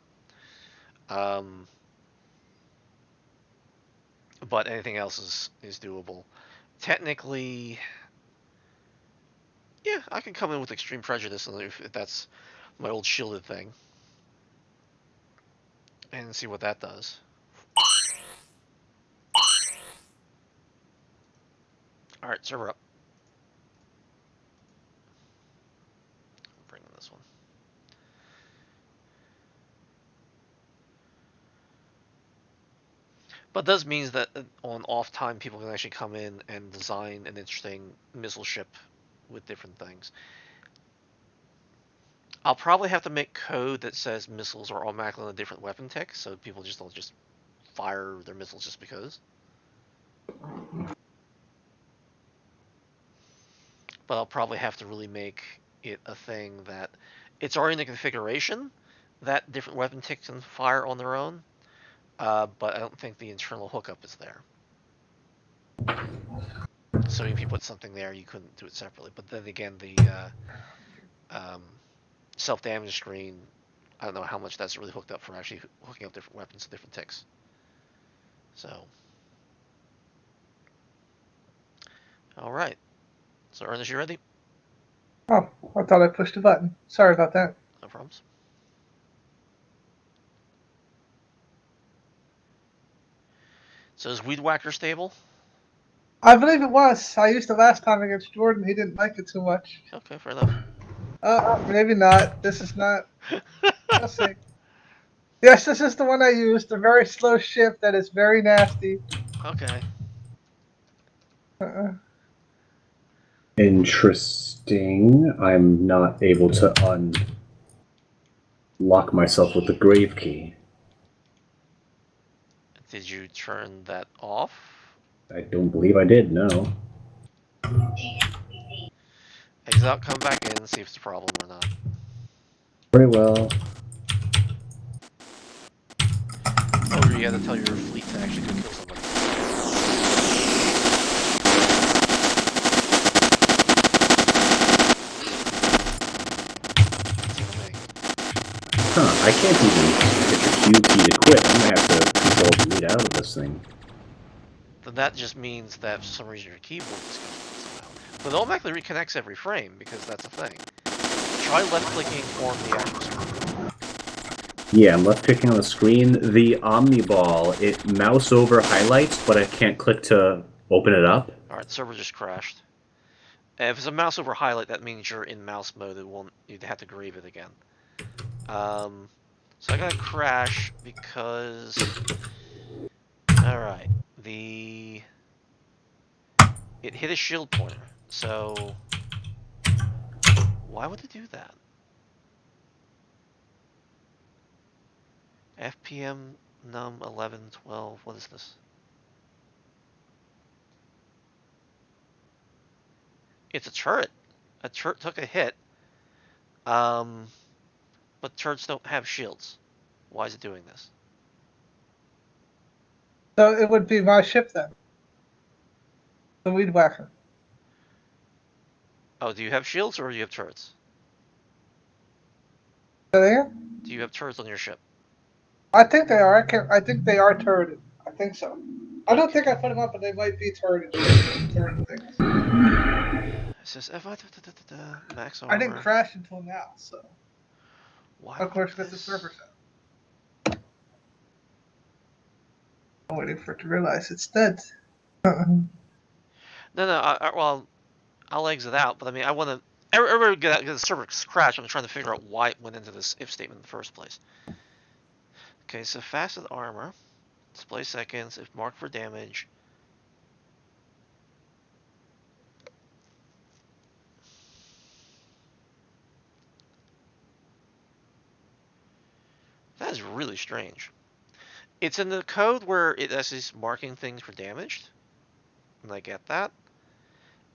But anything else is doable. Technically, yeah, I can come in with extreme prejudice if that's my old shielded thing, and see what that does. All right, server up. I'm bringing this one. But it does mean that on off time, people can actually come in and design an interesting missile ship with different things. I'll probably have to make code that says missiles are automatically on a different weapon tech, so people just don't just fire their missiles just because. But I'll probably have to really make it a thing that it's already in the configuration that different weapon ticks can fire on their own, but I don't think the internal hookup is there. So if you put something there, you couldn't do it separately. But then again, the self-damage screen, I don't know how much that's really hooked up for actually hooking up different weapons to different ticks. So, all right. So Ernest, you ready? Oh, I thought I pushed a button. Sorry about that. No problems. So is Weed Whacker stable? I believe it was. I used it last time against Jordan. He didn't like it too much. Okay, fair enough. Maybe not. This is not. We'll see. Yes, this is the one I used. A very slow ship that is very nasty. Okay. Interesting. I'm not able to unlock myself with the grave key. Did you turn that off? I don't believe I did, no. Exit out, come back in, see if it's a problem or not. Very well. Oh, you gotta tell your fleet to actually go kill somebody. Huh, I can't even get your Q key to quit. I'm gonna have to control delete out of this thing. Then that just means that for some reason your keyboard is somehow. But it automatically reconnects every frame, because that's the thing. Try left-clicking on the actual screen. Yeah, I'm left-clicking on the screen. The Omniball, it mouse over highlights, but I can't click to open it up. Alright, server just crashed. And if it's a mouse over highlight, that means you're in mouse mode. It won't. You'd have to grave it again. So I gotta crash because. Alright. It hit a shield pointer. So. Why would it do that? FPM num 1112. What is this? It's a turret. A turret took a hit. But turrets don't have shields. Why is it doing this? So it would be my ship then. The Weed Whacker. Oh, do you have shields or do you have turrets? There? Do you have turrets on your ship? I think they are. I think they are turreted. I think so. I don't think I put them up, but they might be turreted. Turret things. It says max armor. I didn't crash until now, so. Why Of course, would because the server's out. I'm waiting for it to realize it's dead. No, well, I'll exit out, but I mean, I want to. Everybody get out, because the server crashed. I'm trying to figure out why it went into this if statement in the first place. Okay, so faceted armor, display seconds, if marked for damage. That is really strange. It's in the code where it actually is marking things for damaged, and I get that.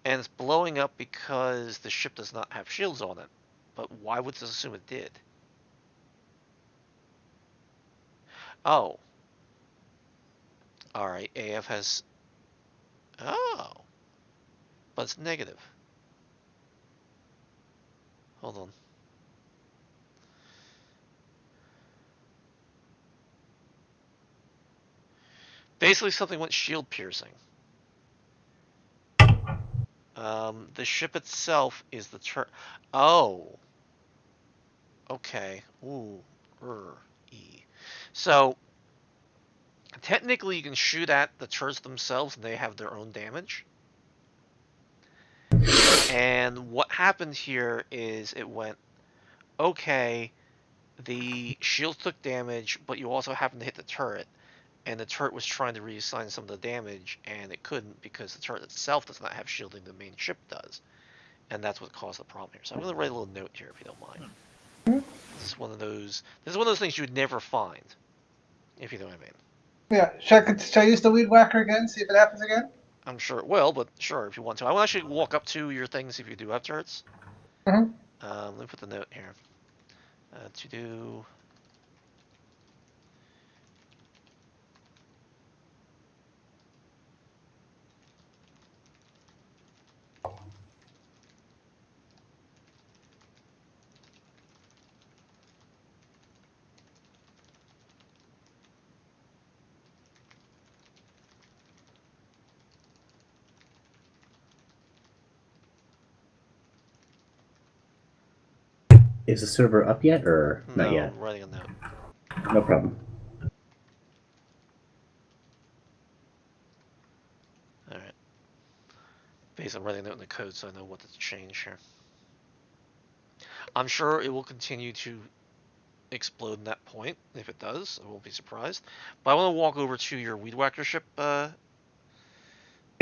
And it's blowing up because the ship does not have shields on it. But why would this assume it did? Oh. Alright, AF has... Oh. But it's negative. Hold on. Basically, something went shield piercing. The ship itself is the Oh. Okay. Ooh. E. So, technically you can shoot at the turrets themselves and they have their own damage. And what happened here is it went, okay, the shield took damage, but you also happened to hit the turret. And the turret was trying to reassign some of the damage, and it couldn't because the turret itself does not have shielding, the main ship does. And that's what caused the problem here. So I'm going to write a little note here if you don't mind. This is one of those things you would never find, if you know what I mean. Yeah. Should I use the Weed Whacker again? See if it happens again? I'm sure it will, but sure, if you want to. I will actually walk up to your things if you do have turrets. Mhm. Let me put the note here. To do... Is the server up yet or not No, yet? I'm writing a note. No problem. Alright. Basically, I'm writing a note in the code so I know what to change here. I'm sure it will continue to explode in that point. If it does, I won't be surprised. But I want to walk over to your Weed Whacker ship, Yeah.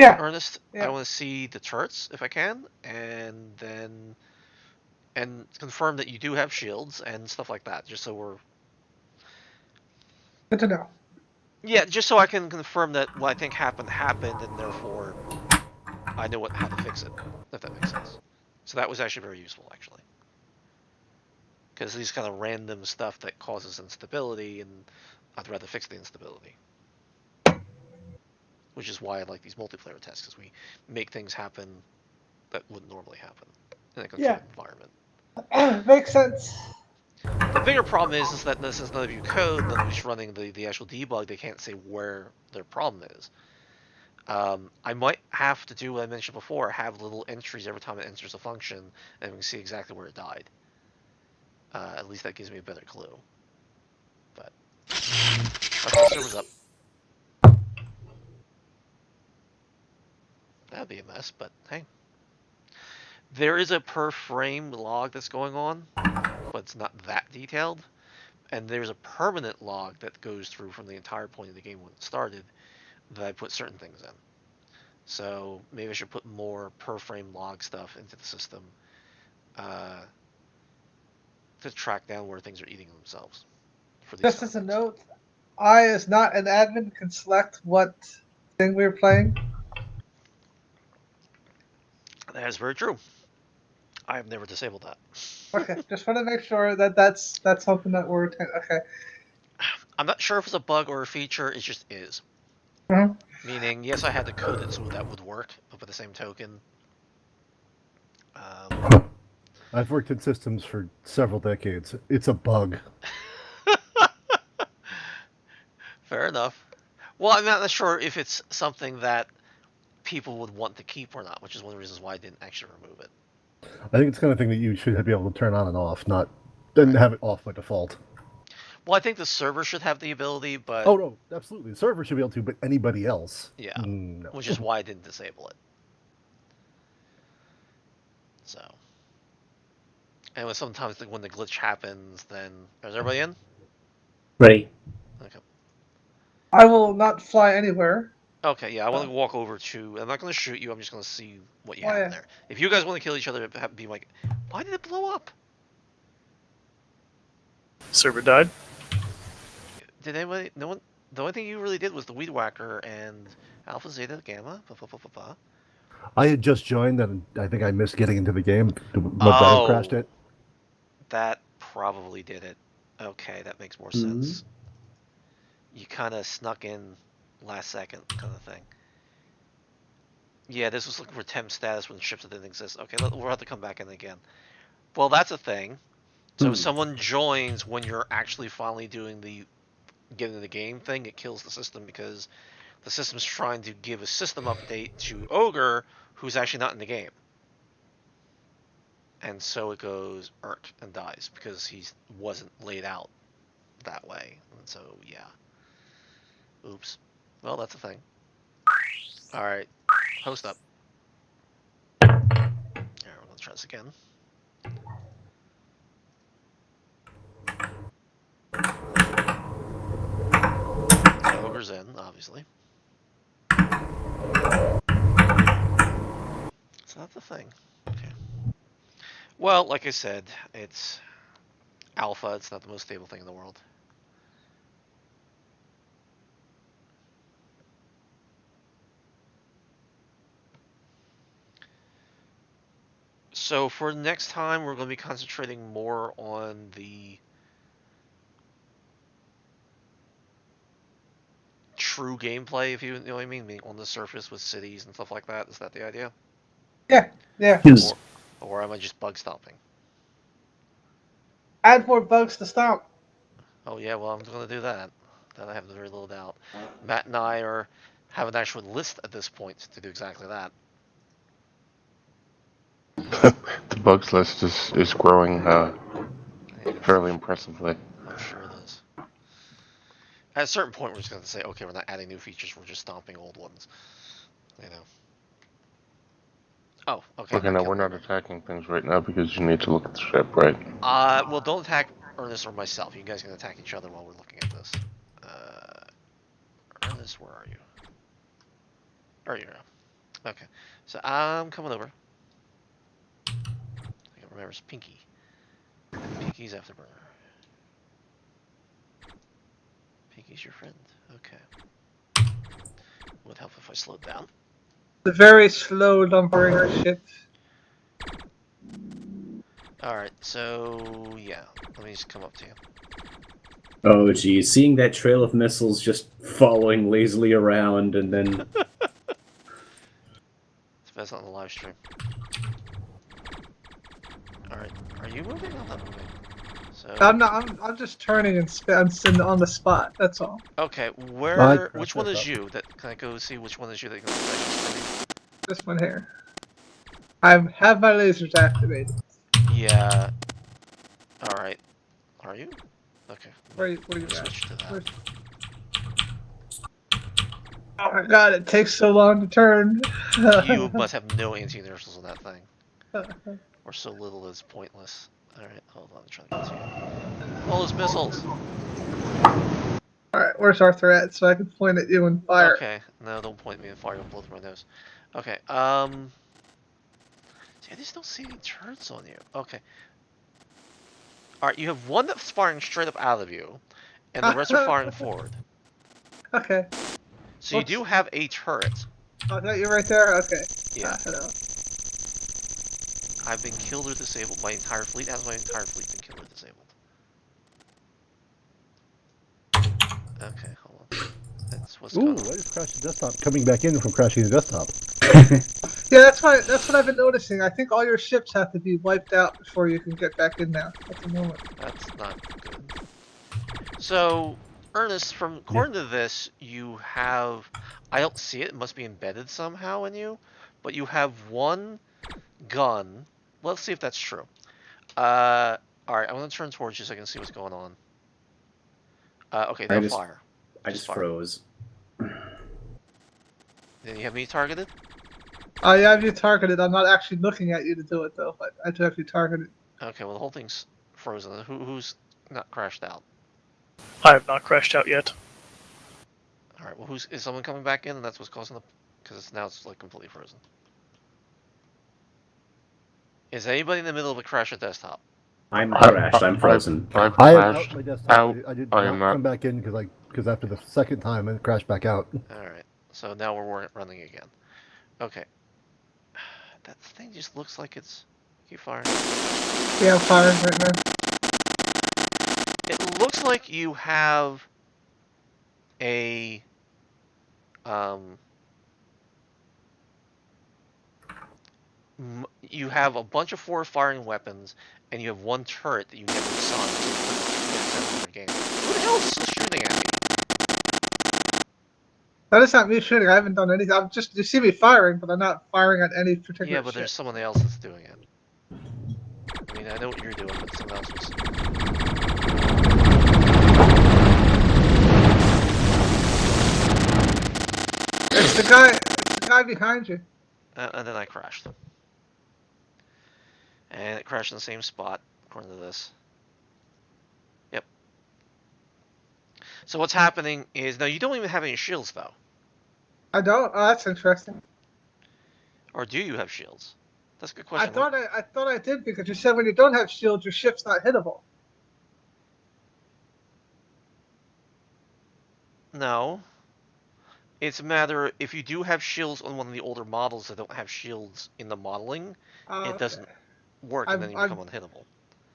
Ernest. Yeah. I want to see the turrets, if I can, and confirm that you do have shields and stuff like that, just so we're... Good to know. Yeah, just so I can confirm that what I think happened, and therefore I know how to fix it, if that makes sense. So that was actually very useful, actually. Because these kind of random stuff that causes instability, and I'd rather fix the instability. Which is why I like these multiplayer tests, because we make things happen that wouldn't normally happen in a controlled environment. Makes sense. The bigger problem is that since none of you code, none of you's running the actual debug, they can't say where their problem is. I might have to do what I mentioned before, have little entries every time it enters a function, and we can see exactly where it died. At least that gives me a better clue. But okay, server's up. That'd be a mess, but hey. There is a per frame log that's going on, but it's not that detailed. And there's a permanent log that goes through from the entire point of the game when it started that I put certain things in. So maybe I should put more per frame log stuff into the system to track down where things are eating themselves. For these Just as a note, I, as not an admin, can select what thing we're playing. That is very true. I have never disabled that. Okay, just want to make sure that that's something that we're okay. I'm not sure if it's a bug or a feature. It just is. Mm-hmm. Meaning, yes, I had to code it so that would work, but by the same token, I've worked in systems for several decades. It's a bug. fair enough. Well, I'm not sure if it's something that people would want to keep or not, which is one of the reasons why I didn't actually remove it. I think it's the kind of thing that you should be able to turn on and off, not then have it off by default. Well, I think the server should have the ability, but... Oh, no, absolutely. The server should be able to, but anybody else? Yeah, no. Which is why I didn't disable it. So... And sometimes when the glitch happens, then... Is everybody in? Ready. Okay. I will not fly anywhere. Okay, yeah, I want to walk over to... I'm not going to shoot you, I'm just going to see what you Oh, have yeah. there. If you guys want to kill each other, be like, why did it blow up? Server died. Did anybody... No one... The only thing you really did was the Weed Whacker and Alpha, Zeta, Gamma, I had just joined, and I think I missed getting into the game. Would that have crashed it? That probably did it. Okay, that makes more Mm-hmm. sense. You kind of snuck in last second kind of thing. Yeah, this was looking for temp status when ships that didn't exist. Okay, we'll have to come back in again. Well, that's a thing. So if someone joins when you're actually finally doing the getting the game thing, it kills the system because the system's trying to give a system update to Ogre, who's actually not in the game. And so it goes Urk and dies because he wasn't laid out that way. And so, yeah. Oops. Well, that's a thing. Alright. Host up. Alright, we're gonna try this again. So Ogre's in, obviously. So that's the thing. Okay. Well, like I said, it's alpha. It's not the most stable thing in the world. So for next time, we're going to be concentrating more on the true gameplay, if you know what I mean, being on the surface with cities and stuff like that. Is that the idea? Yeah, yeah. Yes. Or am I just bug stomping? Add more bugs to stomp. Oh yeah, well I'm going to do that. That I have very little doubt. Matt and I have an actual list at this point to do exactly that. The bugs list is growing Yeah, fairly impressively. I'm sure it is. At a certain point, we're just going to say, okay, we're not adding new features, we're just stomping old ones. You know. Oh, okay. Okay, now we're not attacking things right now because you need to look at the ship, right? Well, don't attack Ernest or myself. You guys can attack each other while we're looking at this. Ernest, where are you? There you go. Okay, so I'm coming over. I can remember it's Pinky. Pinky's afterburner. Pinky's your friend. Okay. Would help if I slowed down. The very slow lumbering ship. Alright, so yeah. Let me just come up to you. Oh, geez. Seeing that trail of missiles just following lazily around and then... Depends on the live stream. Alright, are you moving? I'm not moving. So... I'm just turning and sitting on the spot. That's all. Okay, which one is you? Can I go see which one is you that you can This one here. I have my lasers activated. Yeah. Alright. Are you? Okay. Where you at? Switch to that. Oh my god, it takes so long to turn. You must have no anti-inertials on that thing. Or so little it's pointless. Alright, hold on, I'm trying to get to you. All those missiles! Alright, where's Arthur at so I can point at you and fire? Okay, no, don't point at me and fire, you'll blow through my nose. Okay, see, I just don't see any turrets on you. Okay. Alright, you have one that's firing straight up out of you, and the rest are firing forward. Okay. So you do have a turret. Oh, no, you're right there? Okay. Yeah. Hello. I've been killed or disabled. My entire fleet has my entire fleet been killed or disabled. Okay, hold on. That's what's going on. I just crashed the desktop. Coming back in from crashing the desktop. Yeah, that's what I've been noticing. I think all your ships have to be wiped out before you can get back in now at the moment. That's not good. So, Ernest, according to this, you have... I don't see it. It must be embedded somehow in you. But you have one gun. Let's see if that's true. Alright, I'm going to turn towards you so I can see what's going on. Okay, they'll fire. I just froze. Then you have me targeted? I have you targeted. I'm not actually looking at you to do it, though, but I do have you targeted. Okay, well, the whole thing's frozen. Who's not crashed out? I have not crashed out yet. Alright, well, is someone coming back in and that's what's causing the... Because now it's, like, completely frozen. Is anybody in the middle of a crash at desktop? I'm crashed. I'm frozen. I've I am crashed out my desktop. out. I did I not am not. come back in because after the second time it crashed back out. Alright, so now we're running again. Okay. That thing just looks like it's... Keep firing. Yeah, I'm firing right now. It looks like you have a... you have a bunch of forward firing weapons, and you have one turret that you never saw until the game. Who the hell is still shooting at me? That is not me shooting. I haven't done anything. I'm just, you see me firing, but I'm not firing at any particular Yeah, but ship. there's someone else that's doing it. I mean, I know what you're doing, but someone else was... It's the guy behind you. And then I crashed. And it crashed in the same spot, according to this. Yep. So what's happening is... Now, you don't even have any shields, though. I don't? Oh, that's interesting. Or do you have shields? That's a good question. I thought I did, because you said when you don't have shields, your ship's not hittable. No. It's a matter, if you do have shields on one of the older models that don't have shields in the modeling, Oh, it doesn't work and then you become unhittable.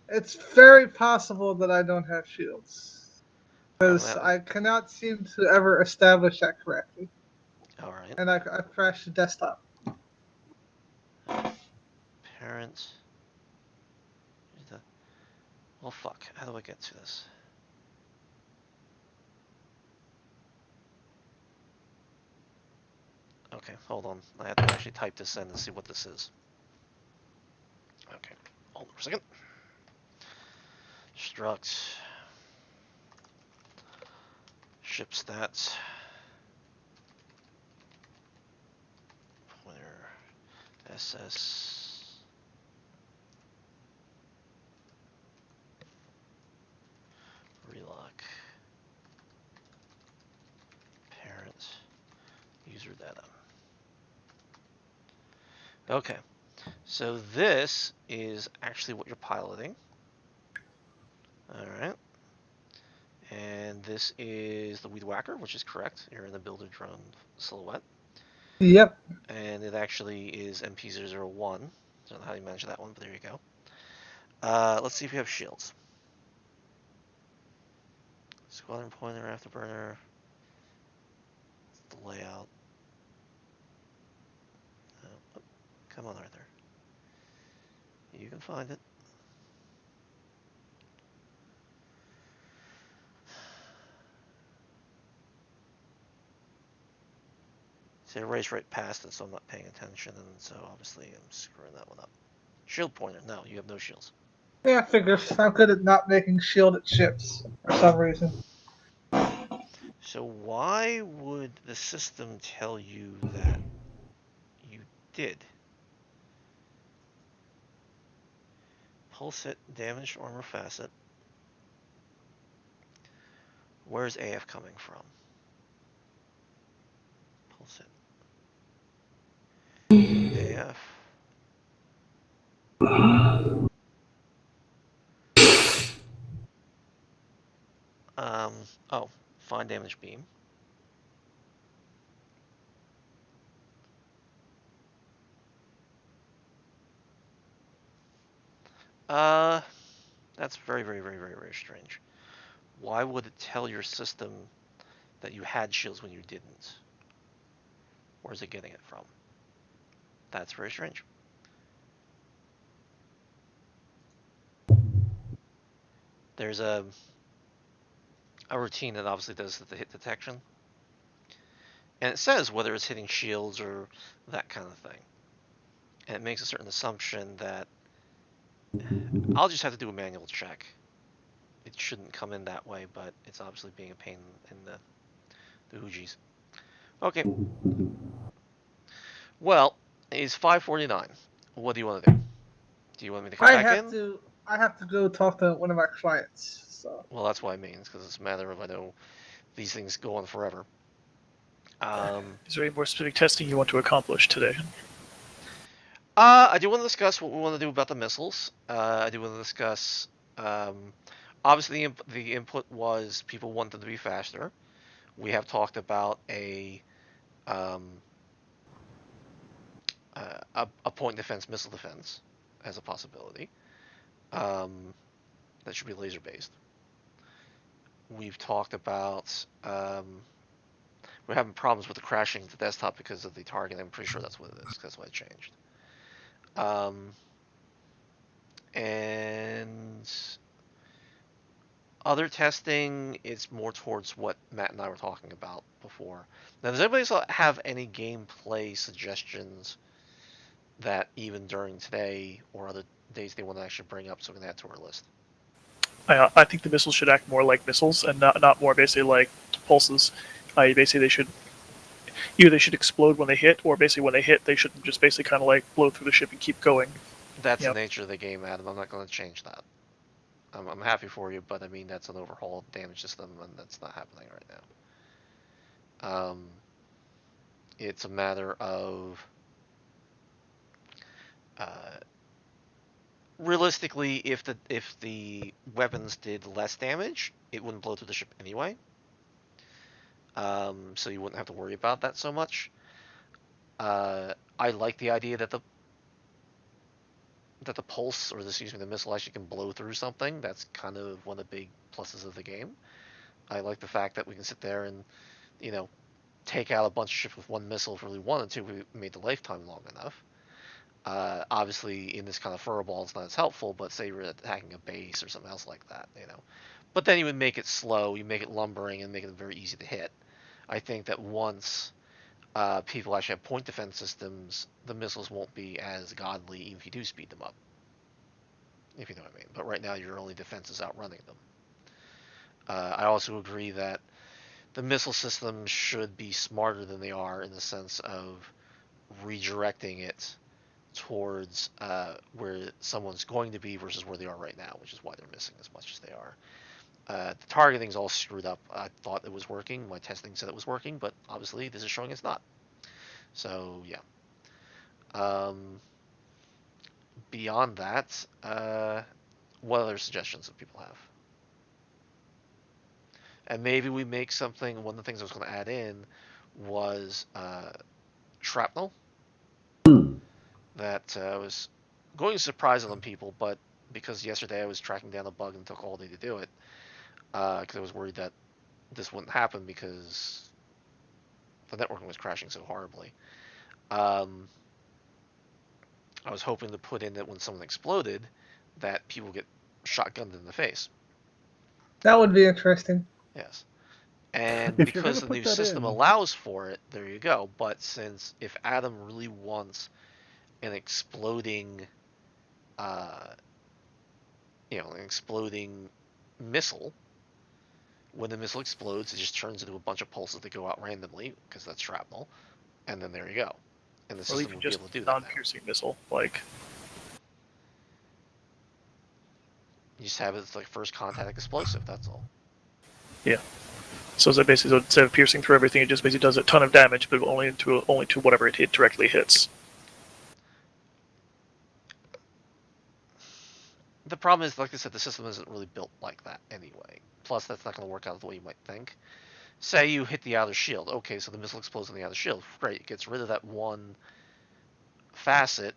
It's very possible that I don't have shields. Because That- I cannot seem to ever establish that correctly. all right. And I crashed the desktop. Parent. Well, fuck. How do I get to this? Okay, hold on. I have to actually type this in and see what this is. Okay, hold on for a second. Struct. Ship stats. Pointer. SS. Relock. Parent. User data. Okay, so this is actually what you're piloting. Alright. And this is the Weed Whacker, which is correct. You're in the builder drone silhouette. Yep. And it actually is MP001. I don't know how you manage that one, but there you go. Let's see if we have shields. Squadron pointer, afterburner. The layout. Oh, come on, Arthur. You can find it. See, I raced right past it, so I'm not paying attention, and so obviously I'm screwing that one up. Shield pointer. No, you have no shields. Yeah, figures. I'm good at not making shielded ships for some reason. So why would the system tell you that you did? Pulse hit, damaged armor facet. Where's AF coming from? Pulse hit. AF. Oh, fine damage beam. That's very, very, very, very, very strange. Why would it tell your system that you had shields when you didn't? Where's it getting it from? That's very strange. There's a routine that obviously does the hit detection. And it says whether it's hitting shields or that kind of thing. And it makes a certain assumption that I'll just have to do a manual check. It shouldn't come in that way, but it's obviously being a pain in the hoogies. Okay. Well, it's 5:49. What do you want to do? Do you want me to come back in? I have to go talk to one of my clients. So. Well, that's what I mean, because it's a matter of I know these things go on forever. Is there any more specific testing you want to accomplish today? I do want to discuss what we want to do about the missiles. I do want to discuss. Obviously, the input was people want them to be faster. We have talked about a point defense, missile defense, as a possibility. That should be laser based. We've talked about we're having problems with the crashing the desktop because of the target. I'm pretty sure that's what it is. That's why it changed. And other testing, it's more towards what Matt and I were talking about before. Now, does anybody have any gameplay suggestions that even during today or other days they want to actually bring up so we can add to our list? I think the missiles should act more like missiles and not more basically like pulses. Basically, they should explode when they hit, or basically when they hit, they should just basically kind of like blow through the ship and keep going. That's the nature of the game, Adam. I'm not going to change that. I'm happy for you, but I mean that's an overhaul damage system, and that's not happening right now. It's a matter of realistically, if the weapons did less damage, it wouldn't blow through the ship anyway. So you wouldn't have to worry about that so much. I like the idea that that the pulse, or the missile actually can blow through something. That's kind of one of the big pluses of the game. I like the fact that we can sit there and, take out a bunch of ships with one missile if we really wanted to. We made the lifetime long enough. Obviously, in this kind of furball, it's not as helpful, but say you're attacking a base or something else like that, But then you would make it slow, you make it lumbering, and make it very easy to hit. I think that once people actually have point defense systems, the missiles won't be as godly even if you do speed them up. If you know what I mean. But right now, your only defense is outrunning them. I also agree that the missile systems should be smarter than they are in the sense of redirecting it towards where someone's going to be versus where they are right now, which is why they're missing as much as they are. The targeting's all screwed up. I thought it was working. My testing said it was working, but obviously this is showing it's not. So, yeah. Beyond that, what other suggestions do people have? And maybe we make something. One of the things I was going to add in was shrapnel. That was going to surprise some people, but because yesterday I was tracking down a bug and took all day to do it, because I was worried that this wouldn't happen because the networking was crashing so horribly. I was hoping to put in that when someone exploded, that people get shotgunned in the face. That would be interesting. Yes. And If because the new system allows for it, there you go. But if Adam really wants an exploding, an exploding missile, when the missile explodes, it just turns into a bunch of pulses that go out randomly because that's shrapnel, and then there you go. And the system will be able to do that. Non-piercing missile, like. You just have it as like first contact explosive. That's all. Yeah. So that basically, instead of piercing through everything, it just basically does a ton of damage, but only to whatever it directly hits. The problem is, like I said, the system isn't really built like that anyway. Plus, that's not going to work out the way you might think. Say you hit the outer shield. Okay, so the missile explodes on the outer shield. Great, it gets rid of that one facet,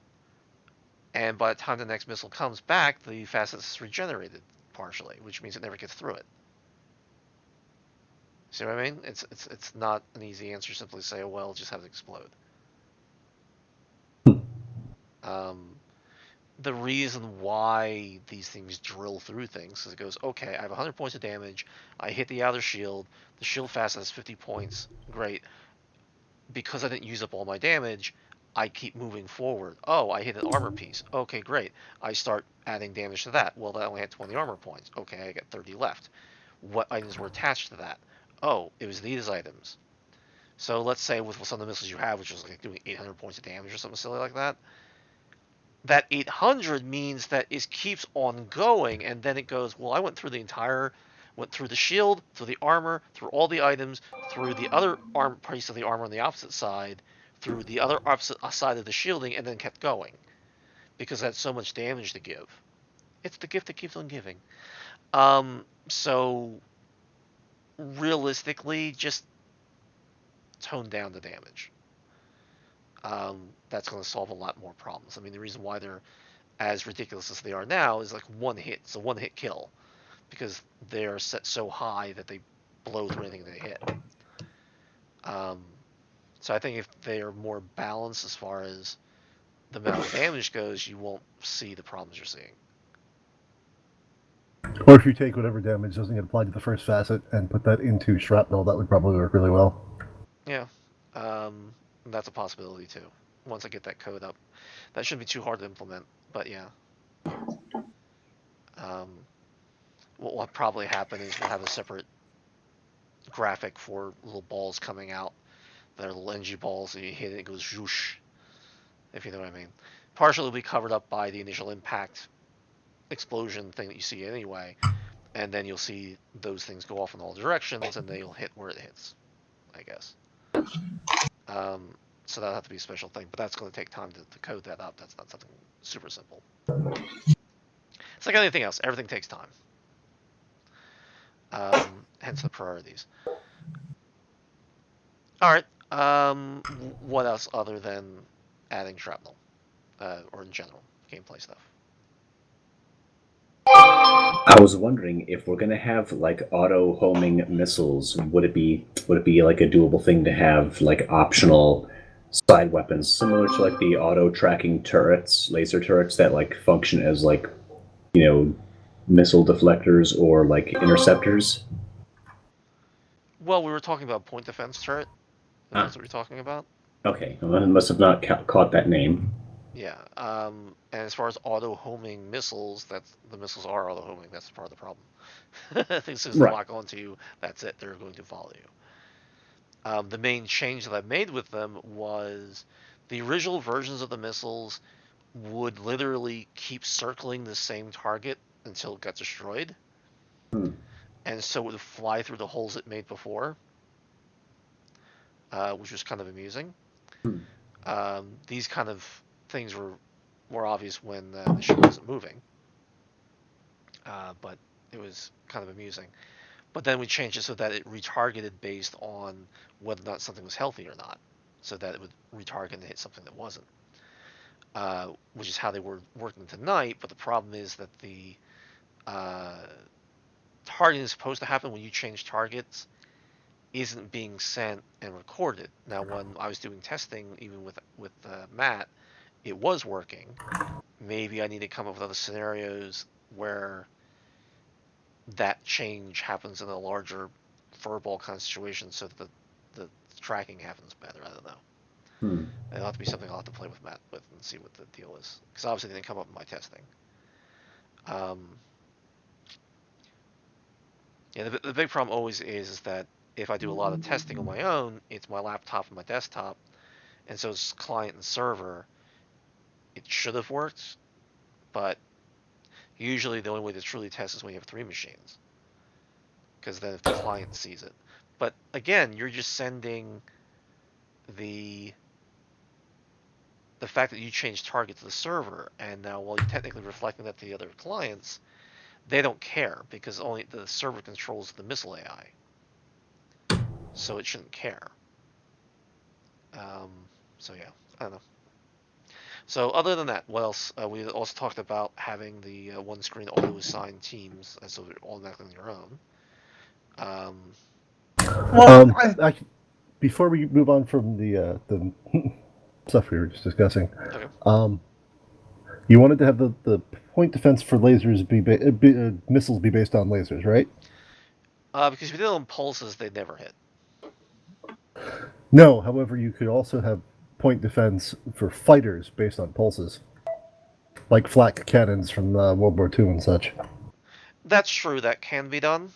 and by the time the next missile comes back, the facet is regenerated partially, which means it never gets through it. See what I mean? It's not an easy answer simply to say, oh well, just have it explode. The reason why these things drill through things is it goes, okay, I have 100 points of damage, I hit the outer shield, the shield facet has 50 points, great. Because I didn't use up all my damage, I keep moving forward. Oh, I hit an armor piece. Okay, great. I start adding damage to that. Well, that only had 20 armor points. Okay, I got 30 left. What items were attached to that? Oh, it was these items. So let's say with some of the missiles you have, which is like doing 800 points of damage or something silly like that, that 800 means that it keeps on going, and then it goes, well, I went through the shield, through the armor, through all the items, through the other piece of the armor on the opposite side, through the other opposite side of the shielding, and then kept going. Because that's so much damage to give. It's the gift that keeps on giving. So, realistically, just tone down the damage. That's going to solve a lot more problems. I mean, the reason why they're as ridiculous as they are now is like one hit. It's a one-hit kill. Because they're set so high that they blow through anything they hit. So I think if they are more balanced as far as the amount of damage goes, you won't see the problems you're seeing. Or if you take whatever damage doesn't get applied to the first facet and put that into shrapnel, that would probably work really well. Yeah, that's a possibility too. Once I get that code up, that shouldn't be too hard to implement. But yeah, what will probably happen is we'll have a separate graphic for little balls coming out. That are little energy balls, and you hit it, it goes zhoosh. If you know what I mean. Partially will be covered up by the initial impact explosion thing that you see anyway, and then you'll see those things go off in all directions, and they'll hit where it hits, I guess. So that'll have to be a special thing, but that's going to take time to code that up. That's not something super simple. It's like anything else. Everything takes time. Hence the priorities. All right. What else other than adding shrapnel, or in general gameplay stuff? I was wondering if we're gonna have like auto homing missiles, would it be like a doable thing to have like optional side weapons similar to like the auto tracking turrets, laser turrets that like function as like, you know, missile deflectors or like interceptors? Well, we were talking about point defense turret. If Ah, that's what you're talking about. okay. Well, I must have not caught that name. Yeah. And as far as auto homing missiles, the missiles are auto homing. That's part of the problem. I think as soon as they Right. lock onto you, that's it. They're going to follow you. The main change that I made with them was the original versions of the missiles would literally keep circling the same target until it got destroyed, Hmm. and so it would fly through the holes it made before, which was kind of amusing. Hmm. These kind of things were more obvious when the ship wasn't moving, but it was kind of amusing. But then we changed it so that it retargeted based on whether or not something was healthy or not, so that it would retarget and hit something that wasn't, which is how they were working tonight. But the problem is that the uh, targeting is supposed to happen when you change targets isn't being sent and recorded. Now, when I was doing testing, even with Matt, it was working. Maybe I need to come up with other scenarios where that change happens in a larger furball kind of situation, so that the tracking happens better. I don't know. Hmm. It'll have to be something I'll have to play with Matt with and see what the deal is, because obviously it didn't come up in my testing. Yeah, the big problem always is that if I do a lot of testing on my own, it's my laptop and my desktop, and so it's client and server. It should have worked, but usually the only way to truly test is when you have 3 machines, because then if the client sees it. But again, you're just sending the the fact that you change target to the server, and now while you're technically reflecting that to the other clients, they don't care because only the server controls the missile AI, so it shouldn't care. Um, so yeah, I don't know. So other than that, what else? We also talked about having the one-screen auto-assign teams, so they're automatically on your own. Well, Before we move on from the stuff we were just discussing, Okay. You wanted to have the point defense for lasers missiles be based on lasers, right? Because if you did it on pulses, they'd never hit. No, however, you could also have point defense for fighters based on pulses, like flak cannons from World War II and such. That's true. That can be done.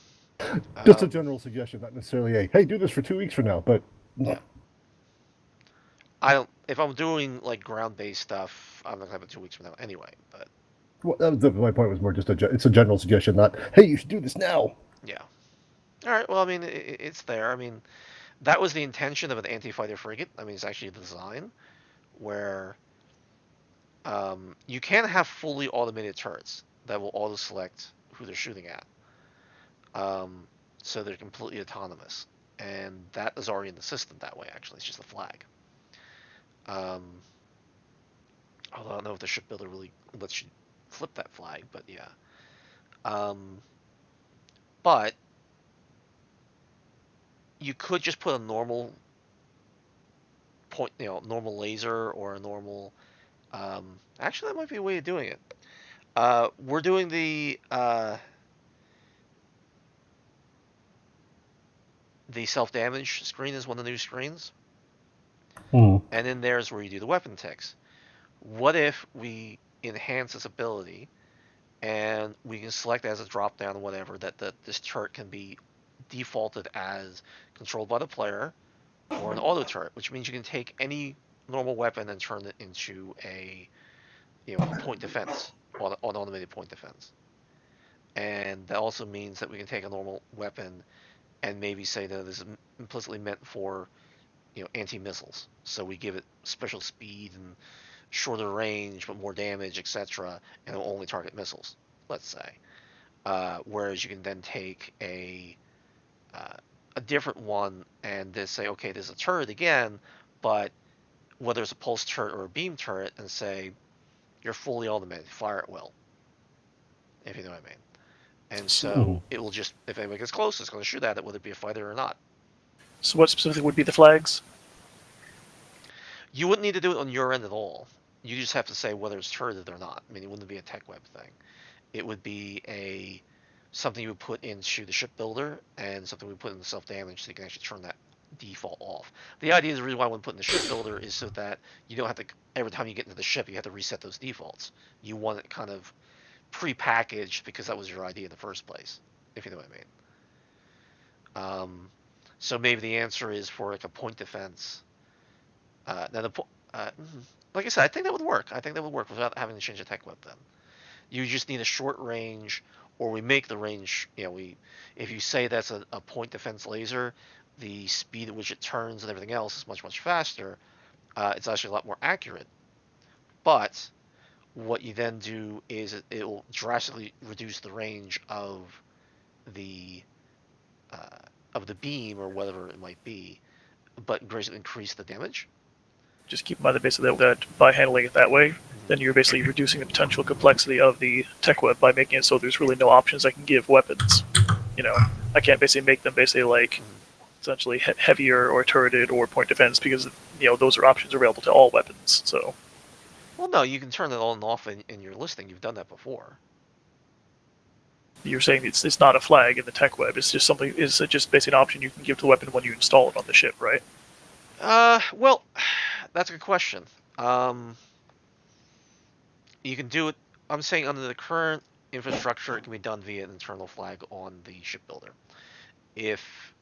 Just a general suggestion, not necessarily a hey, do this for 2 weeks from now, but Yeah. I don't. If I'm doing like ground-based stuff, I'm not gonna have it 2 weeks from now anyway. But my point was more just it's a general suggestion, not hey, you should do this now. yeah. All right. Well, I mean, it's there. I mean, that was the intention of an anti-fighter frigate. I mean, it's actually the design where you can have fully automated turrets that will auto-select who they're shooting at. So they're completely autonomous, and that is already in the system that way. Actually, it's just a flag. Um, Although I don't know if the shipbuilder really lets you flip that flag, but yeah. Um, but you could just put a normal point, normal laser or a normal. Actually, that might be a way of doing it. We're doing the self-damage screen is one of the new screens, and then there's where you do the weapon ticks. What if we enhance this ability and we can select as a drop down whatever that this turret can be defaulted as controlled by the player or an auto turret, which means you can take any normal weapon and turn it into a point defense, an automated point defense. And that also means that we can take a normal weapon and maybe say that this is implicitly meant for anti-missiles. So we give it special speed and shorter range but more damage, etc., and it'll only target missiles. Let's say. Whereas you can then take a different one and just say, okay, there's a turret again, but whether it's a pulse turret or a beam turret, and say you're fully automated, fire at will. if you know what I mean. And so it will just, if anybody gets close, it's going to shoot at it, whether it be a fighter or not. So what specifically would be the flags? You wouldn't need to do it on your end at all. You just have to say whether it's turreted or not. I mean, it wouldn't be a tech web thing. It would be something you would put into the ship builder and something we put in the self-damage so you can actually turn that default off. The idea is the reason why I wouldn't put in the ship builder is so that you don't have to, every time you get into the ship, you have to reset those defaults. You want it kind of pre-packaged because that was your idea in the first place, if you know what I mean. So maybe the answer is for like a point defense. Like I said, I think that would work. I think that would work without having to change the tech web then. You just need a short range, or we make the range, if you say that's a point defense laser, the speed at which it turns and everything else is much, much faster. It's actually a lot more accurate. But what you then do is it will drastically reduce the range of the beam or whatever it might be, but greatly increase the damage. Just keep in mind that basically that by handling it that way, then you're basically reducing the potential complexity of the tech web by making it so there's really no options I can give weapons. I can't basically make them basically like essentially heavier or turreted or point defense because those are options available to all weapons. So. Well, no, you can turn it on and off in your listing. You've done that before. You're saying it's not a flag in the tech web. It's just something. It's just basically an option you can give to the weapon when you install it on the ship, right? Well, that's a good question. You can do it. I'm saying under the current infrastructure, it can be done via an internal flag on the ship builder. If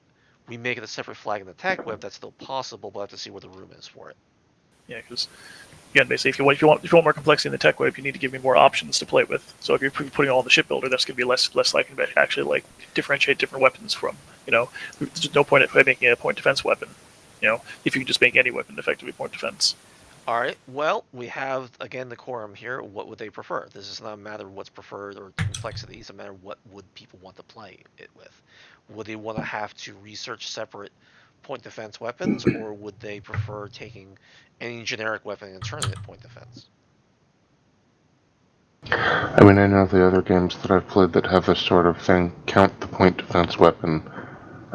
we make it a separate flag in the tech web, that's still possible, but I have to see where the room is for it. Yeah, because again, basically, if you want more complexity in the tech web, you need to give me more options to play with. So if you're putting it all in the ship builder, that's going to be less likely to actually like differentiate different weapons from. There's no point in making a point defense weapon. If you can just make any weapon effectively point defense. All right. Well, we have again the quorum here. What would they prefer? This is not a matter of what's preferred or complexity. It's a matter of what would people want to play it with. Would they want to have to research separate point defense weapons, or would they prefer taking any generic weapon and turning it point defense? I mean, I know the other games that I've played that have this sort of thing count the point defense weapon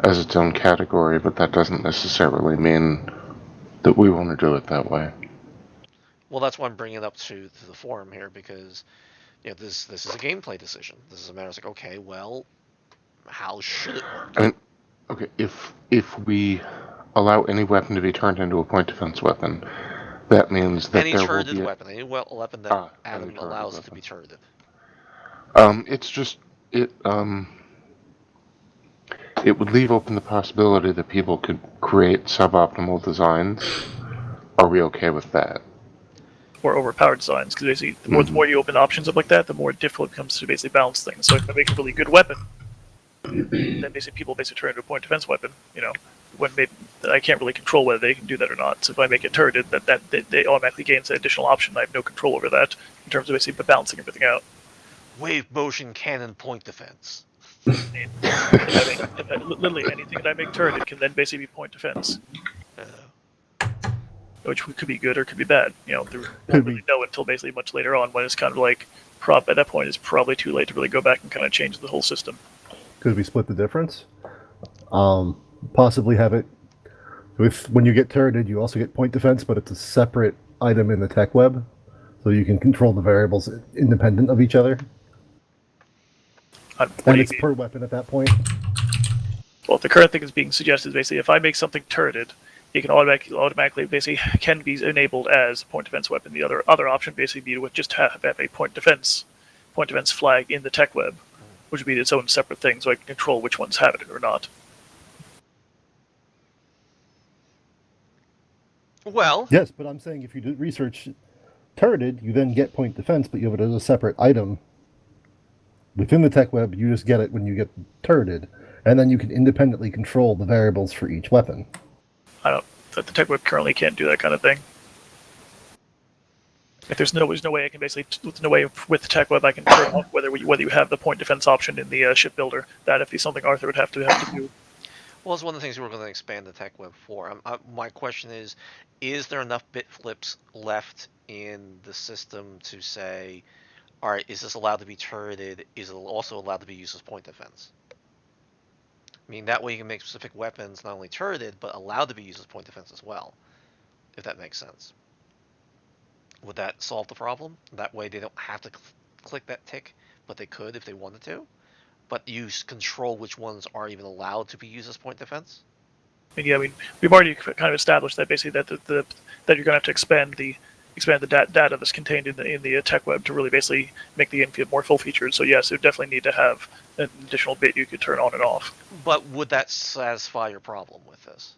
as its own category, but that doesn't necessarily mean that we want to do it that way. Well, that's why I'm bringing it up to the forum here, because this is a gameplay decision. This is a matter of like, okay, well, how should it work? I mean, okay, if we allow any weapon to be turned into a point defense weapon, that means that any there turreted will be weapon, any weapon that Adam allows it to be turreted. It's just it would leave open the possibility that people could create suboptimal designs. Are we okay with that? Or overpowered designs, because basically the more you open options up like that, the more difficult it becomes to basically balance things. So if I make a really good weapon, then basically people turn it into a point defense weapon. When I can't really control whether they can do that or not. So if I make it turreted, that they automatically gains an additional option. I have no control over that in terms of basically balancing everything out. Wave motion cannon point defense. Literally anything that I make turreted can then basically be point defense. Which could be good or could be bad. We don't really know until basically much later on, when it's kind of like, at that point, it's probably too late to really go back and kind of change the whole system. Could we split the difference? Possibly have it when you get turreted, you also get point defense, but it's a separate item in the tech web, so you can control the variables independent of each other. And it's per weapon at that point. Well, the current thing is being suggested is basically if I make something turreted, it can automatically basically can be enabled as a point defense weapon. The other option basically be to just have a point defense flag in the tech web, which would be its own separate thing, so I can control which ones have it or not. Well, yes, but I'm saying if you do research turreted, you then get point defense, but you have it as a separate item within the tech web. You just get it when you get turreted, and then you can independently control the variables for each weapon. The tech web currently can't do that kind of thing. If there's no way I can basically, there's no way with the tech web I can turn off whether you have the point defense option in the ship builder. That'd be something Arthur would have to do. Well, it's one of the things we're going to expand the tech web for. My question is there enough bit flips left in the system to say, all right, is this allowed to be turreted? Is it also allowed to be used as point defense? I mean, that way you can make specific weapons not only turreted, but allowed to be used as point defense as well, if that makes sense. Would that solve the problem? That way they don't have to click that tick, but they could if they wanted to. But you control which ones are even allowed to be used as point defense. And yeah, I mean, we've already kind of established that basically that that you're going to have to expand the data that's contained in the tech web to really basically make the game more full featured. So yes, it would definitely need to have an additional bit you could turn on and off. But would that satisfy your problem with this?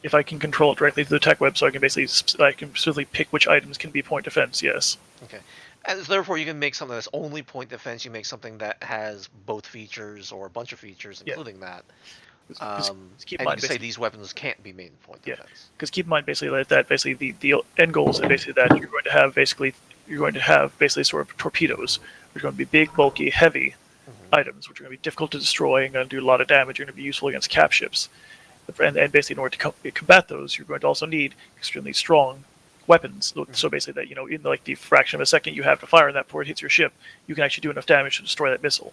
If I can control it directly through the tech web, so I can specifically pick which items can be point defense, yes. Okay. And therefore, you can make something that's only point defense. You make something that has both features or a bunch of features, including that. And you can say these weapons can't be made in point defense. Because keep in mind, basically, that basically the end goal is basically that you're going to have basically sort of torpedoes, which are going to be big, bulky, heavy items, which are going to be difficult to destroy and going to do a lot of damage. You're going to be useful against cap ships. And basically, in order to combat those, you're going to also need extremely strong weapons. So basically, that in like the fraction of a second you have to fire, and that before it hits your ship, you can actually do enough damage to destroy that missile.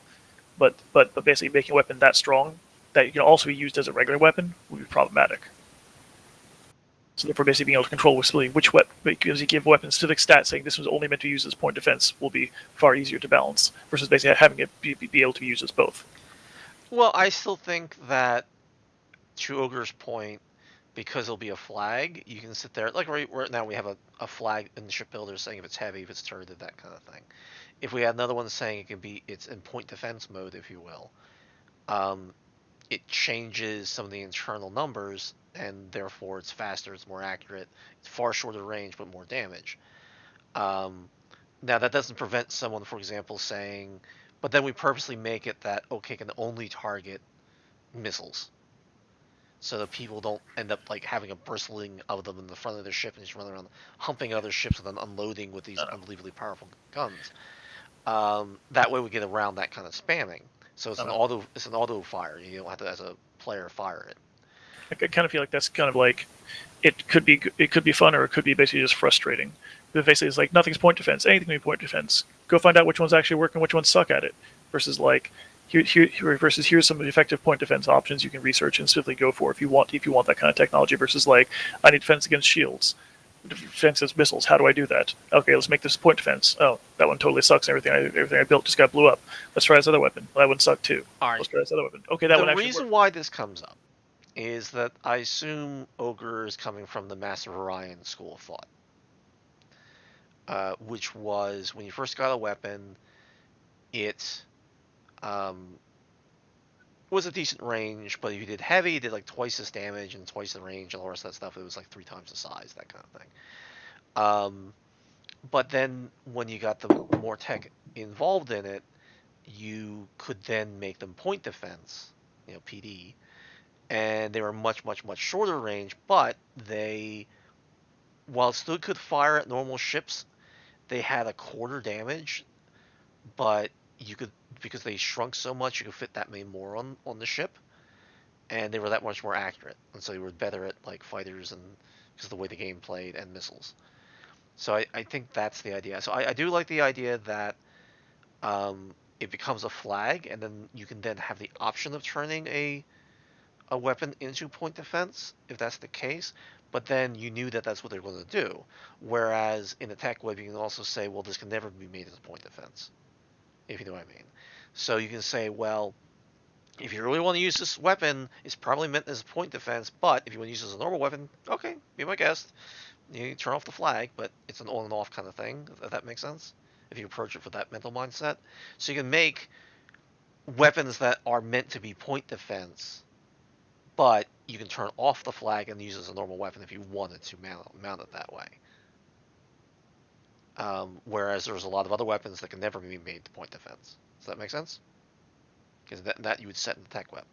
But basically, making a weapon that strong that you can also be used as a regular weapon would be problematic. So therefore, basically being able to control which weapon, because you give weapons specific stats saying this was only meant to be used as point defense, will be far easier to balance versus basically having it be able to be used as both. Well, I still think that, to Ogre's point, because it'll be a flag, you can sit there, like right now we have a flag in the shipbuilder saying if it's heavy, if it's turreted, that kind of thing. If we had another one saying it's in point defense mode, if you will, it changes some of the internal numbers, and therefore it's faster, it's more accurate, it's far shorter range, but more damage. Now that doesn't prevent someone, for example, saying, but then we purposely make it that, okay, can only target missiles. So that people don't end up like having a bristling of them in the front of their ship and just running around humping other ships and then unloading with these unbelievably powerful guns. That way we get around that kind of spamming. So it's an auto fire. You don't have to, as a player, fire it. I kind of feel like that's kind of like it could be fun or it could be basically just frustrating. But basically, it's like nothing's point defense. Anything can be point defense. Go find out which ones actually work and which ones suck at it. Versus like here's some effective point defense options you can research and specifically go for if you want that kind of technology. Versus like I need defense against shields, defense against missiles. How do I do that? Okay, let's make this point defense. Oh, that one totally sucks. Everything I built just got blew up. Let's try this other weapon. Well, that one sucked too. All right. Let's try this other weapon. Okay, that one actually worked. The reason why this comes up is that I assume Ogre is coming from the Master of Orion school of thought, which was when you first got a weapon, it was a decent range, but if you did heavy, you did like twice this damage and twice the range and all the rest of that stuff. It was like 3 times the size, that kind of thing. But then when you got the more tech involved in it, you could then make them point defense, PD, and they were much, much, much shorter range, but they, while still could fire at normal ships, they had a quarter damage, but you could, because they shrunk so much, you could fit that many more on the ship, and they were that much more accurate, and so you were better at like fighters and because of the way the game played and missiles. So I think that's the idea. So I do like the idea that it becomes a flag, and then you can then have the option of turning a weapon into point defense if that's the case. But then you knew that that's what they're going to do. Whereas in attack web, you can also say, well, this can never be made as a point defense, if you know what I mean. So you can say, well, if you really want to use this weapon, it's probably meant as a point defense, but if you want to use it as a normal weapon, okay, be my guest. You turn off the flag, but it's an on and off kind of thing, if that makes sense, if you approach it with that mental mindset. So you can make weapons that are meant to be point defense, but you can turn off the flag and use it as a normal weapon if you wanted to mount it that way. Whereas there's a lot of other weapons that can never be made to point defense. Does that make sense? Because that you would set in the tech web.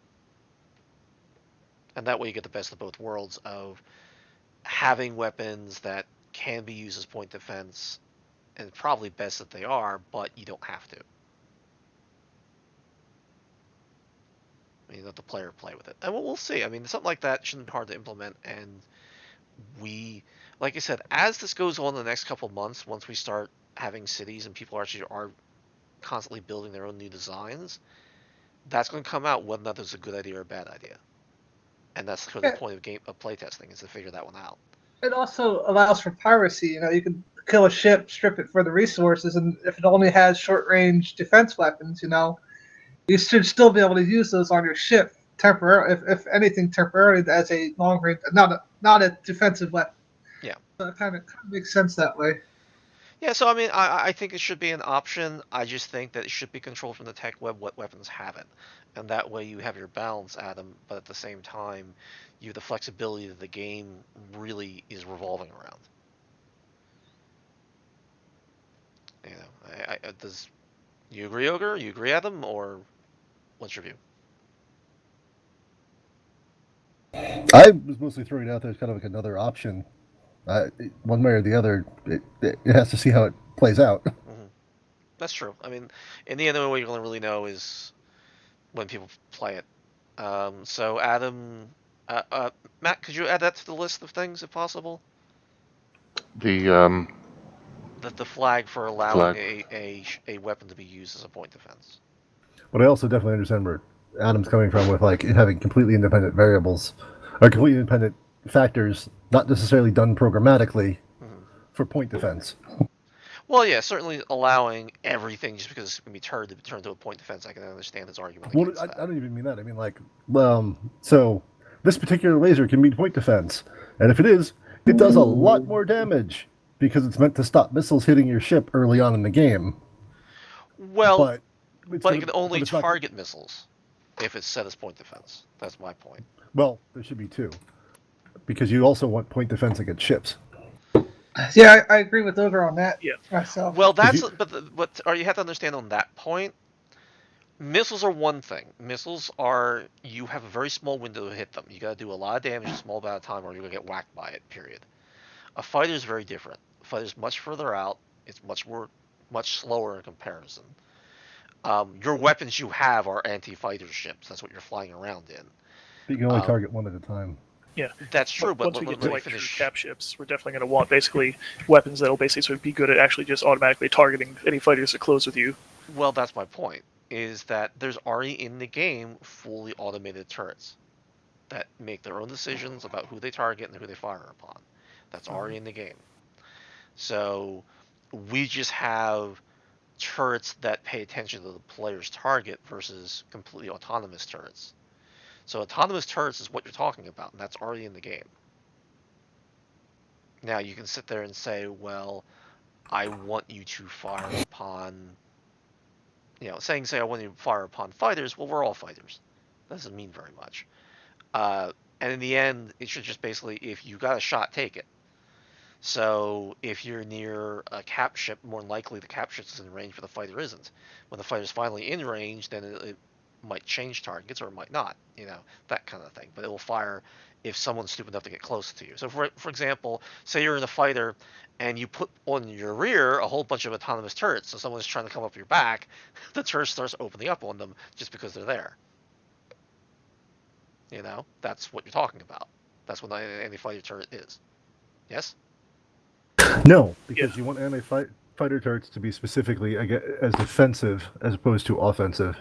And that way you get the best of both worlds of having weapons that can be used as point defense, and probably best that they are, but you don't have to. I mean, let the player play with it. And we'll see. I mean, something like that shouldn't be hard to implement, and we, like I said, as this goes on in the next couple of months, once we start having cities and people actually are constantly building their own new designs, that's going to come out whether or not it's a good idea or a bad idea. And that's sort of the point of playtesting, is to figure that one out. It also allows for piracy. You can kill a ship, strip it for the resources, and if it only has short-range defense weapons, you should still be able to use those on your ship temporarily, if anything, temporarily as a long-range, not a defensive weapon. Yeah. So it kind of makes sense that way. Yeah, so I mean, I think it should be an option. I just think that it should be controlled from the tech web what weapons have it. And that way you have your balance, Adam, but at the same time, you have the flexibility that the game really is revolving around. Does you agree, Ogre? You agree, Adam? Or what's your view? I was mostly throwing it out there as kind of like another option. One way or the other, it has to see how it plays out. Mm-hmm. That's true. I mean, in the end, the only way you're going to really know is when people play it. So, Adam, Matt, could you add that to the list of things, if possible? The The flag for allowing a weapon to be used as a point defense. But I also definitely understand where Adam's coming from with like having completely independent variables or completely independent factors, not necessarily done programmatically for point defense. Well, yeah, certainly allowing everything just because it's going to be turned to a point defense. I can understand his argument against that. I don't even mean that. I mean like, so this particular laser can be point defense, and if it is, it does a lot more damage because it's meant to stop missiles hitting your ship early on in the game. Well, but it can only but target missiles if it's set as point defense. That's my point. Well, there should be two, because you also want point defense against ships. Yeah, I agree with Ogre on that. Yeah. Myself. Well, that's but you have to understand on that point. Missiles are one thing. Missiles are, you have a very small window to hit them. You got to do a lot of damage in a small amount of time, or you're gonna get whacked by it. Period. A fighter is very different. A fighter is much further out. It's much slower in comparison. Your weapons you have are anti-fighter ships. That's what you're flying around in. You can only target one at a time. Yeah, that's true. But once we get to like cap ships, we're definitely going to want basically weapons that'll basically sort of be good at actually just automatically targeting any fighters that close with you. Well, that's my point. Is that there's already in the game fully automated turrets that make their own decisions about who they target and who they fire upon. That's already in the game. So we just have turrets that pay attention to the player's target versus completely autonomous turrets. So autonomous turrets is what you're talking about, and that's already in the game. Now you can sit there and say, well, I want you to fire upon, say I want you to fire upon fighters. Well, we're all fighters. That doesn't mean very much. And in the end, it should just basically, if you got a shot, take it. So if you're near a cap ship, more than likely the cap ship is in range, but the fighter isn't. When the fighter's finally in range, then it might change targets or it might not, that kind of thing. But it will fire if someone's stupid enough to get close to you. So for example, say you're in a fighter and you put on your rear a whole bunch of autonomous turrets. So someone's trying to come up your back, the turret starts opening up on them just because they're there. That's what you're talking about. That's what an anti-fighter turret is. Yes? No, because you want anti-fighter turrets to be specifically as defensive as opposed to offensive.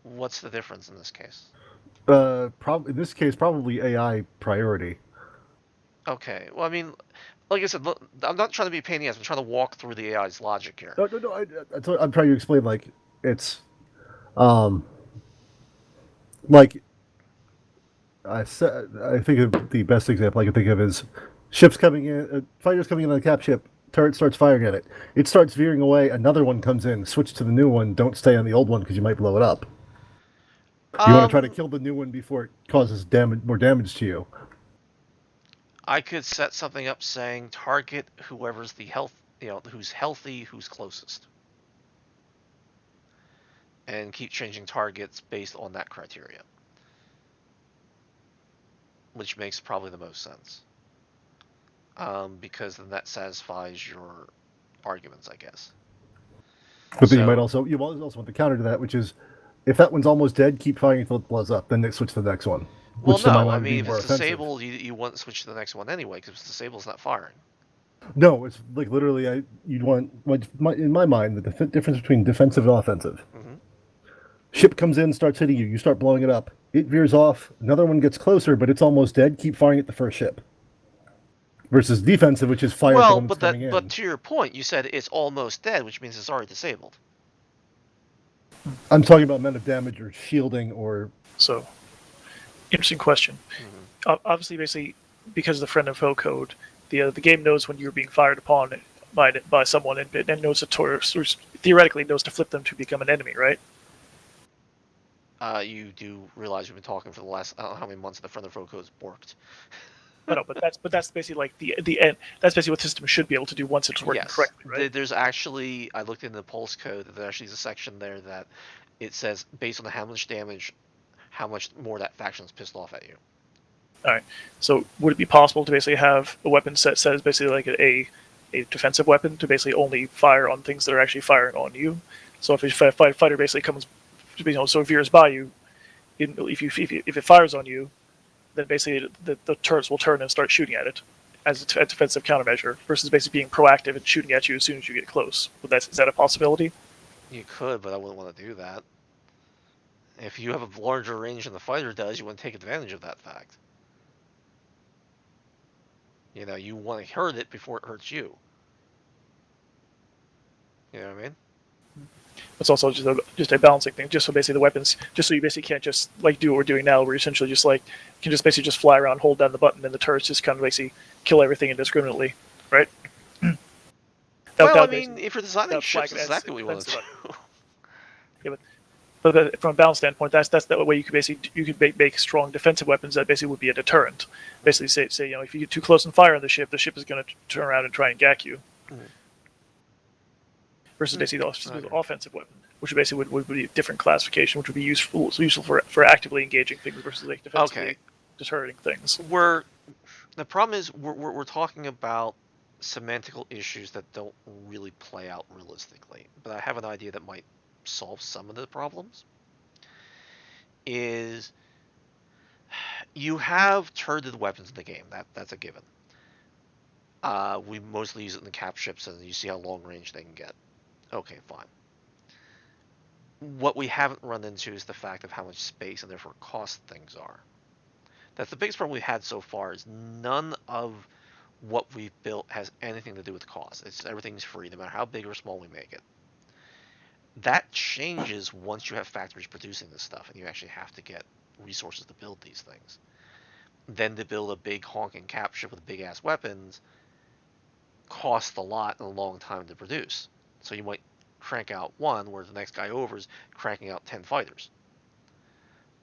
What's the difference in this case? In this case, probably AI priority. Okay. Well, I mean, like I said, look, I'm not trying to be a pain in the ass. I'm trying to walk through the AI's logic here. No. I'm trying to explain. Like it's, like I said. I think of the best example I can think of is ships coming in, fighters coming in on a cap ship. Turret starts firing at it. It starts veering away. Another one comes in. Switch to the new one. Don't stay on the old one because you might blow it up. You want to try to kill the new one before it causes more damage to you. I could set something up saying target whoever's who's healthy, who's closest, and keep changing targets based on that criteria, which makes probably the most sense. Because then that satisfies your arguments, I guess. But then you also want the counter to that, which is, if that one's almost dead, keep firing until it blows up. Then they switch to the next one. Well, no, I mean, if it's disabled, you want to switch to the next one anyway, because if it's disabled, it's not firing. No, it's like literally, you'd want in my mind the difference between defensive and offensive. Mm-hmm. Ship comes in, starts hitting you. You start blowing it up. It veers off. Another one gets closer, but it's almost dead. Keep firing at the first ship. Versus defensive, which is fire at the Well, one that's coming in. but to your point, you said it's almost dead, which means it's already disabled. I'm talking about men of damage or shielding or. So, interesting question. Mm-hmm. Obviously, basically, because of the friend and foe code, the game knows when you're being fired upon by someone, and knows theoretically knows to flip them to become an enemy, right? You do realize we've been talking for the last I don't know how many months the friend and foe code's worked. No, but that's basically like the end. That's basically what the system should be able to do once it's working correctly, right? There's actually, I looked into the Pulse code. There actually is a section there that it says based on how much damage, how much more that faction is pissed off at you. All right. So would it be possible to basically have a weapon set is basically like a defensive weapon to basically only fire on things that are actually firing on you? So if a fighter basically comes, so veers by you, if it fires on you, then basically the turrets will turn and start shooting at it as a defensive countermeasure versus basically being proactive and shooting at you as soon as you get close. Is that a possibility? You could, but I wouldn't want to do that. If you have a larger range than the fighter does, you want to take advantage of that fact. You know, you want to hurt it before it hurts you. You know what I mean? It's also just a balancing thing. Just so basically the weapons, just so you basically can't just like do what we're doing now, where you essentially just like can just basically just fly around, hold down the button, and the turrets just kind of basically kill everything indiscriminately, right? Well, I mean, if you're designing ships, that's exactly what you want to do. Yeah, but from a balance standpoint, that's the way you could make strong defensive weapons that basically would be a deterrent. Basically, say if you get too close and fire on the ship is going to turn around and try and gack you. Versus basically the offensive weapon, which basically would be a different classification, which would be useful for actively engaging things versus like defensively deterring things. The problem is we're talking about semantical issues that don't really play out realistically, but I have an idea that might solve some of the problems. Is you have turreted weapons in the game, that's a given. We mostly use it in the cap ships, and you see how long range they can get. Okay, fine. What we haven't run into is the fact of how much space and therefore cost things are. That's the biggest problem we've had so far, is none of what we've built has anything to do with cost. Everything's free, no matter how big or small we make it. That changes once you have factories producing this stuff, and you actually have to get resources to build these things. Then to build a big honking cap ship with big ass weapons costs a lot and a long time to produce. So you might crank out one, where the next guy over is cranking out 10 fighters.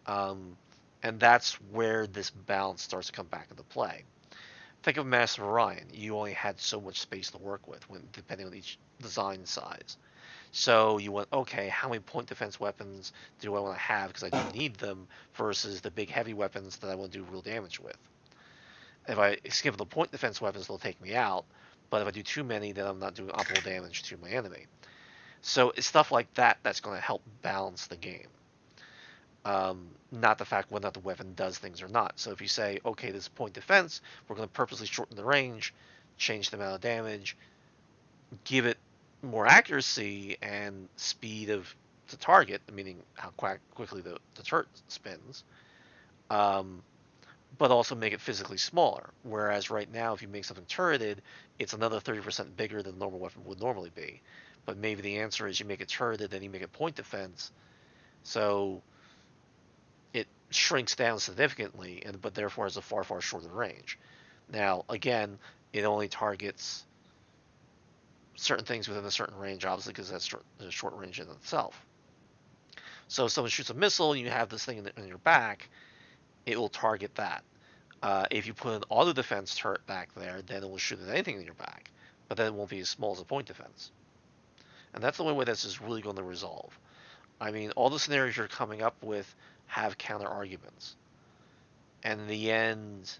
And that's where this balance starts to come back into play. Think of Master of Orion. You only had so much space to work with, depending on each design size. So you went, okay, how many point defense weapons do I want to have because I do need them, versus the big heavy weapons that I want to do real damage with. If I skip the point defense weapons, they'll take me out. But if I do too many, then I'm not doing optimal damage to my enemy. So it's stuff like that that's going to help balance the game. Not the fact whether or not the weapon does things or not. So if you say, okay, this is point defense, we're going to purposely shorten the range, change the amount of damage, give it more accuracy and speed of the target, meaning how quickly the turret spins, but also make it physically smaller. Whereas right now, if you make something turreted, it's another 30% bigger than the normal weapon would normally be. But maybe the answer is you make it turreted, then you make it point defense, so it shrinks down significantly, but therefore has a far, far shorter range. Now, again, it only targets certain things within a certain range, obviously, because that's a short range in itself. So if someone shoots a missile and you have this thing in your back, it will target that. If you put an auto defense turret back there, then it will shoot at anything in your back, but then it won't be as small as a point defense. And that's the only way this is really going to resolve. I mean, all the scenarios you're coming up with have counter arguments. And in the end,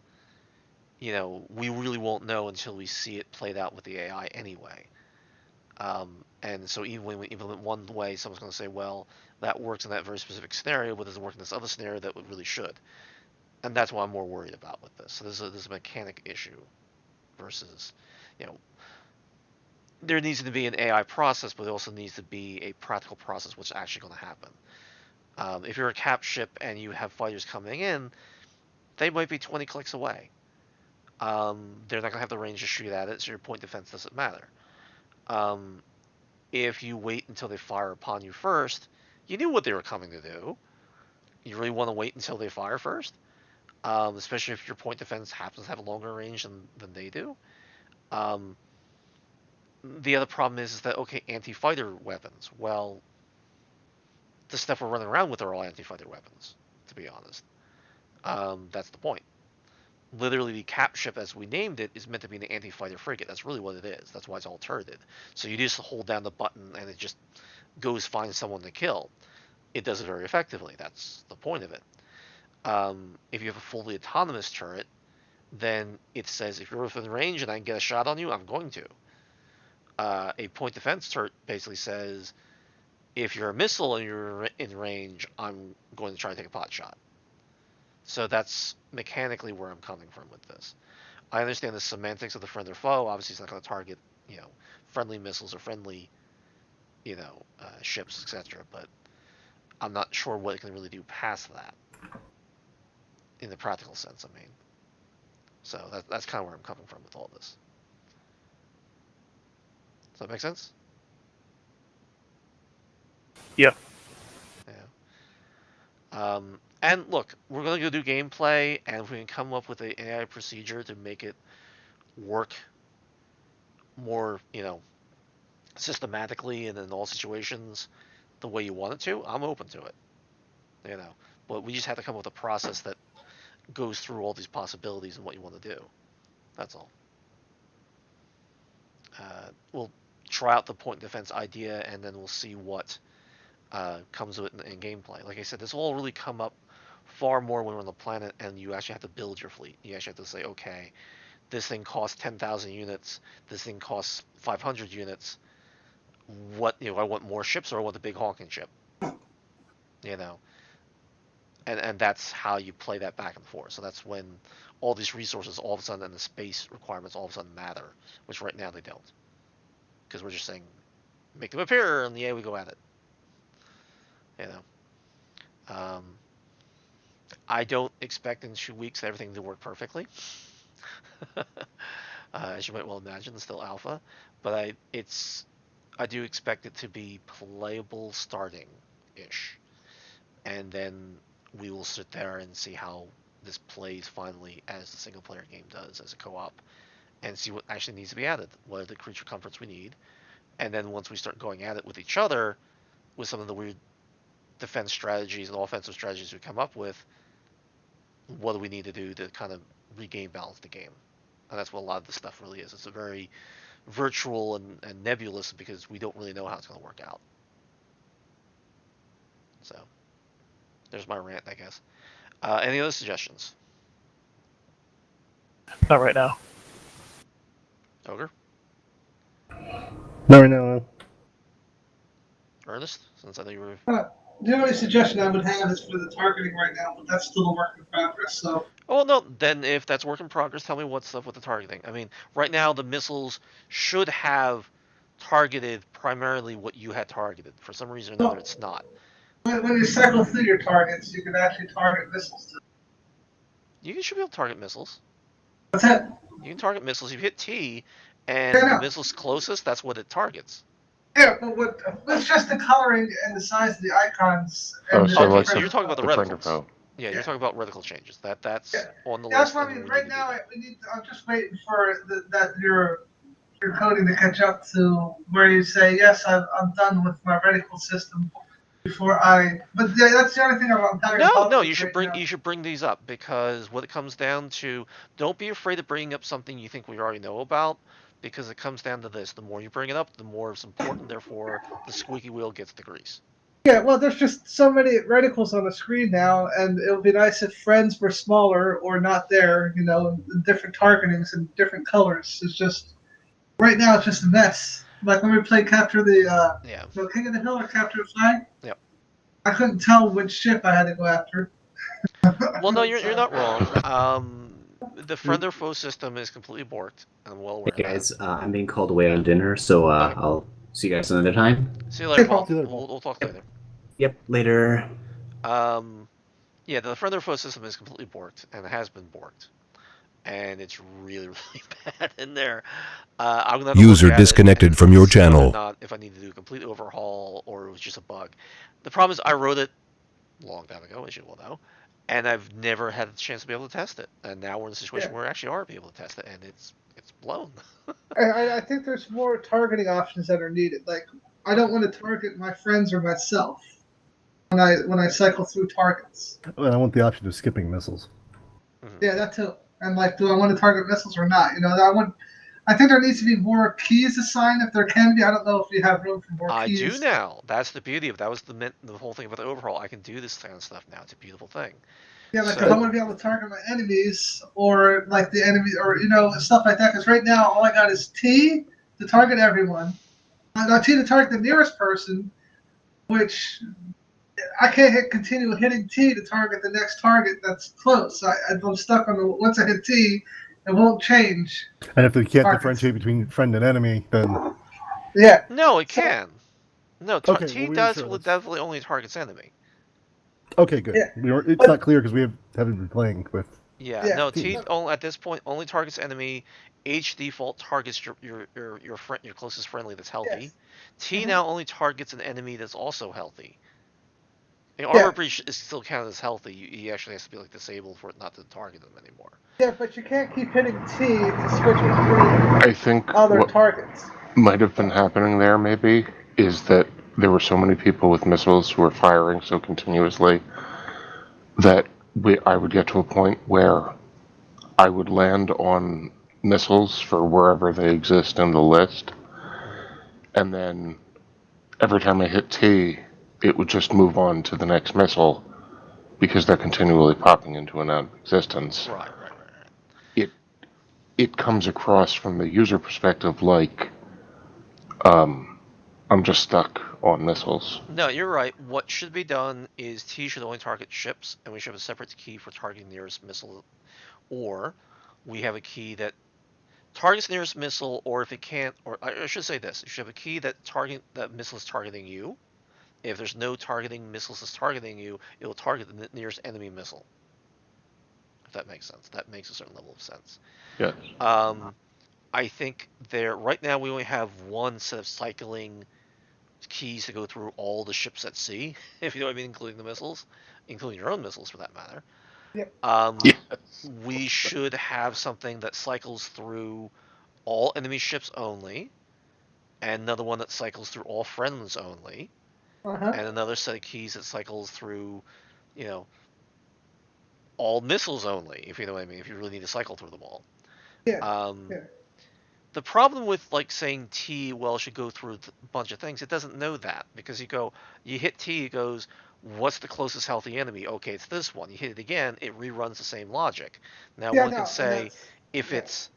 we really won't know until we see it played out with the AI anyway. And so even when we implement one way, someone's going to say, well, that works in that very specific scenario, but doesn't work in this other scenario that it really should. And that's what I'm more worried about with this. So this is a mechanic issue versus, you know, there needs to be an AI process, but there also needs to be a practical process what's actually going to happen. If you're a cap ship and you have fighters coming in, they might be 20 clicks away. They're not going to have the range to shoot at it, so your point defense doesn't matter. If you wait until they fire upon you first, you knew what they were coming to do. You really want to wait until they fire first? Especially if your point defense happens to have a longer range than they do. The other problem is that, okay, anti-fighter weapons. Well, the stuff we're running around with are all anti-fighter weapons, to be honest. That's the point. Literally, the cap ship, as we named it, is meant to be an anti-fighter frigate. That's really what it is. That's why it's all turreted. So you just hold down the button and it just goes find someone to kill. It does it very effectively. That's the point of it. If you have a fully autonomous turret, then it says if you're within range and I can get a shot on you, I'm going to. A point defense turret basically says if you're a missile and you're in range, I'm going to try to take a pot shot. So that's mechanically where I'm coming from with this. I understand the semantics of the friend or foe. Obviously, it's not going to target, friendly missiles or friendly, ships, etc. But I'm not sure what it can really do past that, in the practical sense. I mean, so that's kind of where I'm coming from with all this. Does that make sense? Yeah. Yeah. And look, we're going to go do gameplay, and if we can come up with an AI procedure to make it work more, systematically and in all situations the way you want it to, I'm open to it. But we just have to come up with a process that goes through all these possibilities and what you want to do. That's all. We'll try out the point defense idea, and then we'll see what comes with it in gameplay. Like I said, this will all really come up far more when we're on the planet and you actually have to build your fleet. You actually have to say, okay, this thing costs 10,000 units, this thing costs 500 units. What, I want more ships or I want the big honking ship? And that's how you play that back and forth. So that's when all these resources all of a sudden and the space requirements all of a sudden matter, which right now they don't. Because we're just saying, make them appear, and we go at it. I don't expect in 2 weeks everything to work perfectly. As you might well imagine, it's still alpha, but I do expect it to be playable starting-ish, and then we will sit there and see how this plays finally as the single-player game does as a co-op, and see what actually needs to be added. What are the creature comforts we need? And then once we start going at it with each other, with some of the weird defense strategies and offensive strategies we come up with, what do we need to do to kind of regain balance the game? And that's what a lot of this stuff really is. It's a very virtual and nebulous because we don't really know how it's going to work out. So, there's my rant, I guess. Any other suggestions? Not right now. Ogre? No, no. Ernest? Since I know you were... The only suggestion I would have is for the targeting right now, but that's still a work in progress, so... Oh, no, then if that's work in progress, tell me what's up with the targeting. I mean, right now the missiles should have targeted primarily what you had targeted. For some reason or another, it's not. When you cycle through your targets, you can actually target missiles too. You should be able to target missiles. What's that? You can target missiles. You hit T, and the missile's closest, that's what it targets. Yeah, but it's just the coloring and the size of the icons. And so Okay, like so you're talking about the friend or reticles. foe. Yeah, you're talking about reticle changes. That's on the list. That's what I mean. Right now, I'm just waiting for that your coding to catch up to where you say, yes, I'm done with my reticle system before I. But yeah, that's the only thing I'm telling you. No, you should bring these up, because what it comes down to, don't be afraid of bringing up something you think we already know about, because it comes down to this: the more you bring it up, the more it's important. Therefore, the squeaky wheel gets the grease. Yeah, well, there's just so many reticles on the screen now, and it would be nice if friends were smaller or not there. Different targetings and different colors. It's just right now it's just a mess. Like when we played Capture the King of the Hill or Capture the Flag. Yep. I couldn't tell which ship I had to go after. Well, no, you're not wrong. The friend or foe system is completely borked. I'm well aware Hey of guys, that. I'm being called away on dinner, so Okay. I'll see you guys another time. See you later, Hey, Paul. Paul. See you later, Paul. We'll talk Yep. later. Yep, later. Yeah, the friend or foe system is completely borked, and it has been borked. And it's really, really bad in there. I'm gonna have to User look at disconnected it from and your see whether or channel. not if I need to do a complete overhaul or it was just a bug. The problem is I wrote it a long time ago, as you will know, and I've never had a chance to be able to test it. And now we're in a situation Yeah. where we actually are able to test it, and it's blown. I think there's more targeting options that are needed. Like, I don't want to target my friends or myself when I cycle through targets. And I want the option of skipping missiles. Yeah, that too. And like, do I want to target missiles or not? I think there needs to be more keys assigned if there can be. I don't know if you have room for more I do keys. now. That's the beauty of it. That was the whole thing about the overhaul. I can do this kind of stuff now. It's a beautiful thing. Yeah, like if I So want to be able to target my enemies or like the enemy or stuff like that. Because right now all I got is T to target everyone. I got T to target the nearest person, which I can't continue hitting T to target the next target that's close. I'm stuck on the once I hit T, it won't change. And if they can't Targets. differentiate between friend and enemy, then Yeah. no, it So, can. No, okay. T Well, we were does sure. That's... definitely only targets enemy. Okay, good. Yeah. It's But- not clear because haven't been playing with. Yeah, Yeah. no, T Teams. only, at this point only targets enemy. H default targets your closest friendly that's healthy. Yes. T Mhm. now only targets an enemy that's also healthy. Yeah. Armor breach is still counted as healthy. He actually has to be like disabled for it not to target them anymore. Yeah, but you can't keep hitting T to switch between I think other what targets. might have been happening there maybe is that there were so many people with missiles who were firing so continuously that I would get to a point where I would land on missiles for wherever they exist in the list, and then every time I hit T, it would just move on to the next missile because they're continually popping into and out of existence. Right. It comes across from the user perspective like I'm just stuck on missiles. No, you're right. What should be done is T should only target ships, and we should have a separate key for targeting nearest missile, or we have a key that targets nearest missile, or if it can't, or I should say this: you should have a key that missile is targeting you. If there's no targeting missiles is targeting you, it will target the nearest enemy missile. If that makes sense, that makes a certain level of sense. Yes. I think right now we only have one set of cycling keys to go through all the ships at sea, if you know what I mean, including the missiles, including your own missiles for that matter. Yep. Yes. We should have something that cycles through all enemy ships only, and another one that cycles through all friends only, Uh-huh. and another set of keys that cycles through, you know, all missiles only, if you know what I mean, if you really need to cycle through them all. Yeah. Yeah. The problem with like saying T, well, should go through a bunch of things, it doesn't know that because you hit T, it goes, what's the closest healthy enemy? Okay, it's this one. You hit it again, it reruns the same logic. Now Yeah, one no, can and say that's if yeah. it's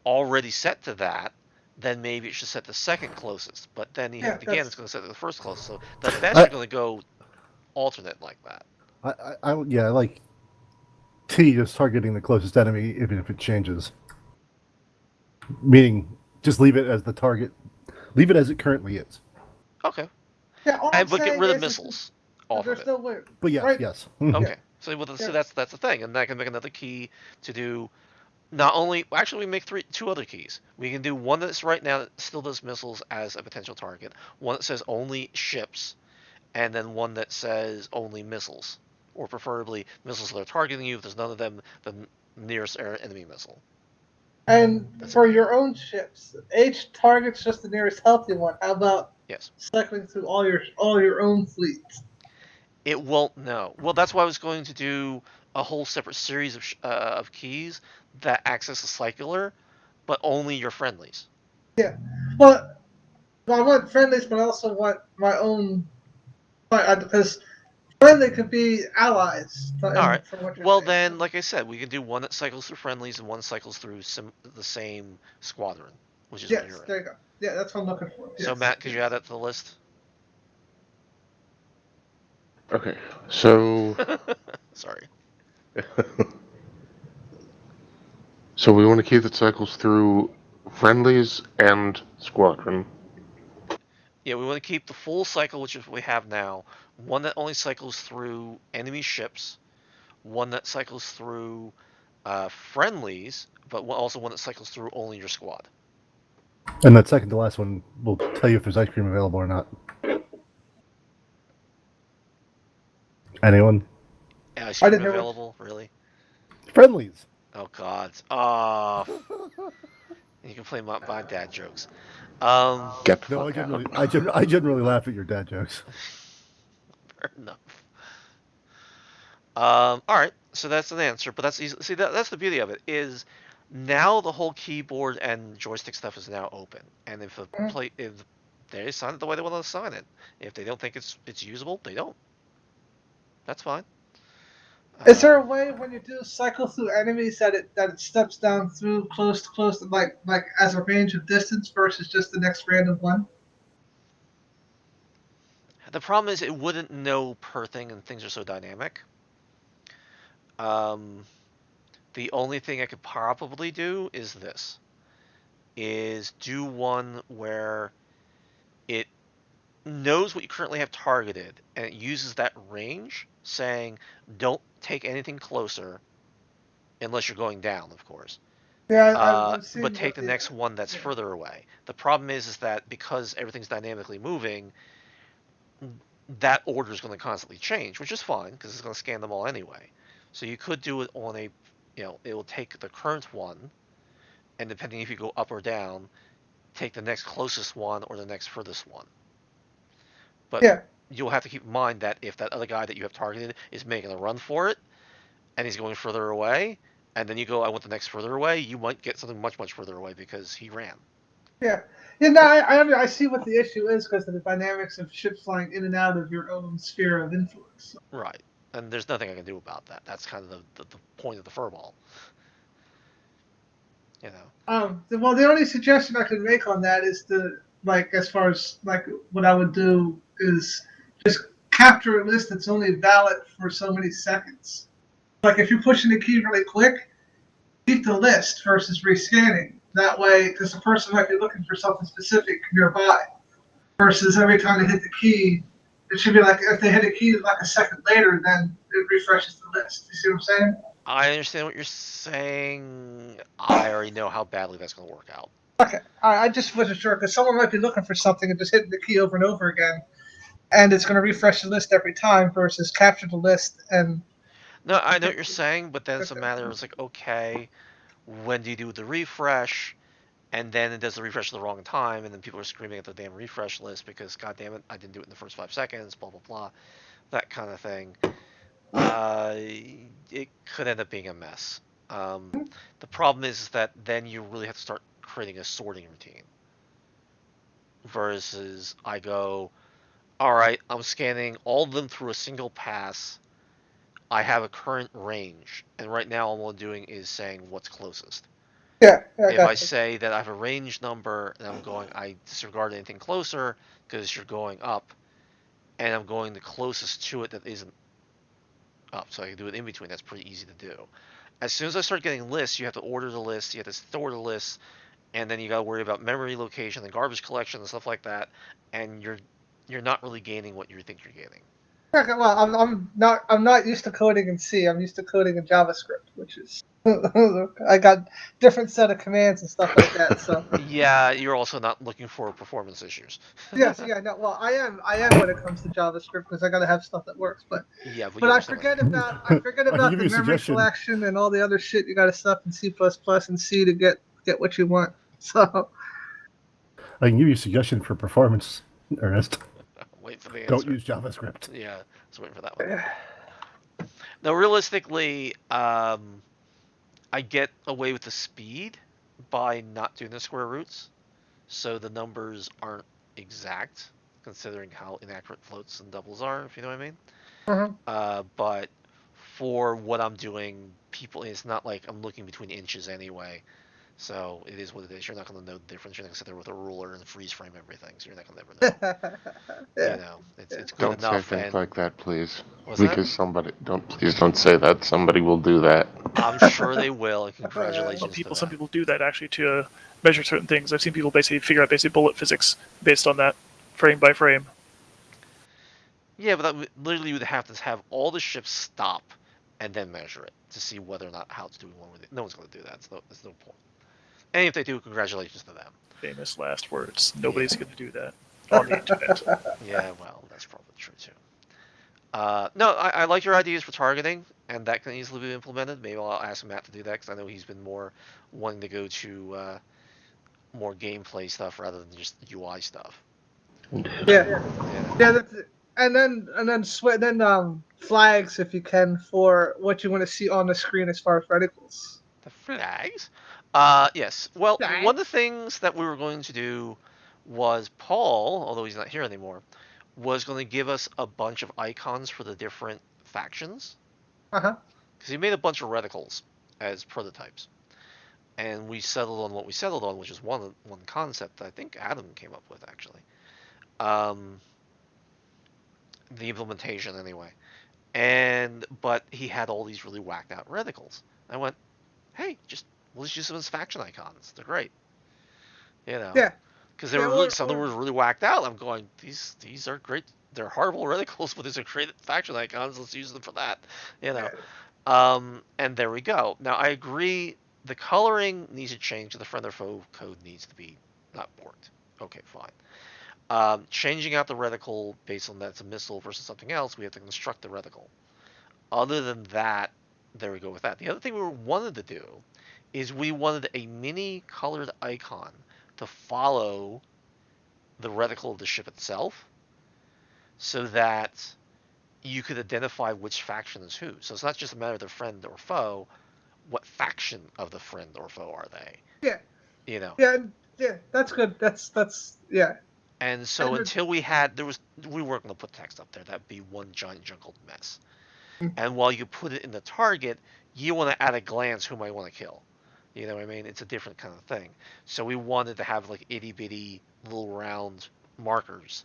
already set to that, then maybe it should set the second closest. But then you hit Yeah, it again, it's that's going to set the first closest. So the best you're going to go alternate like that. I like T just targeting the closest enemy, even if it changes. Meaning, just leave it as the target. Leave it as it currently is. Okay. yeah. All I'm But get saying rid of is missiles off there's of it. no way. But yes, Right. yes. Okay. So Yeah. that's the thing, and I can make another key to do. Not only, actually, we make two other keys. We can do one that's right now that still does missiles as a potential target. One that says only ships, and then one that says only missiles, or preferably missiles that are targeting you. If there's none of them, the nearest enemy missile. And That's for it. your own ships, H targets just the nearest healthy one. How about Yes. cycling through all your own fleets? It won't know. Well, that's why I was going to do a whole separate series of keys that access the cycler, but only your friendlies. Yeah. Well, I want friendlies, but I also want my own. Because friendly could be allies. All right. From what you're Well, saying. then, like I said, we can do one that cycles through friendlies and one cycles through the same squadron, which is what Yes, you're there in. you go. Yeah, that's what I'm looking for. So, Yes. Matt, could you add that to the list? Okay. So Sorry. So we want to keep it cycles through friendlies and squadron. Yeah, we want to keep the full cycle, which is what we have now. One that only cycles through enemy ships, one that cycles through friendlies, but also one that cycles through only your squad. And that second to last one will tell you if there's ice cream available or not. Anyone? Ice I cream didn't hear what. available? Really? Friendlies. Oh God. Oh. You can play my dad jokes. Um, Get the No, fuck out. I generally laugh at your dad jokes. fair enough. All right, so that's an answer, but that's easy. See, that's the beauty of it is now the whole keyboard and joystick stuff is now open, and if they assign it the way they want to assign it, if they don't think it's usable, they don't. That's fine. Is there a way when you do cycle through enemies that it steps down through close to close, like as a range of distance versus just the next random one? The problem is it wouldn't know per thing, and things are so dynamic. Um, the only thing I could probably do is this: is do one where it knows what you currently have targeted and it uses that range, saying don't take anything closer unless you're going down, of course. Yeah, I've But seen take what the the next one that's yeah. further away. The problem is that because everything's dynamically moving, that order is going to constantly change, which is fine because it's going to scan them all anyway. So you could do it on it will take the current one, and depending if you go up or down, take the next closest one or the next furthest one. But Yeah. you'll have to keep in mind that if that other guy that you have targeted is making a run for it, and he's going further away, and then you go, I want the next further away, you might get something much, much further away because he ran. Yeah, yeah. No, I see what the issue is because of the dynamics of ships flying in and out of your own sphere of influence. Right. And there's nothing I can do about that. That's kind of the point of the furball. You know. Well, the only suggestion I could make on that is to like, as far as like what I would do is just capture a list that's only valid for so many seconds. Like if you're pushing the key really quick, keep the list versus rescanning. That way, because the person might be looking for something specific nearby. Versus every time they hit the key, it should be like if they hit a key like a second later, then it refreshes the list. You see what I'm saying? I understand what you're saying. I already know how badly that's going to work out. Okay, I just wasn't sure because someone might be looking for something and just hitting the key over and over again, and it's going to refresh the list every time versus capture the list and. No, I know what you're saying, but then it's a matter of like, okay, when do you do the refresh? And then it does the refresh at the wrong time, and then people are screaming at the damn refresh list because, god damn it, I didn't do it in the first 5 seconds, blah, blah, blah. That kind of thing. It could end up being a mess. The problem is that then you really have to start creating a sorting routine. Versus I go, all right, I'm scanning all of them through a single pass. I have a current range, and right now all I'm doing is saying what's closest. Yeah, I If I got you. say that I have a range number and I'm going, I disregard anything closer because you're going up, and I'm going the closest to it that isn't up, so I can do it in between. That's pretty easy to do. As soon as I start getting lists, you have to order the list, you have to store the list, and then you got to worry about memory location and garbage collection and stuff like that, and you're not really gaining what you think you're gaining. Okay, well, I'm not used to coding in C. I'm used to coding in JavaScript, which is I got different set of commands and stuff like that. So Yeah, you're also not looking for performance issues. yes, yeah, no, well, I am when it comes to JavaScript because I got to have stuff that works. But Yeah, but you but I understand what I forget mean. about I can give the you a memory suggestion. collection and all the other shit you got to stuff in C++ and C to get what you want. So I can give you a suggestion for performance, Ernest. Wait for the answer. Don't use JavaScript. Yeah, I was waiting for that one. Now, realistically, I get away with the speed by not doing the square roots, so the numbers aren't exact, considering how inaccurate floats and doubles are, if you know what I mean. But for what I'm doing, it's not like I'm looking between inches anyway, So it is what it is. You're not going to know the difference. You're not going to sit there with a ruler and freeze frame everything. So you're not going to ever know. Yeah. You know, it's good Don't say enough. things And like that, please. what's that? Because please don't say that. Somebody will do that. I'm sure they will. And Some congratulations to people them. do that actually to measure certain things. I've seen people basically figure out basic bullet physics based on that, frame by frame. Yeah, but literally you would have to have all the ships stop and then measure it to see whether or not how it's doing one with it. No one's going to do that. There's no point. And if they do, congratulations to them. Famous last words. Nobody's going to do that on the internet. Yeah, well, that's probably true too. No, I like your ideas for targeting, and that can easily be implemented. Maybe I'll ask Matt to do that because I know he's been more wanting to go to more gameplay stuff rather than just UI stuff. Yeah. That's it. And then flags if you can for what you want to see on the screen as far as reticles. The flags? Yes. Well, Flags. one of the things that we were going to do was Paul, although he's not here anymore, was going to give us a bunch of icons for the different factions. Uh-huh. Because he made a bunch of reticles as prototypes. And we settled on what we settled on, which is one concept that I think Adam came up with, actually. The implementation, anyway. But he had all these really whacked out reticles. I went, hey, we'll just use them as faction icons. They're great. You know? Yeah. Because some of them were really whacked out. I'm going, these are great. They're horrible reticles, but these are great faction icons. Let's use them for that. You know? And there we go. Now, I agree. The coloring needs to change. The friend or foe code needs to be not borked. Okay, fine. Changing out the reticle based on that's a missile versus something else, we have to construct the reticle. Other than that, there we go with that. The other thing we wanted to do is we wanted a mini colored icon to follow the reticle of the ship itself so that you could identify which faction is who. So it's not just a matter of their friend or foe. What faction of the friend or foe are they? Yeah. You know. Yeah. That's good. That's yeah. And so until we weren't going to put text up there. That'd be one giant jumbled mess. And while you put it in the target, you want to at a glance whom I want to kill. You know what I mean? It's a different kind of thing. So we wanted to have like itty bitty little round markers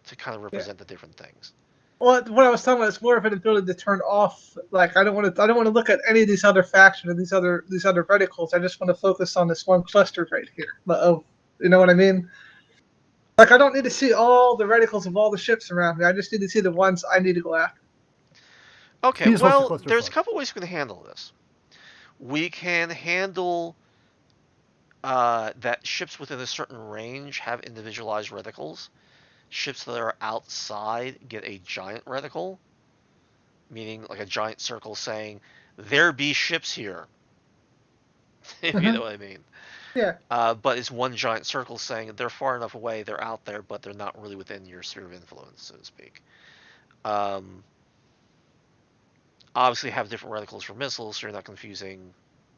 to kind of represent the different things. Well, what I was talking about is more of an ability to turn off. Like I don't want to look at any of these other factions or these other reticles. I just want to focus on this one cluster right here. You know what I mean? Like I don't need to see all the reticles of all the ships around me. I just need to see the ones I need to go after. Okay, well, there's a couple ways we can handle this. We can handle that ships within a certain range have individualized reticles. Ships that are outside get a giant reticle, meaning like a giant circle saying, there be ships here. If you know what I mean. Yeah. But it's one giant circle saying they're far enough away, they're out there, but they're not really within your sphere of influence, so to speak. Obviously have different reticles for missiles, so you're not confusing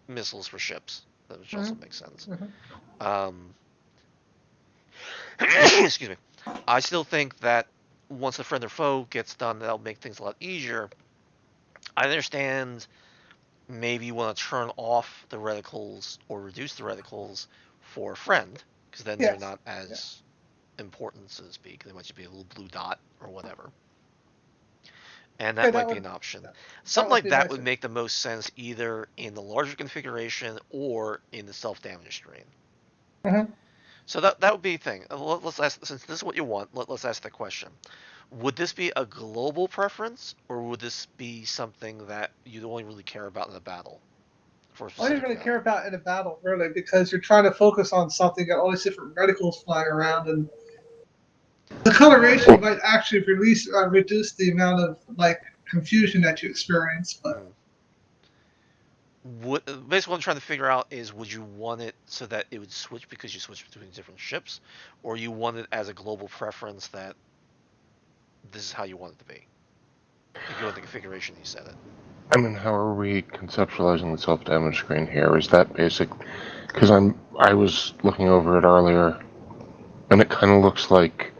missiles for ships, which also makes sense. Excuse me. I still think that once the friend or foe gets done, that'll make things a lot easier. I understand maybe you want to turn off the reticles or reduce the reticles for a friend, because then they're not as important, so to speak. They might just be a little blue dot or whatever. And that might be an option. Something like that would make the most sense either in the larger configuration or in the self-damage screen. So that would be a thing. Let's ask, since this is what you want, let's ask the question. Would this be a global preference, or would this be something that you'd only really care about in a battle? All you really care about in a battle, really, because you're trying to focus on something, got all these different reticles flying around, and the coloration might actually reduce the amount of confusion that you experience. But basically what I'm trying to figure out is, would you want it so that it would switch because you switch between different ships, or you want it as a global preference that this is how you want it to be? If you want the configuration, you set it. I mean, how are we conceptualizing the self-damage screen here? Is that basic? Because I was looking over it earlier, and it kind of looks like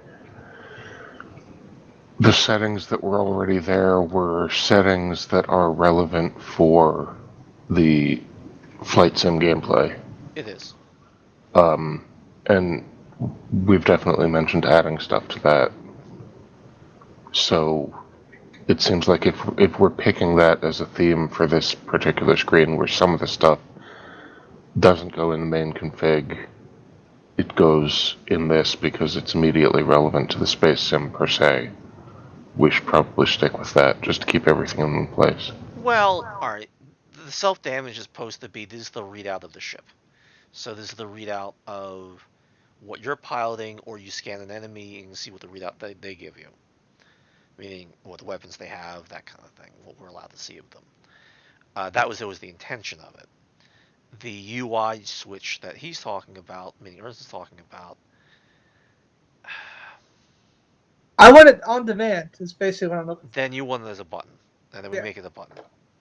the settings that were already there were settings that are relevant for the flight sim gameplay. It is. And we've definitely mentioned adding stuff to that. So it seems like if we're picking that as a theme for this particular screen, where some of the stuff doesn't go in the main config, it goes in this because it's immediately relevant to the space sim per se. We should probably stick with that just to keep everything in place. Well, all right. The self-damage is supposed to be, this is the readout of the ship. So this is the readout of what you're piloting, or you scan an enemy and see what the readout they give you. Meaning what weapons they have, that kind of thing, what we're allowed to see of them. That was always the intention of it. The UI switch that he's talking about, meaning Ernst is talking about, I want it on demand, is basically what I'm looking for. then you want it as a button. And then we Yeah. make it a button.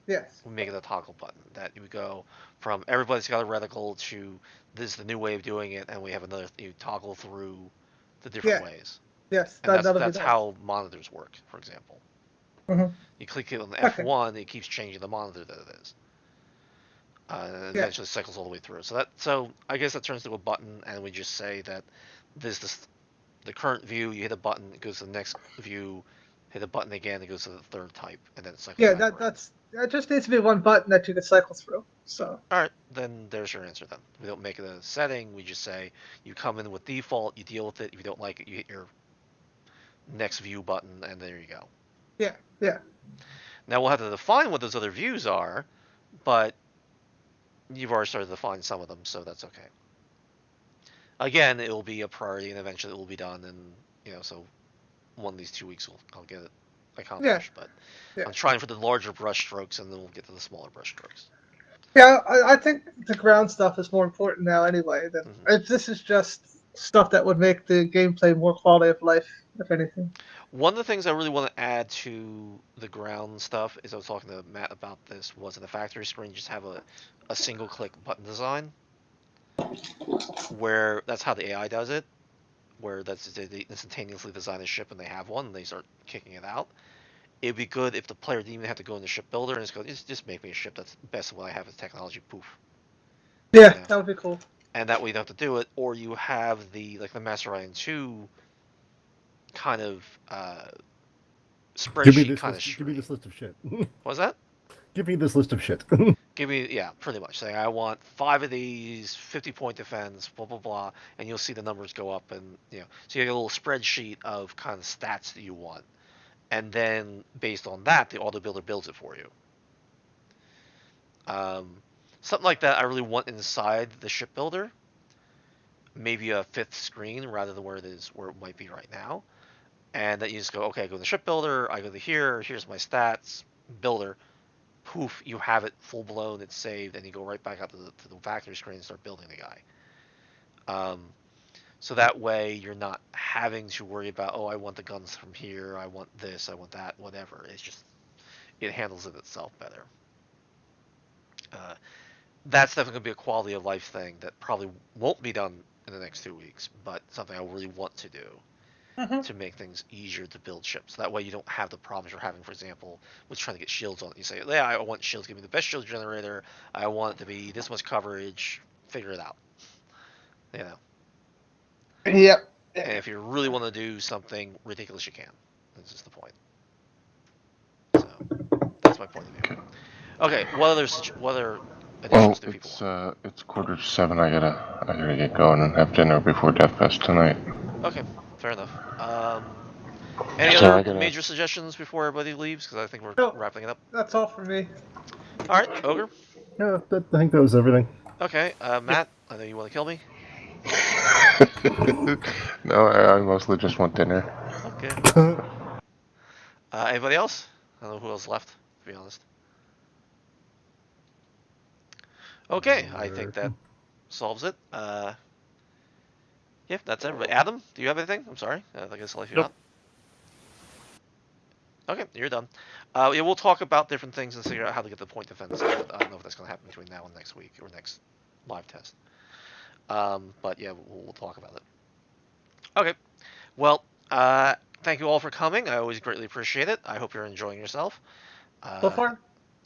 Yes. We make it a toggle button. That you go from everybody's got a reticle to this is the new way of doing it, and we have another, you toggle through the different Yeah. ways. Yes. And That'll be that's nice. how monitors work, for example. Mm-hmm. You click it on Okay. F1, it keeps changing the monitor that it is. And Yeah. eventually cycles all the way through. So I guess that turns to a button, and we just say that this the current view, you hit a button, it goes to the next view, hit a button again, it goes to the third type, and then it cycles Yeah. back around. That just needs to be one button that you can cycle through. So. All right, then there's your answer. Then we don't make it a setting. We just say you come in with default, you deal with it. If you don't like it, you hit your next view button, and there you go. Yeah. Yeah. Now we'll have to define what those other views are, but you've already started to define some of them, so that's okay. Again, it will be a priority, and eventually it will be done, and so one of these 2 weeks I'll get it accomplished. Yeah. But Yeah. I'm trying for the larger brush strokes, and then we'll get to the smaller brush strokes. Yeah, I think the ground stuff is more important now anyway. If this is just stuff that would make the gameplay more quality of life, if anything. One of the things I really want to add to the ground stuff is I was talking to Matt about this, was in the factory screen just have a single click button design, where that's how the AI does it, where they instantaneously design a ship and they have one and they start kicking it out. It'd be good if the player didn't even have to go in the ship builder and just make me a ship that's best of what I have as technology. Poof. Yeah, that would be cool. And that way you don't have to do it, or you have the Master Ryan 2 kind of spreadsheet kind of. Give me this list of shit. What's that? Give me this list of shit. Give me, yeah, pretty much. Saying I want 5 of these, 50-point defense, blah blah blah, and you'll see the numbers go up, and so you get a little spreadsheet of kind of stats that you want, and then based on that, the auto builder builds it for you. Something like that I really want inside the ship builder. Maybe a 5th screen rather than where it might be right now, and that you just go, okay, I go to the ship builder, I go to here's my stats, builder. Poof, you have it full blown, it's saved, and you go right back out to the factory screen and start building the guy. So that way you're not having to worry about, I want the guns from here, I want this, I want that, whatever. It's just, it handles it itself better. That's definitely going to be a quality of life thing that probably won't be done in the next 2 weeks, but something I really want to do. To make things easier to build ships. That way you don't have the problems you're having, for example, with trying to get shields on it. You say, yeah, I want shields, give me the best shield generator, I want it to be this much coverage, figure it out. Yep. And if you really want to do something ridiculous, you can. That's just the point. So, that's my point of view. Okay, what other additions do people want? It's 6:45. I gotta get going and have dinner before Death Fest tonight. Okay, fair enough. Any other major suggestions before everybody leaves? Because I think we're wrapping it up. That's all for me. All right, Ogre. Yeah, I think that was everything. Okay, Matt, I know you want to kill me. No, I mostly just want dinner. Okay. Anybody else? I don't know who else left, to be honest. Okay, I think that solves it. Yeah, that's everybody. Adam, do you have anything? I'm sorry. I guess I'll let you out. Okay, you're done. Yeah, we'll talk about different things and figure out how to get the point defense. I don't know if that's going to happen between now and next week or next live test. But yeah, we'll talk about it. Okay. Well, thank you all for coming. I always greatly appreciate it. I hope you're enjoying yourself. So far?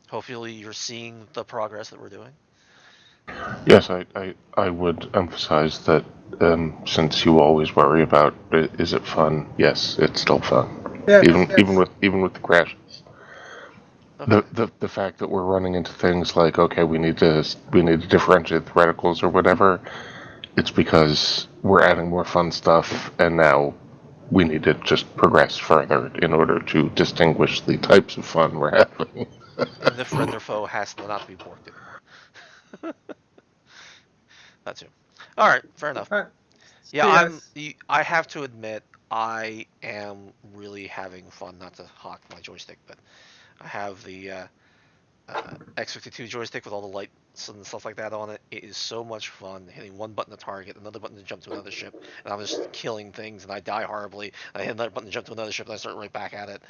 Hopefully you're seeing the progress that we're doing. Yes, I would emphasize that since you always worry about is it fun? Yes, it's still fun. Yes, Even with the crashes. Okay. The fact that we're running into things like, okay, we need to differentiate the reticles or whatever, it's because we're adding more fun stuff, and now we need to just progress further in order to distinguish the types of fun we're having. And the friend or foe has to not be borked anymore. That too. All right, fair enough. All right. Yeah, See you guys. I have to admit, I am really having fun. Not to hawk my joystick, but I have the X52 joystick with all the lights and stuff like that on it. It is so much fun hitting one button to target, another button to jump to another ship, and I'm just killing things, and I die horribly. And I hit another button to jump to another ship, and I start right back at it.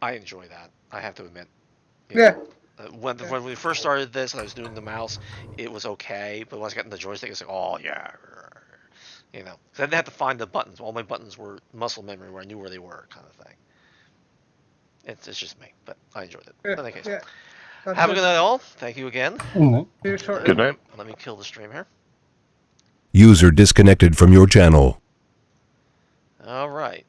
I enjoy that. I have to admit. Yeah. When we first started this and I was doing the mouse, it was okay, but once I got in the joystick, it's like, oh yeah, you know. Because I didn't have to find the buttons. All my buttons were muscle memory, where I knew where they were, kind of thing. It's just me, but I enjoyed it. Yeah. In any case, Yeah. have a good night, all. Thank you again. Mhm. See you shortly. Good night. Let me kill the stream here. User disconnected from your channel. All right.